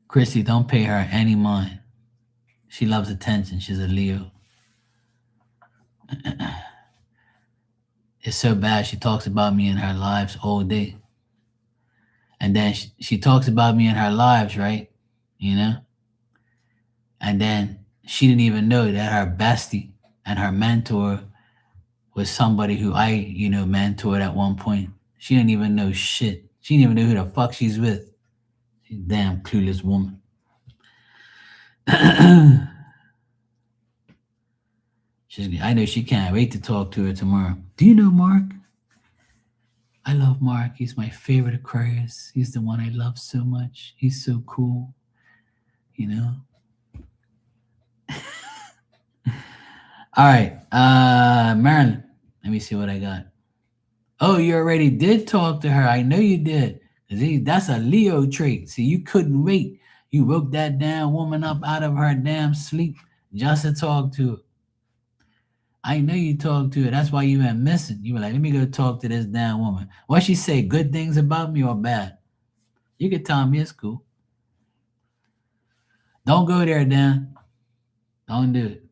Chrissy, don't pay her any mind. She loves attention. She's a Leo. It's so bad. She talks about me in her lives all day. And then she talks about me in her lives, right? And then she didn't even know that her bestie and her mentor was somebody who I, mentored at one point. She didn't even know shit. She didn't even know who the fuck she's with. She's a damn clueless woman. I know she can't wait to talk to her tomorrow. Do you know Mark? I love Mark. He's my favorite Aquarius. He's the one I love so much. He's so cool. You know? All right. Marilyn. Let me see what I got. Oh, you already did talk to her. I know you did. That's a Leo trait. See, you couldn't wait. You woke that damn woman up out of her damn sleep just to talk to her. I know you talked to her. That's why you went missing. You were like, let me go talk to this damn woman. What she say? Good things about me or bad? You can tell me it's cool. Don't go there, Dan. Don't do it.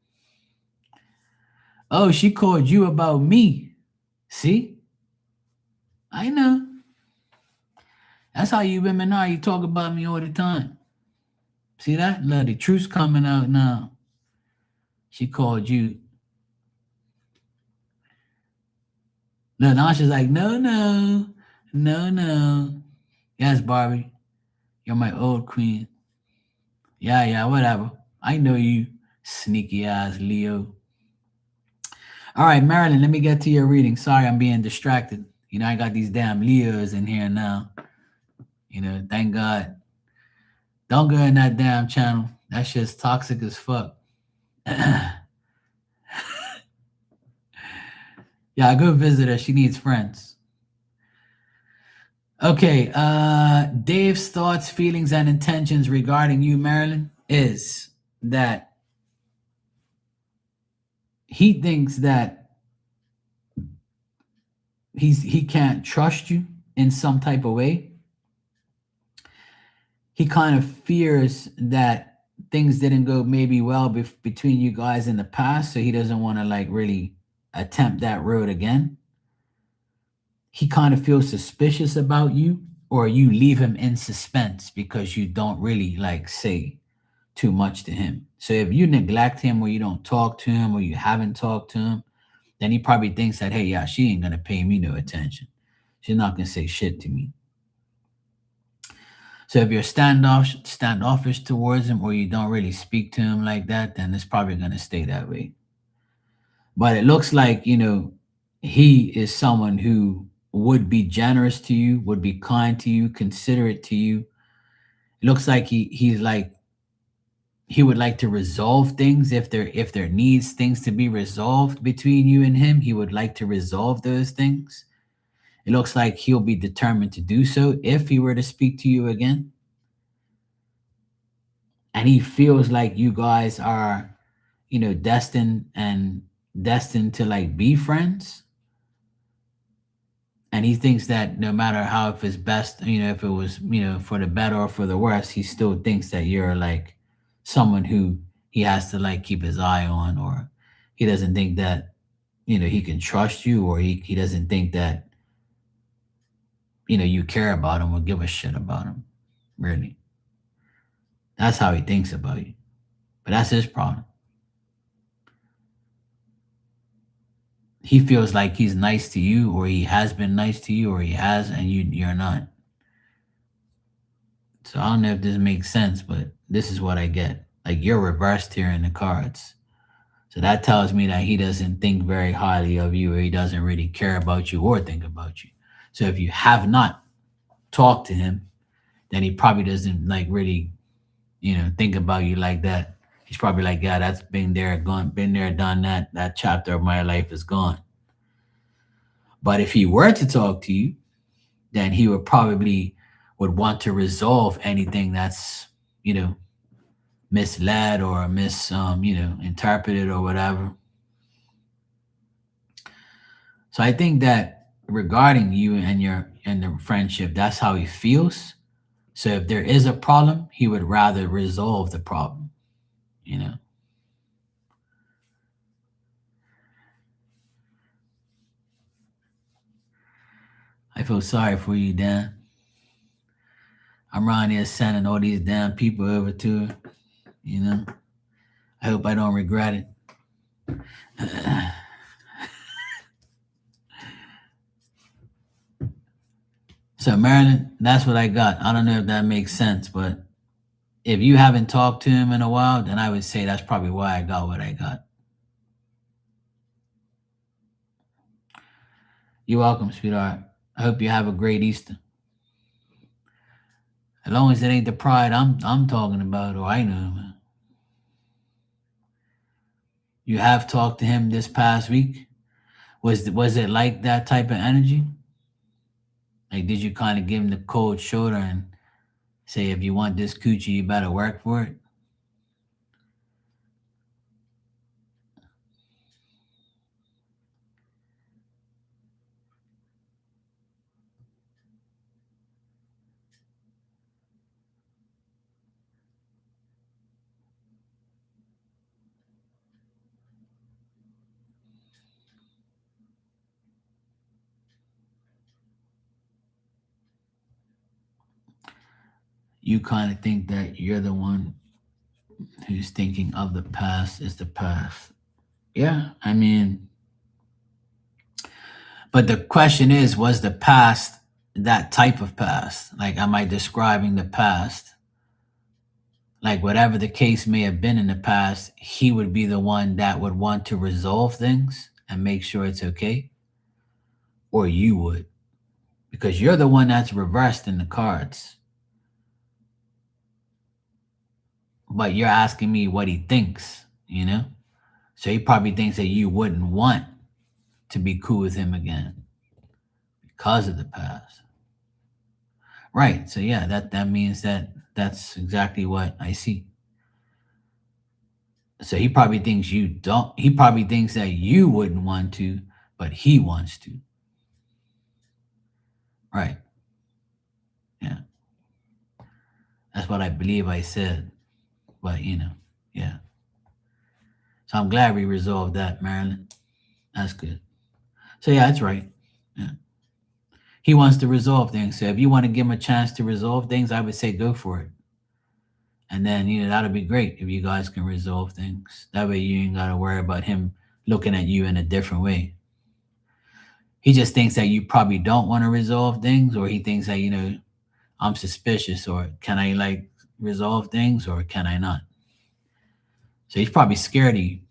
Oh, she called you about me. See? I know. That's how you women are. You talk about me all the time. See that? Look, the truth's coming out now. She called you. No, now she's like, no. Yes, Barbie. You're my old queen. Yeah, whatever. I know you, sneaky ass Leo. All right, Marilyn, let me get to your reading. Sorry, I'm being distracted. You know, I got these damn Leos in here now. You know, thank God. Don't go in that damn channel. That shit's toxic as fuck. Yeah, go visit her. She needs friends. Okay, Dave's thoughts, feelings, and intentions regarding you, Marilyn, is that he thinks that he can't trust you in some type of way. He kind of fears that things didn't go maybe well between you guys in the past, so he doesn't want to like really attempt that road again. He kind of feels suspicious about you, or you leave him in suspense because you don't really like say too much to him. So if you neglect him or you don't talk to him or you haven't talked to him, then he probably thinks that, hey, yeah, she ain't gonna pay me no attention. She's not gonna say shit to me. So if you're standoffish towards him or you don't really speak to him like that, then it's probably gonna stay that way. But it looks like, you know, he is someone who would be generous to you, would be kind to you, considerate to you. It looks like he would like to resolve things if there needs things to be resolved between you and him. He would like to resolve those things. It looks like he'll be determined to do so if he were to speak to you again. And he feels like you guys are, you know, destined to like be friends. And he thinks that no matter how, if it's best, you know, if it was, you know, for the better or for the worse, he still thinks that you're like someone who he has to like keep his eye on, or he doesn't think that, you know, he can trust you, or he doesn't think that, you know, you care about him or give a shit about him. Really. That's how he thinks about you. But that's his problem. He feels like he's nice to you, or he has been nice to you, or he has, and you're not. So I don't know if this makes sense, but this is what I get. Like, you're reversed here in the cards. So that tells me that he doesn't think very highly of you, or he doesn't really care about you or think about you. So if you have not talked to him, then he probably doesn't like really, you know, think about you like that. He's probably like, yeah, that's been there, done that. That chapter of my life is gone. But if he were to talk to you, then he would want to resolve anything that's, you know, misled or interpreted or whatever. So I think that regarding you and the friendship, that's how he feels. So if there is a problem, he would rather resolve the problem, you know. I feel sorry for you, Dan. I'm around here sending all these damn people over to her, you know. I hope I don't regret it. So Marilyn, that's what I got. I don't know if that makes sense, but if you haven't talked to him in a while, then I would say that's probably why I got what I got. You're welcome, sweetheart. I hope you have a great Easter. As long as it ain't the pride I'm talking about, or I know, man. You have talked to him this past week. Was it like that type of energy? Like, did you kind of give him the cold shoulder and say, if you want this coochie, you better work for it? You kind of think that you're the one who's thinking of the past is the past. Yeah, I mean, but the question is, was the past that type of past? Like, am I describing the past? Like, whatever the case may have been in the past, he would be the one that would want to resolve things and make sure it's okay? Or you would? Because you're the one that's reversed in the cards. But you're asking me what he thinks, you know? So he probably thinks that you wouldn't want to be cool with him again because of the past. Right. So yeah, that means that that's exactly what I see. So he probably thinks you don't, he probably thinks that you wouldn't want to, but he wants to. Right. Yeah. That's what I believe I said. But yeah. So I'm glad we resolved that, Marilyn. That's good. So yeah, that's right. Yeah. He wants to resolve things. So if you want to give him a chance to resolve things, I would say go for it. And then, that'll be great if you guys can resolve things. That way you ain't got to worry about him looking at you in a different way. He just thinks that you probably don't want to resolve things, or he thinks that, I'm suspicious, or can I like resolve things, or can I not? So he's probably scared of you.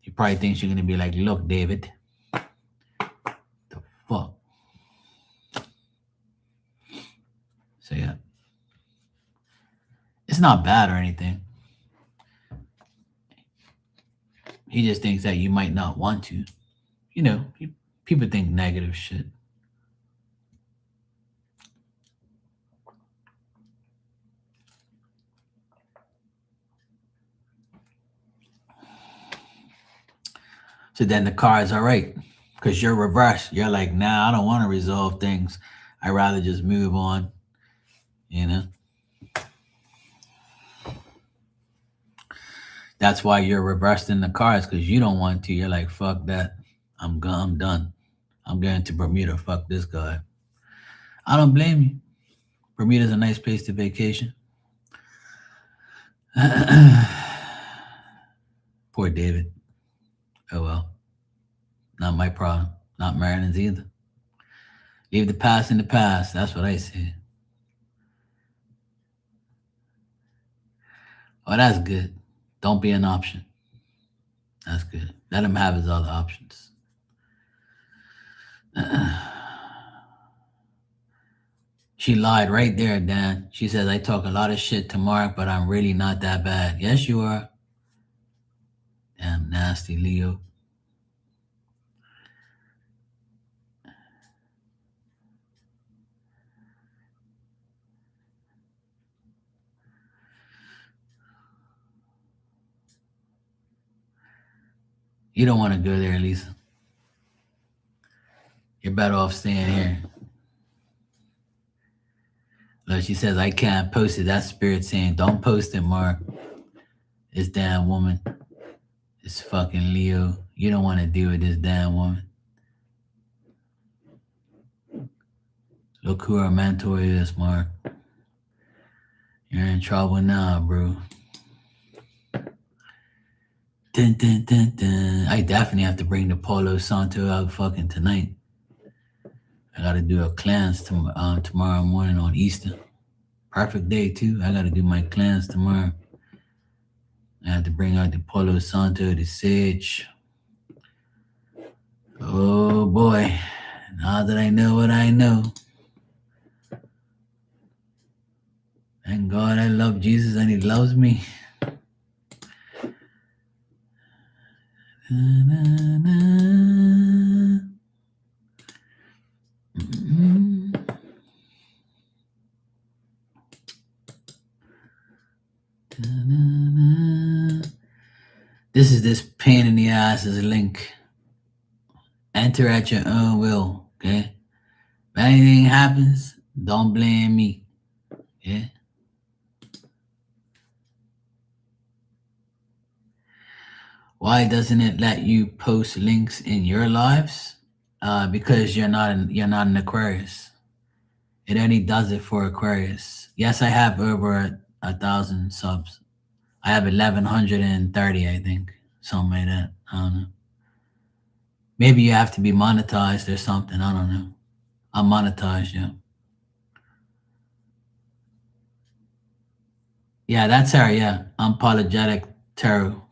He probably thinks you're going to be like, look, David, the fuck. So yeah. It's not bad or anything. He just thinks that you might not want to. People think negative shit. So then the cards are right, because you're reversed. You're like, nah, I don't want to resolve things. I'd rather just move on, That's why you're reversed in the cards, because you don't want to. You're like, fuck that. I'm done. I'm going to Bermuda. Fuck this guy. I don't blame you. Bermuda's a nice place to vacation. Poor David. Oh well. Not my problem. Not Marilyn's either. Leave the past in the past. That's what I say. Oh, that's good. Don't be an option. That's good. Let him have his other options. She lied right there, Dan. She says, I talk a lot of shit to Mark, but I'm really not that bad. Yes, you are. Damn nasty Leo. You don't want to go there, Lisa. You're better off staying here. Look, she says, I can't post it. That's Spirit saying, don't post it, Mark. This damn woman. This fucking Leo. You don't want to deal with this damn woman. Look who our mentor is, Mark. You're in trouble now, bro. Dun, dun, dun, dun. I definitely have to bring the Palo Santo out fucking tonight. I gotta do a cleanse tomorrow morning on Easter. Perfect day too. I gotta do my cleanse tomorrow. I have to bring out the Palo Santo, the sage. Oh boy. Now that I know what I know. Thank God I love Jesus and he loves me. This is this pain in the ass's link. Enter at your own will, okay? If anything happens, don't blame me, okay? Why doesn't it let you post links in your lives? Because you're not an Aquarius. It only does it for Aquarius. Yes, I have over 1,000 subs. I have 1,130, I think, something like that. I don't know. Maybe you have to be monetized or something. I don't know. I'm monetized, yeah. Yeah, that's her. Yeah, Unapologetic Tarot.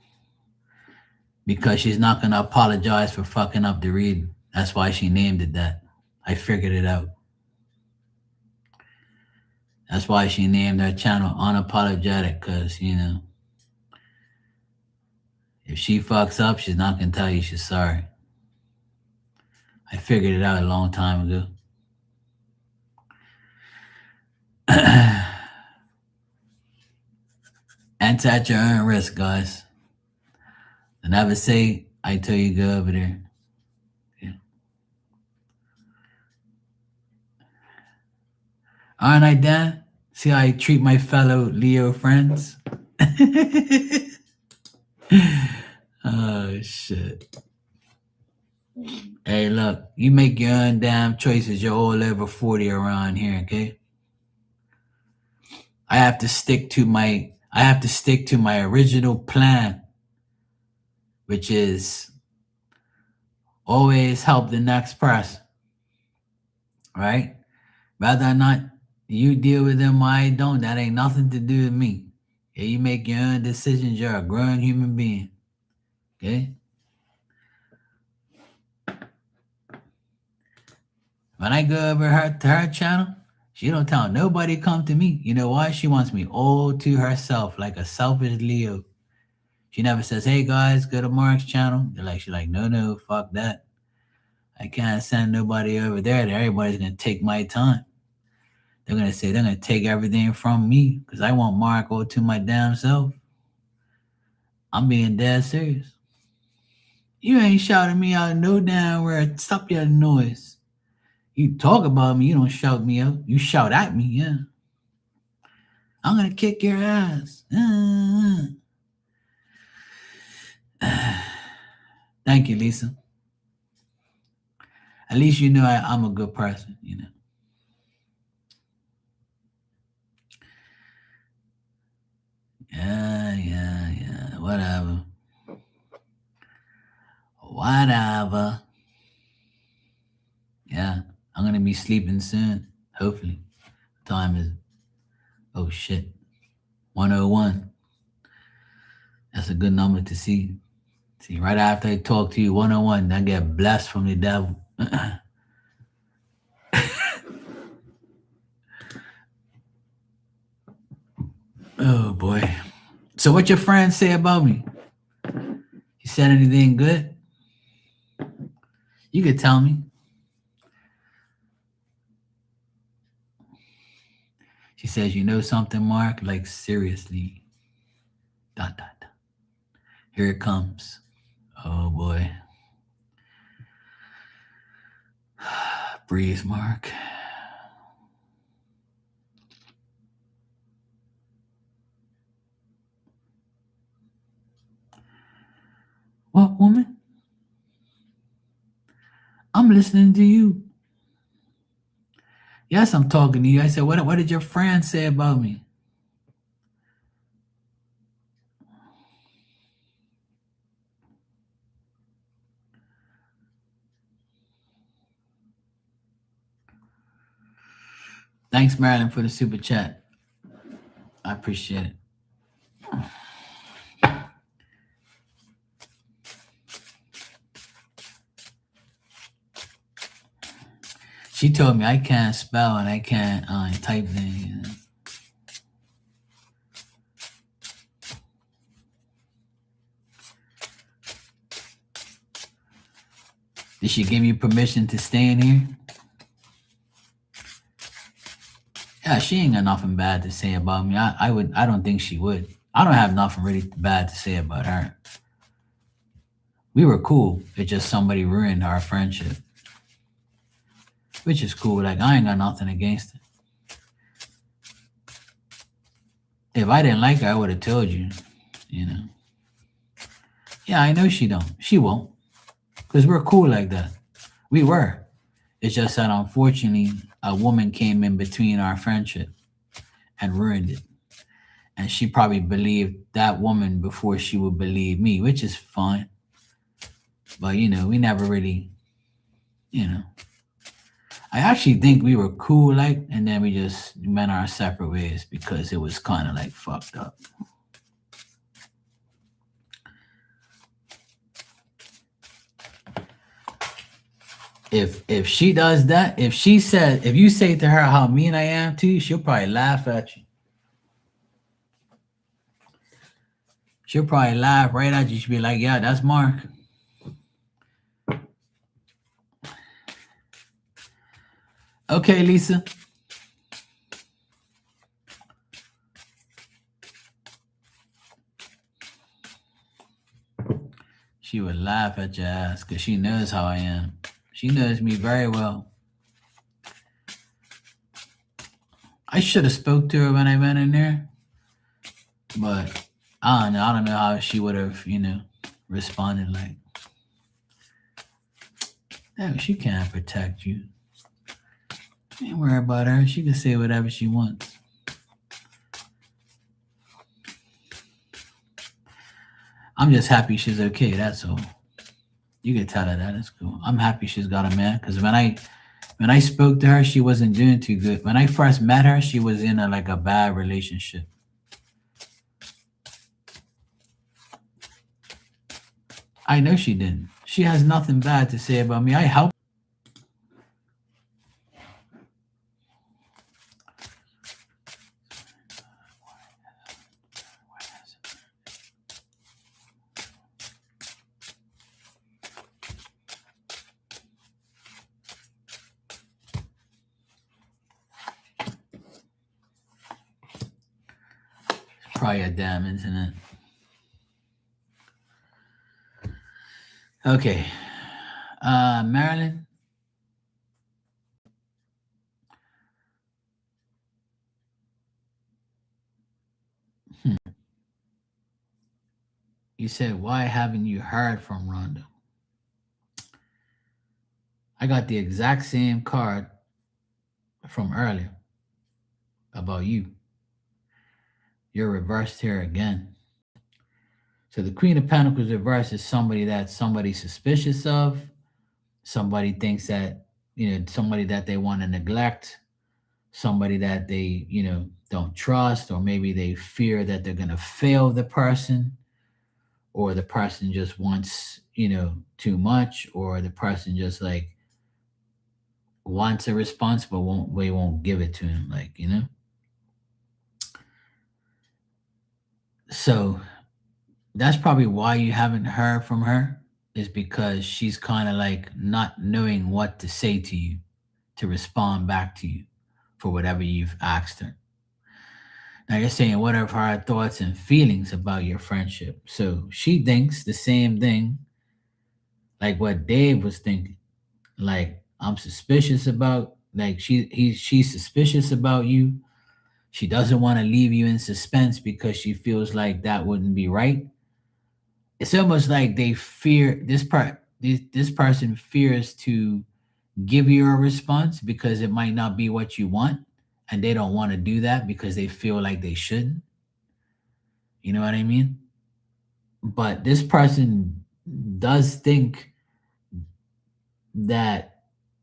Because she's not gonna apologize for fucking up the read. That's why she named it that. I figured it out. That's why she named her channel Unapologetic, because, if she fucks up, she's not gonna tell you she's sorry. I figured it out a long time ago. Enter at your own risk, guys. I never say I tell you go over there. Yeah. Aren't I, Dan? See how I treat my fellow Leo friends? Oh shit. Hey, look, you make your own damn choices. You're all over 40 around here, okay? I have to stick to my original plan, which is always help the next person. Right? Whether or not you deal with them or I don't, that ain't nothing to do with me. Okay? You make your own decisions. You're a grown human being. Okay? When I go over to her channel, she don't tell nobody come to me. You know why? She wants me all to herself, like a selfish Leo. She never says, "Hey guys, go to Mark's channel." She's like, no, fuck that. I can't send nobody over there. Everybody's gonna take my time. They're gonna take everything from me because I want Mark all to my damn self. I'm being dead serious. You ain't shouting me out no damn where. Stop your noise. You talk about me, you don't shout me out. You shout at me, yeah. I'm gonna kick your ass. Thank you, Lisa. At least you know I'm a good person, Yeah. Whatever. Yeah, I'm gonna be sleeping soon. Hopefully. Time is, oh shit, 101. That's a good number to see. See, right after I talk to you, 101, I get blessed from the devil. Oh boy. So what your friends say about me? You said anything good? You could tell me. She says, you know something, Mark? Like seriously. Dot dot dot. Here it comes. Oh boy. Breathe, Mark. What, woman? I'm listening to you. Yes, I'm talking to you. I said, what did your friends say about me? Thanks, Marilyn, for the super chat. I appreciate it. She told me I can't spell and I can't type things. Did she give you permission to stay in here? Yeah, she ain't got nothing bad to say about me. I don't think she would. I don't have nothing really bad to say about her. We were cool. It's just somebody ruined our friendship. Which is cool. Like, I ain't got nothing against it. If I didn't like her, I would have told you, you know. Yeah, I know she don't. She won't. Because we're cool like that. We were. It's just that unfortunately, a woman came in between our friendship and ruined it. And she probably believed that woman before she would believe me, which is fine. But, you know, we never really, you know. I actually think we were cool, like, and then we just went our separate ways because it was kind of like fucked up. If she does that, if you say to her how mean I am to you, she'll probably laugh at you. She'll probably laugh right at you. She'll be like, yeah, that's Mark. Okay, Lisa. She would laugh at your ass because she knows how I am. She knows me very well. I should have spoke to her when I went in there, but I don't know how she would have, you know, responded. Like, no, she can't protect you. Ain't worry about her. She can say whatever she wants. I'm just happy she's okay. That's all. You can tell her that. It's cool. I'm happy she's got a man because when I spoke to her, she wasn't doing too good. When I first met her, she was in a bad relationship. I know she didn't. She has nothing bad to say about me. I helped. Probably a damn internet. Okay. Marilyn. You said, why haven't you heard from Rhonda? I got the exact same card from earlier about you. You're reversed here again. So the Queen of Pentacles reversed is somebody that somebody's suspicious of, somebody thinks that, you know, somebody that they want to neglect, somebody that they, you know, don't trust, or maybe they fear that they're going to fail the person, or the person just wants, you know, too much, or the person just like wants a response but won't give it to him, like, you know. So that's probably why you haven't heard from her, is because she's kind of like not knowing what to say to you to respond back to you for whatever you've asked her. Now you're saying, what are her thoughts and feelings about your friendship? So she thinks the same thing like what Dave was thinking. Like, I'm suspicious about, like, she's suspicious about you. She doesn't want to leave you in suspense because she feels like that wouldn't be right. It's almost like they fear this person fears to give you a response because it might not be what you want, and they don't want to do that because they feel like they shouldn't. You know what I mean? But this person does think that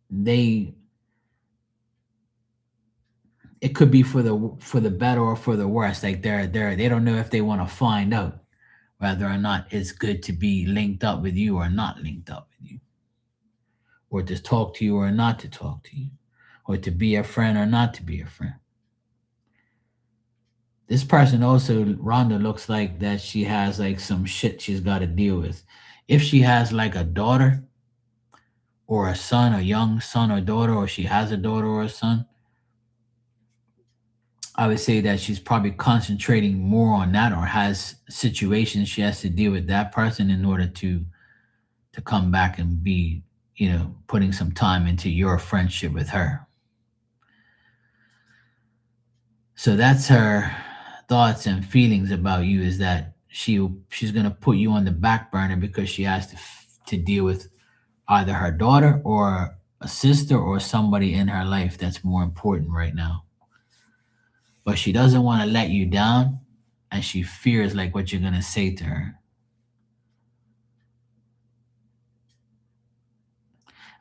they it could be for the better or for the worse. Like they don't know if they want to find out whether or not it's good to be linked up with you or not linked up with you, or to talk to you or not to talk to you, or to be a friend or not to be a friend. This person also, Rhonda, looks like that she has like some shit she's got to deal with. If she has like a daughter or a son, a young son or daughter, or she has a daughter or a son, I would say that she's probably concentrating more on that, or has situations she has to deal with that person in order to come back and be, putting some time into your friendship with her. So that's her thoughts and feelings about you, is that she's going to put you on the back burner because she has to deal with either her daughter or a sister or somebody in her life that's more important right now. But she doesn't want to let you down, and she fears like what you're going to say to her.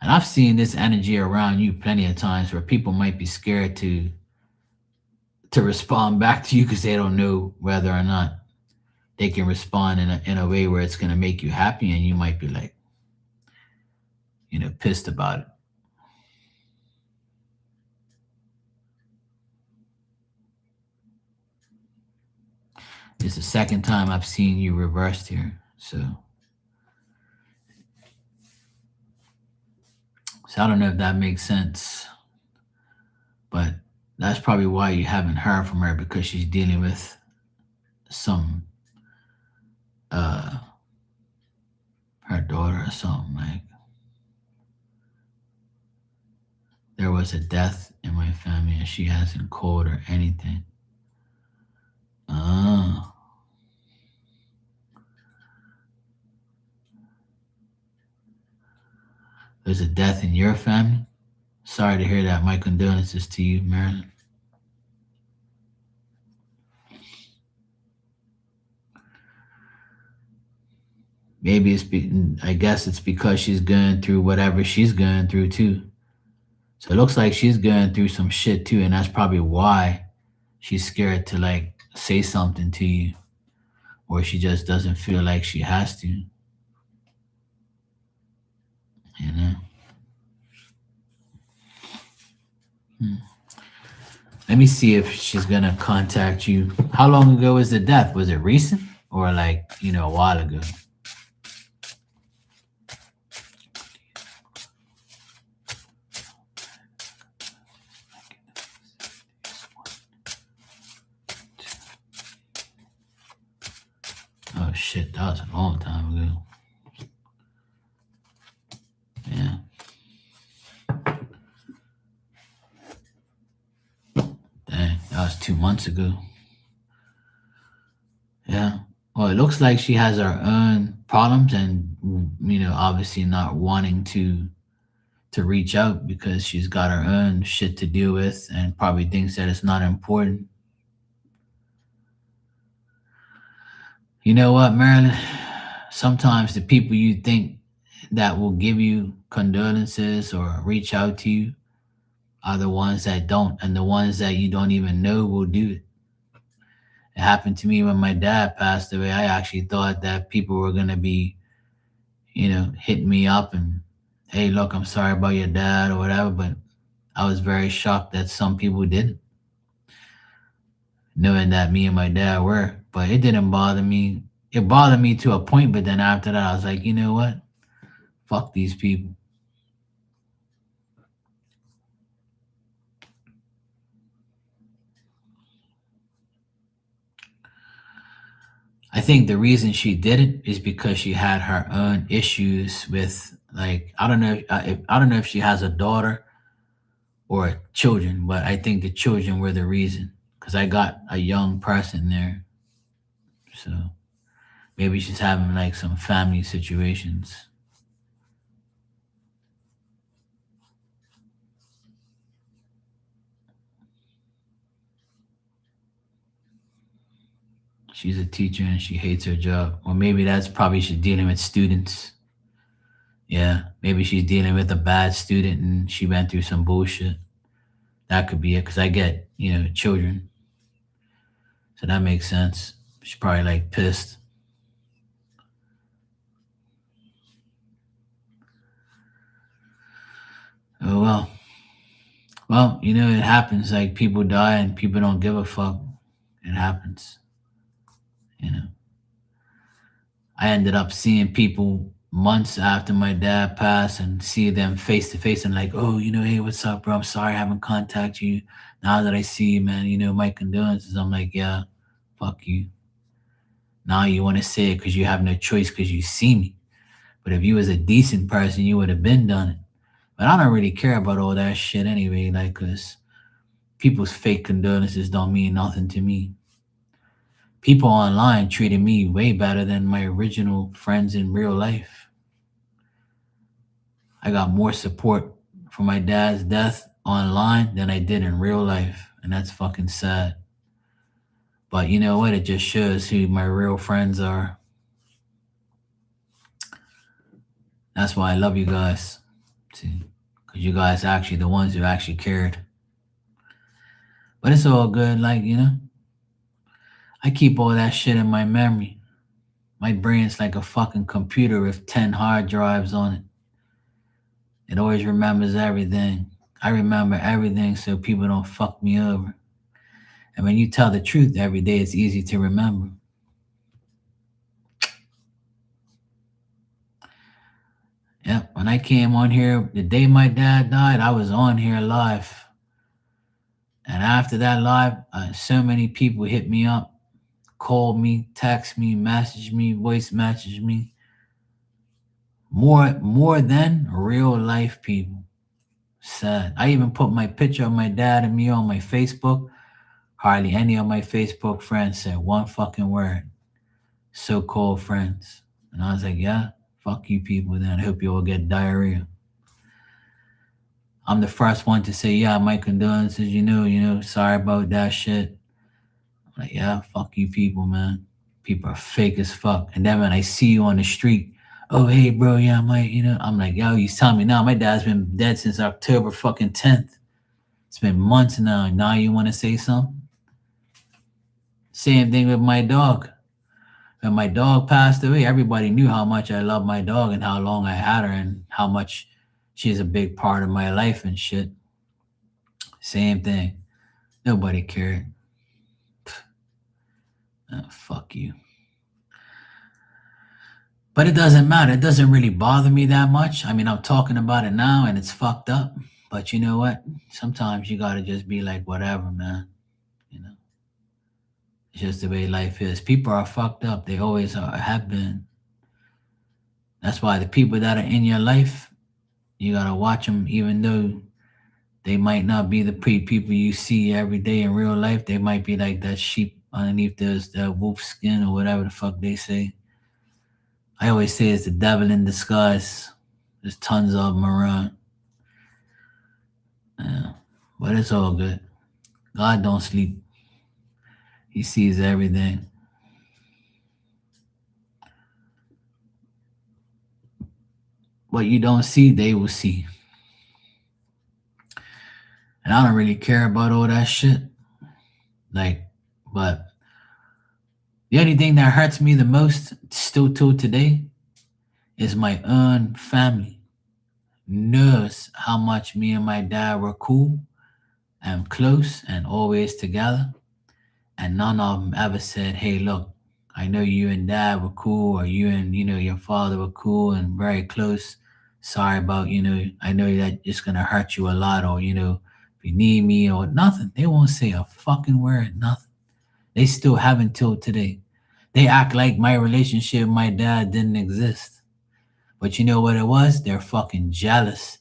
And I've seen this energy around you plenty of times where people might be scared to respond back to you because they don't know whether or not they can respond in a way where it's going to make you happy, and you might be like, pissed about it. It's the second time I've seen you reversed here. So I don't know if that makes sense, but that's probably why you haven't heard from her, because she's dealing with some her daughter or something. Like, there was a death in my family and she hasn't called or anything. Oh. There's a death in your family? Sorry to hear that. My condolences to you, Marilyn. Maybe I guess it's because she's going through whatever she's going through too. So it looks like she's going through some shit too, and that's probably why she's scared to like say something to you, or she just doesn't feel like she has to. You know? Let me see if she's gonna contact you. How long ago was the death? Was it recent or like, a while ago? Oh shit, that was a long time ago. Yeah. Dang, that was 2 months ago. Yeah. Well, it looks like she has her own problems, and obviously not wanting to reach out because she's got her own shit to deal with and probably thinks that it's not important. You know what, Marilyn? Sometimes the people you think that will give you condolences or reach out to you are the ones that don't, and the ones that you don't even know will do it. It happened to me when my dad passed away. I actually thought that people were going to be, hitting me up and, hey, look, I'm sorry about your dad or whatever. But I was very shocked that some people didn't, knowing that me and my dad were. But it didn't bother me. It bothered me to a point, but then after that, I was like, you know what? Fuck these people. I think the reason she did it is because she had her own issues with, like, I don't know I don't know if she has a daughter or children, but I think the children were the reason, because I got a young person there. So maybe she's having like some family situations. She's a teacher and she hates her job. Or maybe that's probably she's dealing with students. Yeah, maybe she's dealing with a bad student and she went through some bullshit. That could be it because I get, children. So that makes sense. She's probably like pissed. Oh well. Well, it happens. Like people die and people don't give a fuck. It happens. You know. I ended up seeing people months after my dad passed and see them face to face and like, oh, hey, what's up, bro? I'm sorry I haven't contacted you. Now that I see you, man, my condolences. I'm like, yeah, fuck you. Now you want to say it because you have no choice because you see me. But if you was a decent person, you would have been done it. But I don't really care about all that shit anyway, like, because people's fake condolences don't mean nothing to me. People online treated me way better than my original friends in real life. I got more support for my dad's death online than I did in real life, and that's fucking sad. But you know what? It just shows who my real friends are. That's why I love you guys. See, because you guys are actually the ones who actually cared. But it's all good. Like, I keep all that shit in my memory. My brain's like a fucking computer with 10 hard drives on it. It always remembers everything. I remember everything so people don't fuck me over. And when you tell the truth every day, it's easy to remember. Yep, when I came on here, the day my dad died, I was on here live. And after that live, so many people hit me up, called me, text me, message me, voice message me. More than real life people. Sad. I even put my picture of my dad and me on my Facebook. Hardly any of my Facebook friends said one fucking word. So-called friends. And I was like, yeah, fuck you people then. I hope you all get diarrhea. I'm the first one to say, yeah, my condolences, sorry about that shit. I'm like, yeah, fuck you people, man. People are fake as fuck. And then when I see you on the street, oh, hey, bro, yeah, I'm like, yo, you tell me now, my dad's been dead since October fucking 10th. It's been months now. Now you want to say something? Same thing with my dog. When my dog passed away, everybody knew how much I love my dog and how long I had her and how much she's a big part of my life and shit. Same thing. Nobody cared. Oh, fuck you. But it doesn't matter. It doesn't really bother me that much. I mean, I'm talking about it now and it's fucked up. But you know what? Sometimes you gotta just be like, whatever, man. It's just the way life is. People are fucked up. They always have been. That's why the people that are in your life, you gotta watch them, even though they might not be the people you see every day in real life. They might be like that sheep underneath that wolf skin or whatever the fuck they say. I always say it's the devil in disguise. There's tons of them around. Yeah, but it's all good. God don't sleep. He sees everything. What you don't see, they will see. And I don't really care about all that shit. Like, but the only thing that hurts me the most, still till today, is my own family. Knows how much me and my dad were cool and close and always together. And none of them ever said, hey, look, I know you and dad were cool, or you and, your father were cool and very close. Sorry about, I know that it's going to hurt you a lot, or, if you need me or nothing. They won't say a fucking word, nothing. They still haven't till today. They act like my relationship with my dad didn't exist. But you know what it was? They're fucking jealous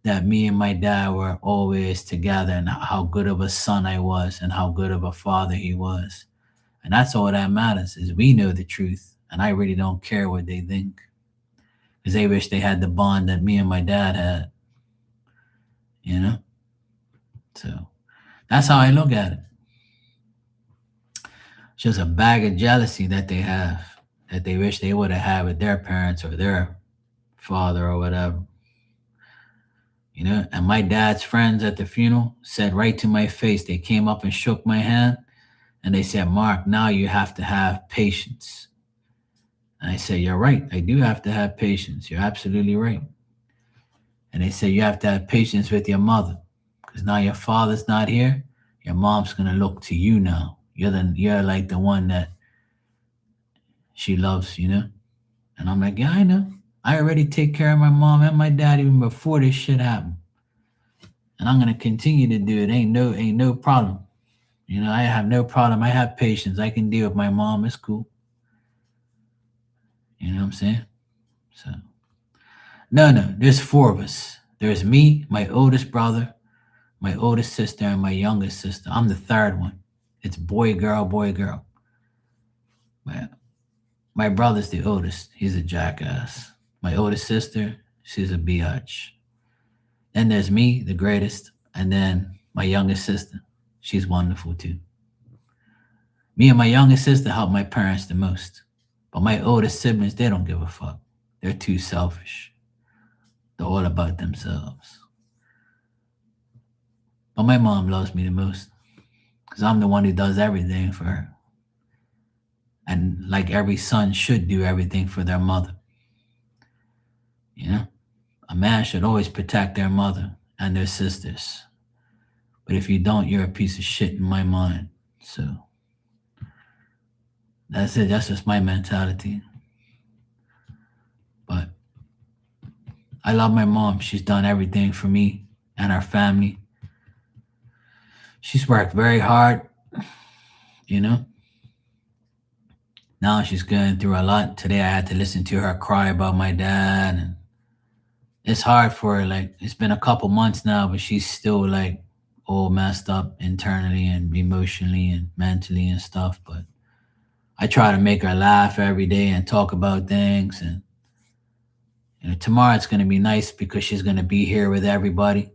that me and my dad were always together and how good of a son I was and how good of a father he was. And that's all that matters, is we know the truth. And I really don't care what they think. Because they wish they had the bond that me and my dad had. So that's how I look at it. It's just a bag of jealousy that they have, that they wish they would have had with their parents or their father or whatever. you know. And my dad's friends at the funeral said right to my face, they came up and shook my hand and they said, Mark, now you have to have patience. And I said, you're right. I do have to have patience. You're absolutely right. And they said, you have to have patience with your mother because now your father's not here. Your mom's going to look to you now. You're like the one that she loves, you know? And I'm like, yeah, I know. I already take care of my mom and my dad even before this shit happened. And I'm gonna continue to do it. Ain't no problem. You know, I have no problem. I have patience. I can deal with my mom. It's cool. You know what I'm saying? So no. There's four of us. There's me, my oldest brother, my oldest sister, and my youngest sister. I'm the third one. It's boy, girl, boy, girl. My, my brother's the oldest. He's a jackass. My oldest sister, she's a biatch. Then there's me, the greatest, and then my youngest sister. She's wonderful too. Me and my youngest sister help my parents the most. But my oldest siblings, they don't give a fuck. They're too selfish. They're all about themselves. But my mom loves me the most because I'm the one who does everything for her. And like every son should do everything for their mother. You know? A man should always protect their mother and their sisters. But if you don't, you're a piece of shit in my mind. So that's it. That's just my mentality. But I love my mom. She's done everything for me and our family. She's worked very hard, you know. Now she's going through a lot. Today I had to listen to her cry about my dad, and it's hard for her. Like it's been a couple months now, but she's still like all messed up internally and emotionally and mentally and stuff. But I try to make her laugh every day and talk about things. And you know, tomorrow it's gonna be nice because she's gonna be here with everybody.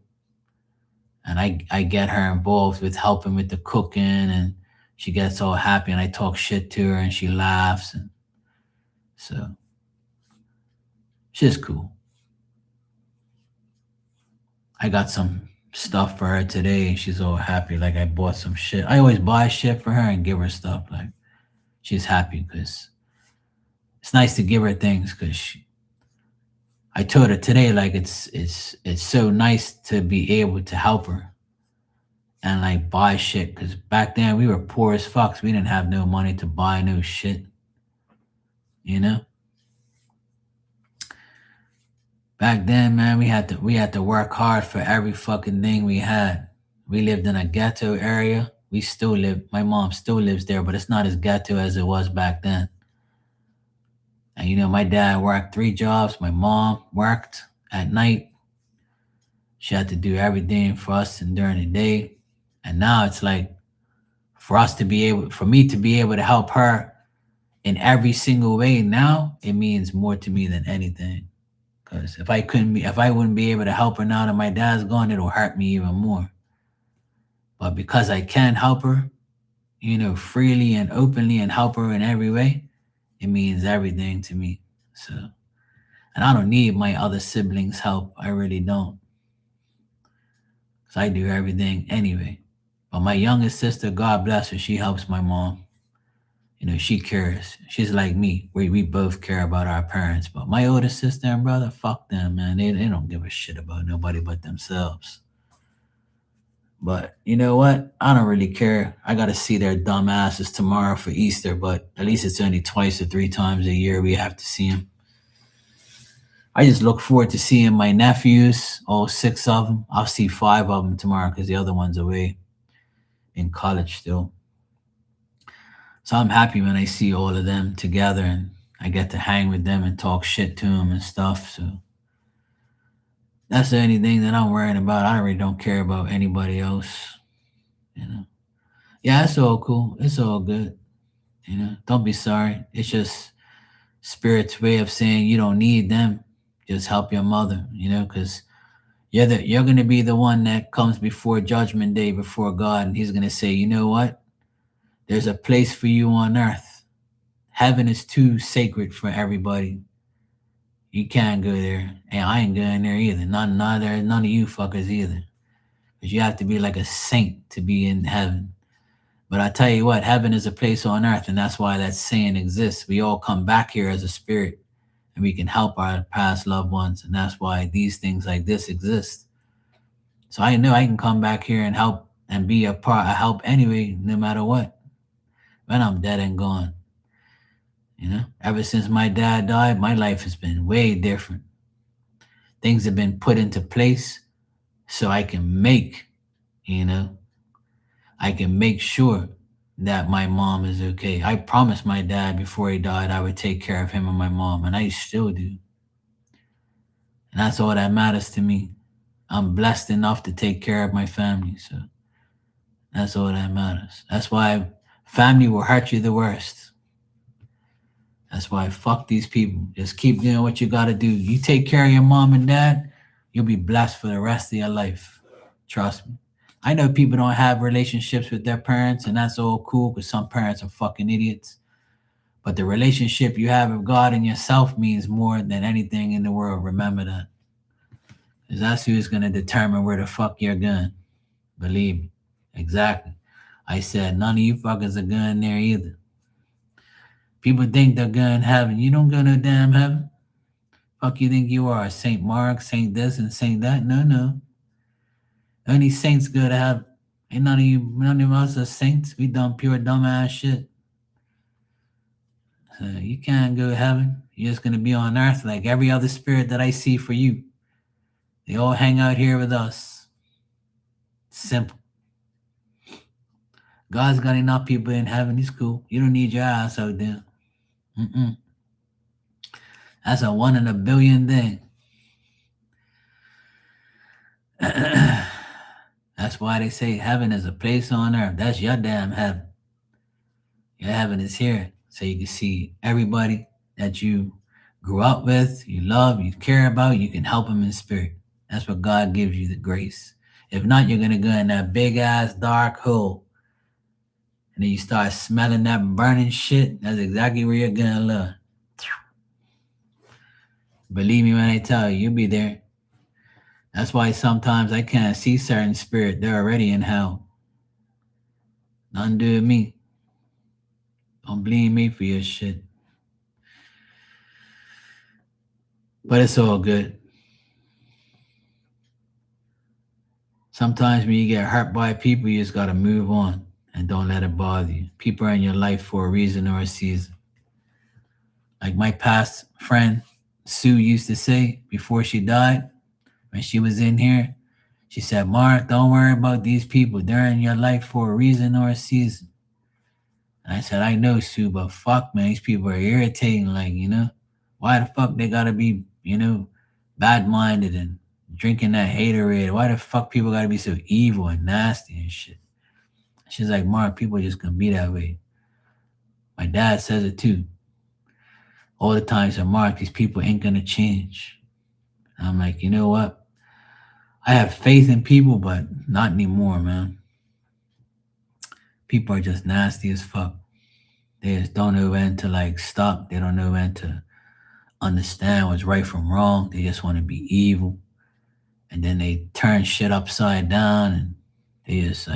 And I get her involved with helping with the cooking, and she gets all happy and I talk shit to her and she laughs, and so she's cool. I got some stuff for her today and she's all happy. Like I bought some shit. I always buy shit for her and give her stuff. Like she's happy because it's nice to give her things because I told her today like it's so nice to be able to help her and like buy shit because back then we were poor as fucks. We didn't have no money to buy no shit, you know. Back then, man, we had to work hard for every fucking thing we had. We lived in a ghetto area. We still live. My mom still lives there, but it's not as ghetto as it was back then. And you know, my dad worked 3 jobs. My mom worked at night. She had to do everything for us and during the day. And now it's like for me to be able to help her in every single way now, it means more to me than anything. Because if I wouldn't be able to help her now that my dad's gone, it'll hurt me even more. But because I can help her, you know, freely and openly and help her in every way, it means everything to me. So, and I don't need my other siblings' help. I really don't. Because I do everything anyway. But my youngest sister, God bless her, she helps my mom. You know, she cares. She's like me. We both care about our parents. But my older sister and brother, fuck them, man. They don't give a shit about nobody but themselves. But you know what? I don't really care. I got to see their dumb asses tomorrow for Easter, but at least it's only twice or 3 times a year we have to see them. I just look forward to seeing my nephews, all 6 of them. I'll see 5 of them tomorrow because the other one's away in college still. So I'm happy when I see all of them together and I get to hang with them and talk shit to them and stuff. So that's the only thing that I'm worrying about. I really don't care about anybody else. You know. Yeah, it's all cool. It's all good. You know. Don't be sorry. It's just spirit's way of saying you don't need them. Just help your mother. You know, because you're gonna be the one that comes before Judgment Day before God, and He's gonna say, you know what? There's a place for you on earth. Heaven is too sacred for everybody. You can't go there. And I ain't going there either. None of you fuckers either. Because you have to be like a saint to be in heaven. But I tell you what, heaven is a place on earth, and that's why that saying exists. We all come back here as a spirit, and we can help our past loved ones, and that's why these things like this exist. So I know I can come back here and help and be a part of help anyway, no matter what. When I'm dead and gone. Ever since my dad died, my life has been way different. Things have been put into place so I can you know, I can make sure that my mom is okay. I promised my dad before he died I would take care of him and my mom, and I still do. And that's all that matters to me. I'm blessed enough to take care of my family, so that's all that matters. That's why family will hurt you the worst. That's why fuck these people. Just keep doing what you gotta do. You take care of your mom and dad, you'll be blessed for the rest of your life. Trust me. I know people don't have relationships with their parents, and that's all cool because some parents are fucking idiots. But the relationship you have with God and yourself means more than anything in the world. Remember that. Because that's who's going to determine where the fuck you're going. Believe me. Exactly. I said none of you fuckers are going there either. People think they're going to heaven. You don't go no damn heaven. Fuck you think you are? Saint Mark, Saint this, and Saint that? No. Only saints go to heaven. Ain't none of us are saints. We done pure dumbass shit. So you can't go to heaven. You're just gonna be on earth like every other spirit that I see for you. They all hang out here with us. Simple. God's got enough people in heaven. He's cool. You don't need your ass out there. That's a 1 in a billion thing. That's why they say heaven is a place on earth. That's your damn heaven. Your heaven is here. So you can see everybody that you grew up with, you love, you care about, you can help them in spirit. That's what God gives you, the grace. If not, you're going to go in that big ass dark hole. And then you start smelling that burning shit. That's exactly where you're going to live. Believe me when I tell you, you'll be there. That's why sometimes I can't see certain spirit. They're already in hell. Nothing to do with me. Don't blame me for your shit. But it's all good. Sometimes when you get hurt by people, you just got to move on and don't let it bother you. People are in your life for a reason or a season. Like my past friend, Sue, used to say before she died, when she was in here, she said, Mark, don't worry about these people. They're in your life for a reason or a season. And I said, I know, Sue, but fuck, man, these people are irritating. Like, why the fuck they got to be, bad-minded and drinking that haterade? Why the fuck people got to be so evil and nasty and shit? She's like, Mark, people just gonna be that way. My dad says it too. All the time, so Mark, these people ain't gonna change. And I'm like, you know what? I have faith in people, but not anymore, man. People are just nasty as fuck. They just don't know when to stop. They don't know when to understand what's right from wrong. They just want to be evil. And then they turn shit upside down and they just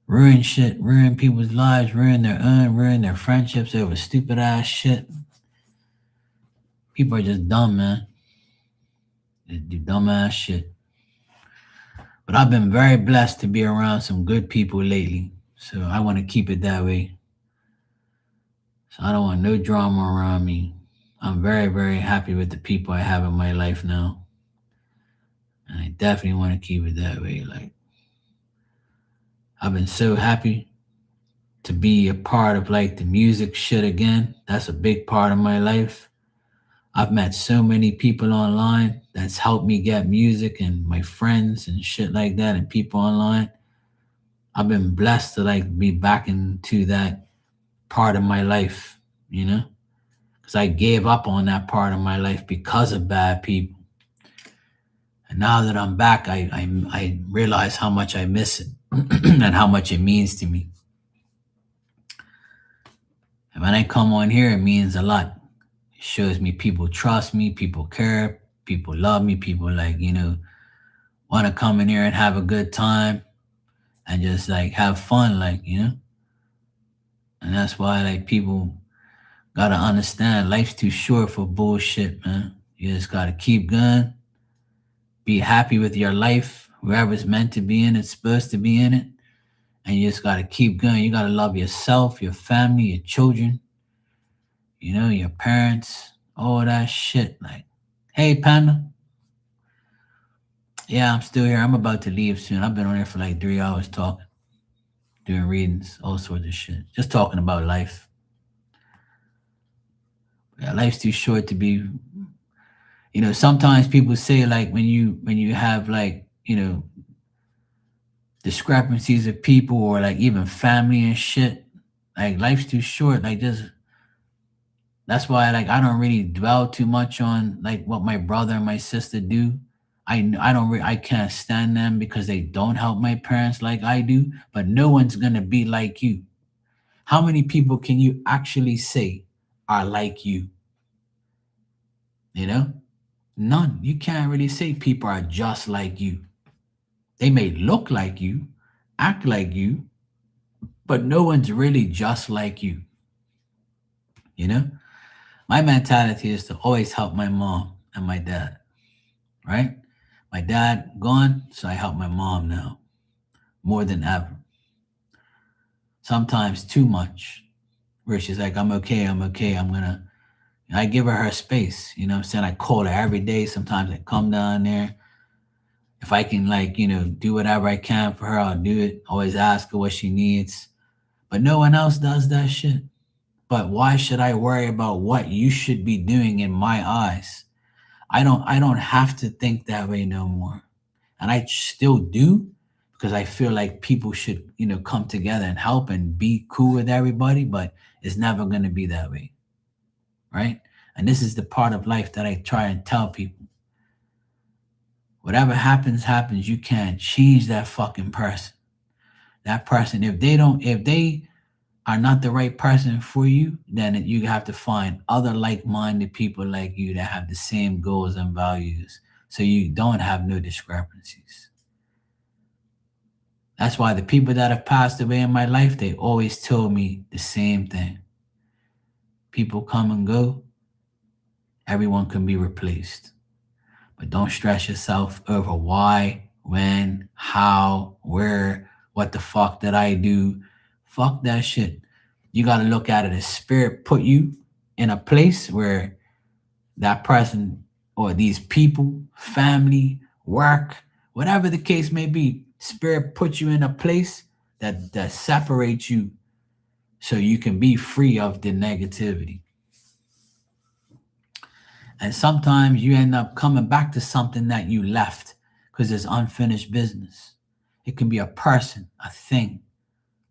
ruin shit, ruin people's lives, ruin their friendships over stupid ass shit. People are just dumb, man. They do dumb ass shit. But I've been very blessed to be around some good people lately. So I want to keep it that way. So I don't want no drama around me. I'm very, very happy with the people I have in my life now. And I definitely want to keep it that way. I've been so happy to be a part of the music shit again. That's a big part of my life. I've met so many people online that's helped me get music, and my friends and shit like that, and people online. I've been blessed to be back into that part of my life, because I gave up on that part of my life because of bad people. And now that I'm back, I realize how much I miss it and how much it means to me. And when I come on here, it means a lot. It shows me people trust me, people care, people love me, people like, want to come in here and have a good time and just like have fun, like. And that's why like people gotta understand life's too short for bullshit, man. You just gotta keep going, be happy with your life. Whoever's meant to be in it's supposed to be in it. And you just gotta keep going. You gotta love yourself, your family, your children, your parents, all that shit. Like, hey Panda. Yeah, I'm still here. I'm about to leave soon. I've been on here for like 3 hours talking, doing readings, all sorts of shit. Just talking about life. Yeah, life's too short to be. Sometimes people say like when you have like discrepancies of people or like even family and shit, like life's too short. Like just that's why like I don't really dwell too much on like what my brother and my sister do. I can't stand them because they don't help my parents like I do. But no one's gonna be like you. How many people can you actually say are like you? You know, none. You can't really say people are just like you. They may look like you, act like you, but no one's really just like you. You know, my mentality is to always help my mom and my dad, right? My dad gone, so I help my mom now more than ever. Sometimes too much, where she's like, I'm okay, I'm okay, I give her space, you know what I'm saying? I call her every day. Sometimes I come down there. If I can, like, do whatever I can for her, I'll do it. Always ask her what she needs. But no one else does that shit. But why should I worry about what you should be doing in my eyes? I don't have to think that way no more. And I still do because I feel like people should, come together and help and be cool with everybody, but it's never going to be that way, right? And this is the part of life that I try and tell people. Whatever happens, happens. You can't change that fucking person. That person, if they are not the right person for you, then you have to find other like-minded people like you that have the same goals and values, so you don't have no discrepancies. That's why the people that have passed away in my life, they always told me the same thing. People come and go, everyone can be replaced. But don't stress yourself over why, when, how, where, what the fuck did I do? Fuck that shit. You got to look at it as spirit put you in a place where that person or these people, family, work, whatever the case may be, spirit put you in a place that separates you so you can be free of the negativity. And sometimes you end up coming back to something that you left because there's unfinished business. It can be a person, a thing.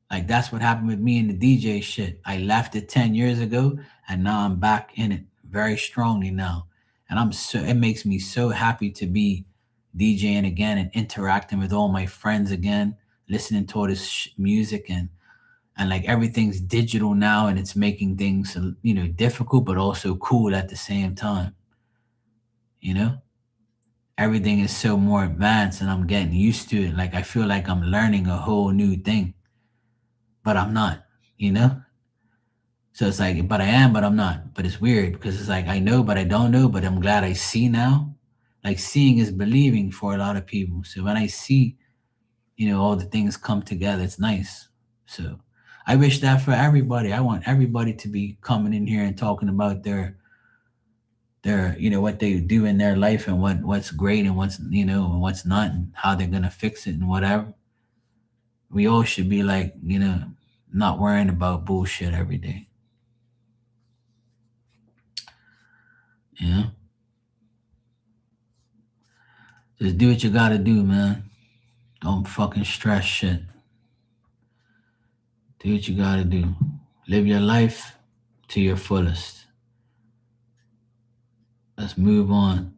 Like that's what happened with me and the DJ shit. I left it 10 years ago and now I'm back in it very strongly now. And it makes me so happy to be DJing again and interacting with all my friends again, listening to all this music and like everything's digital now and it's making things difficult but also cool at the same time. You know, everything is so more advanced and I'm getting used to it. Like I feel like I'm learning a whole new thing, but I'm not, you know? So it's like, but I am, but I'm not. But it's weird because it's like I know, but I don't know, but I'm glad I see now. Like seeing is believing for a lot of people. So when I see, all the things come together, it's nice. So I wish that for everybody. I want everybody to be coming in here and talking about their what they do in their life and what's great and what's and what's not and how they're gonna fix it and whatever. We all should be like not worrying about bullshit every day. Yeah, just do what you gotta do, man. Don't fucking stress shit. Do what you gotta do. Live your life to your fullest. Let's move on.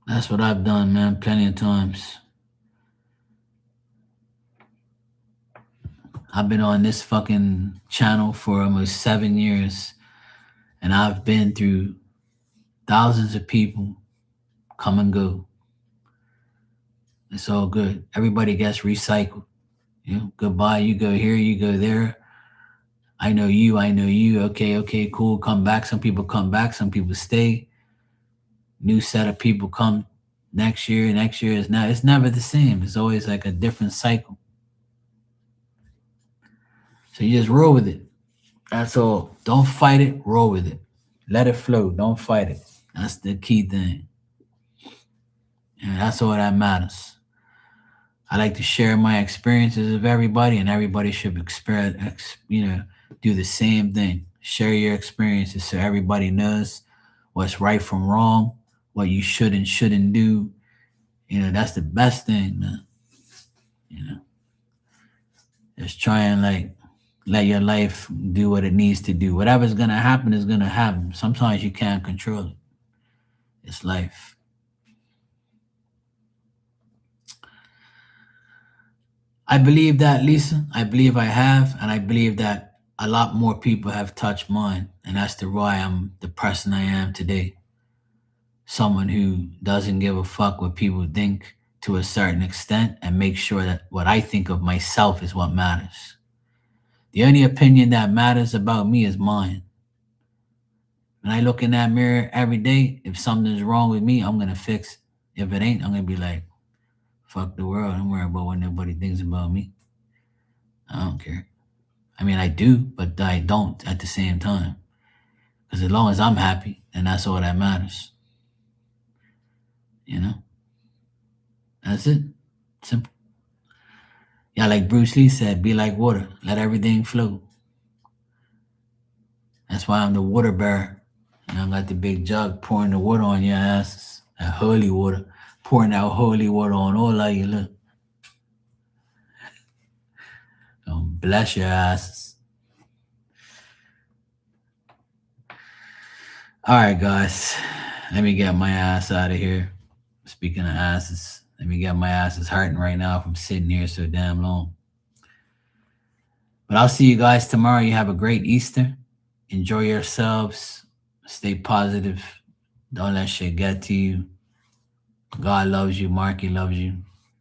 That's what I've done, man, plenty of times. I've been on this fucking channel for almost 7 years, and I've been through Thousands of people come and go. It's all good. Everybody gets recycled. You know, goodbye. You go here, you go there. I know you, I know you. Okay, okay, cool. Come back. Some people come back, some people stay. New set of people come next year. Next year is not, it's never the same. It's always like a different cycle. So you just roll with it. That's all. Don't fight it, roll with it. Let it flow. Don't fight it. That's the key thing. And that's all that matters. I like to share my experiences with everybody, and everybody should do the same thing. Share your experiences so everybody knows what's right from wrong, what you should and shouldn't do. That's the best thing, man. You know, just try and like let your life do what it needs to do. Whatever's gonna happen is gonna happen. Sometimes you can't control it. It's life. I believe that, Lisa. I believe I have, and I believe that a lot more people have touched mine, and that's the why I'm the person I am today. Someone who doesn't give a fuck what people think to a certain extent and make sure that what I think of myself is what matters. The only opinion that matters about me is mine. When I look in that mirror every day, if something's wrong with me, I'm gonna fix it. If it ain't, I'm gonna be like, fuck the world. I'm worried about what nobody thinks about me. I don't care. I mean, I do, but I don't at the same time. Because as long as I'm happy, then that's all that matters. You know? That's it. Simple. Yeah, like Bruce Lee said, be like water. Let everything flow. That's why I'm the water bearer. I got the big jug pouring the water on your asses. That holy water. Pouring that holy water on all of you. Look. Don't bless your asses. All right, guys. Let me get my ass out of here. Speaking of asses, let me get my asses hurting right now from sitting here so damn long. But I'll see you guys tomorrow. You have a great Easter. Enjoy yourselves. Stay positive. Don't let shit get to you. God loves you. Marky loves you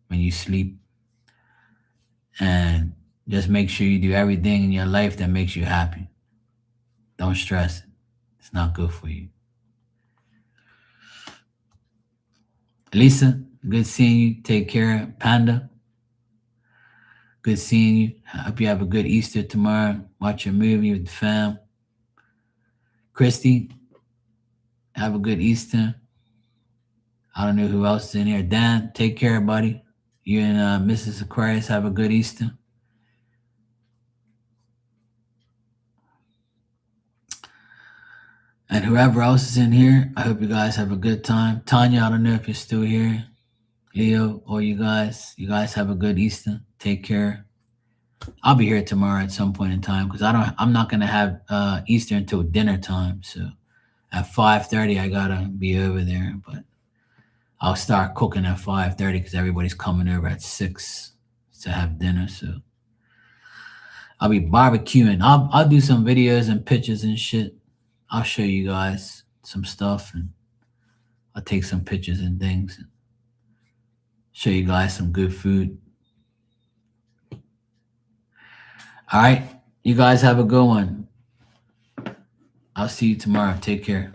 when you sleep. And just make sure you do everything in your life that makes you happy. Don't stress it. It's not good for you. Lisa, good seeing you. Take care. Panda, good seeing you. I hope you have a good Easter tomorrow. Watch a movie with the fam. Christy, have a good Easter. I don't know who else is in here. Dan, take care, buddy. You and Mrs. Aquarius have a good Easter. And whoever else is in here, I hope you guys have a good time. Tanya, I don't know if you're still here. Leo, all you guys have a good Easter. Take care. I'll be here tomorrow at some point in time because I'm not gonna have Easter until dinner time. So at 5:30 I gotta be over there, but I'll start cooking at 5:30 because everybody's coming over at 6 to have dinner. So I'll be barbecuing. I'll do some videos and pictures and shit. I'll show you guys some stuff and I'll take some pictures and things and show you guys some good food. All right. You guys have a good one. I'll see you tomorrow. Take care.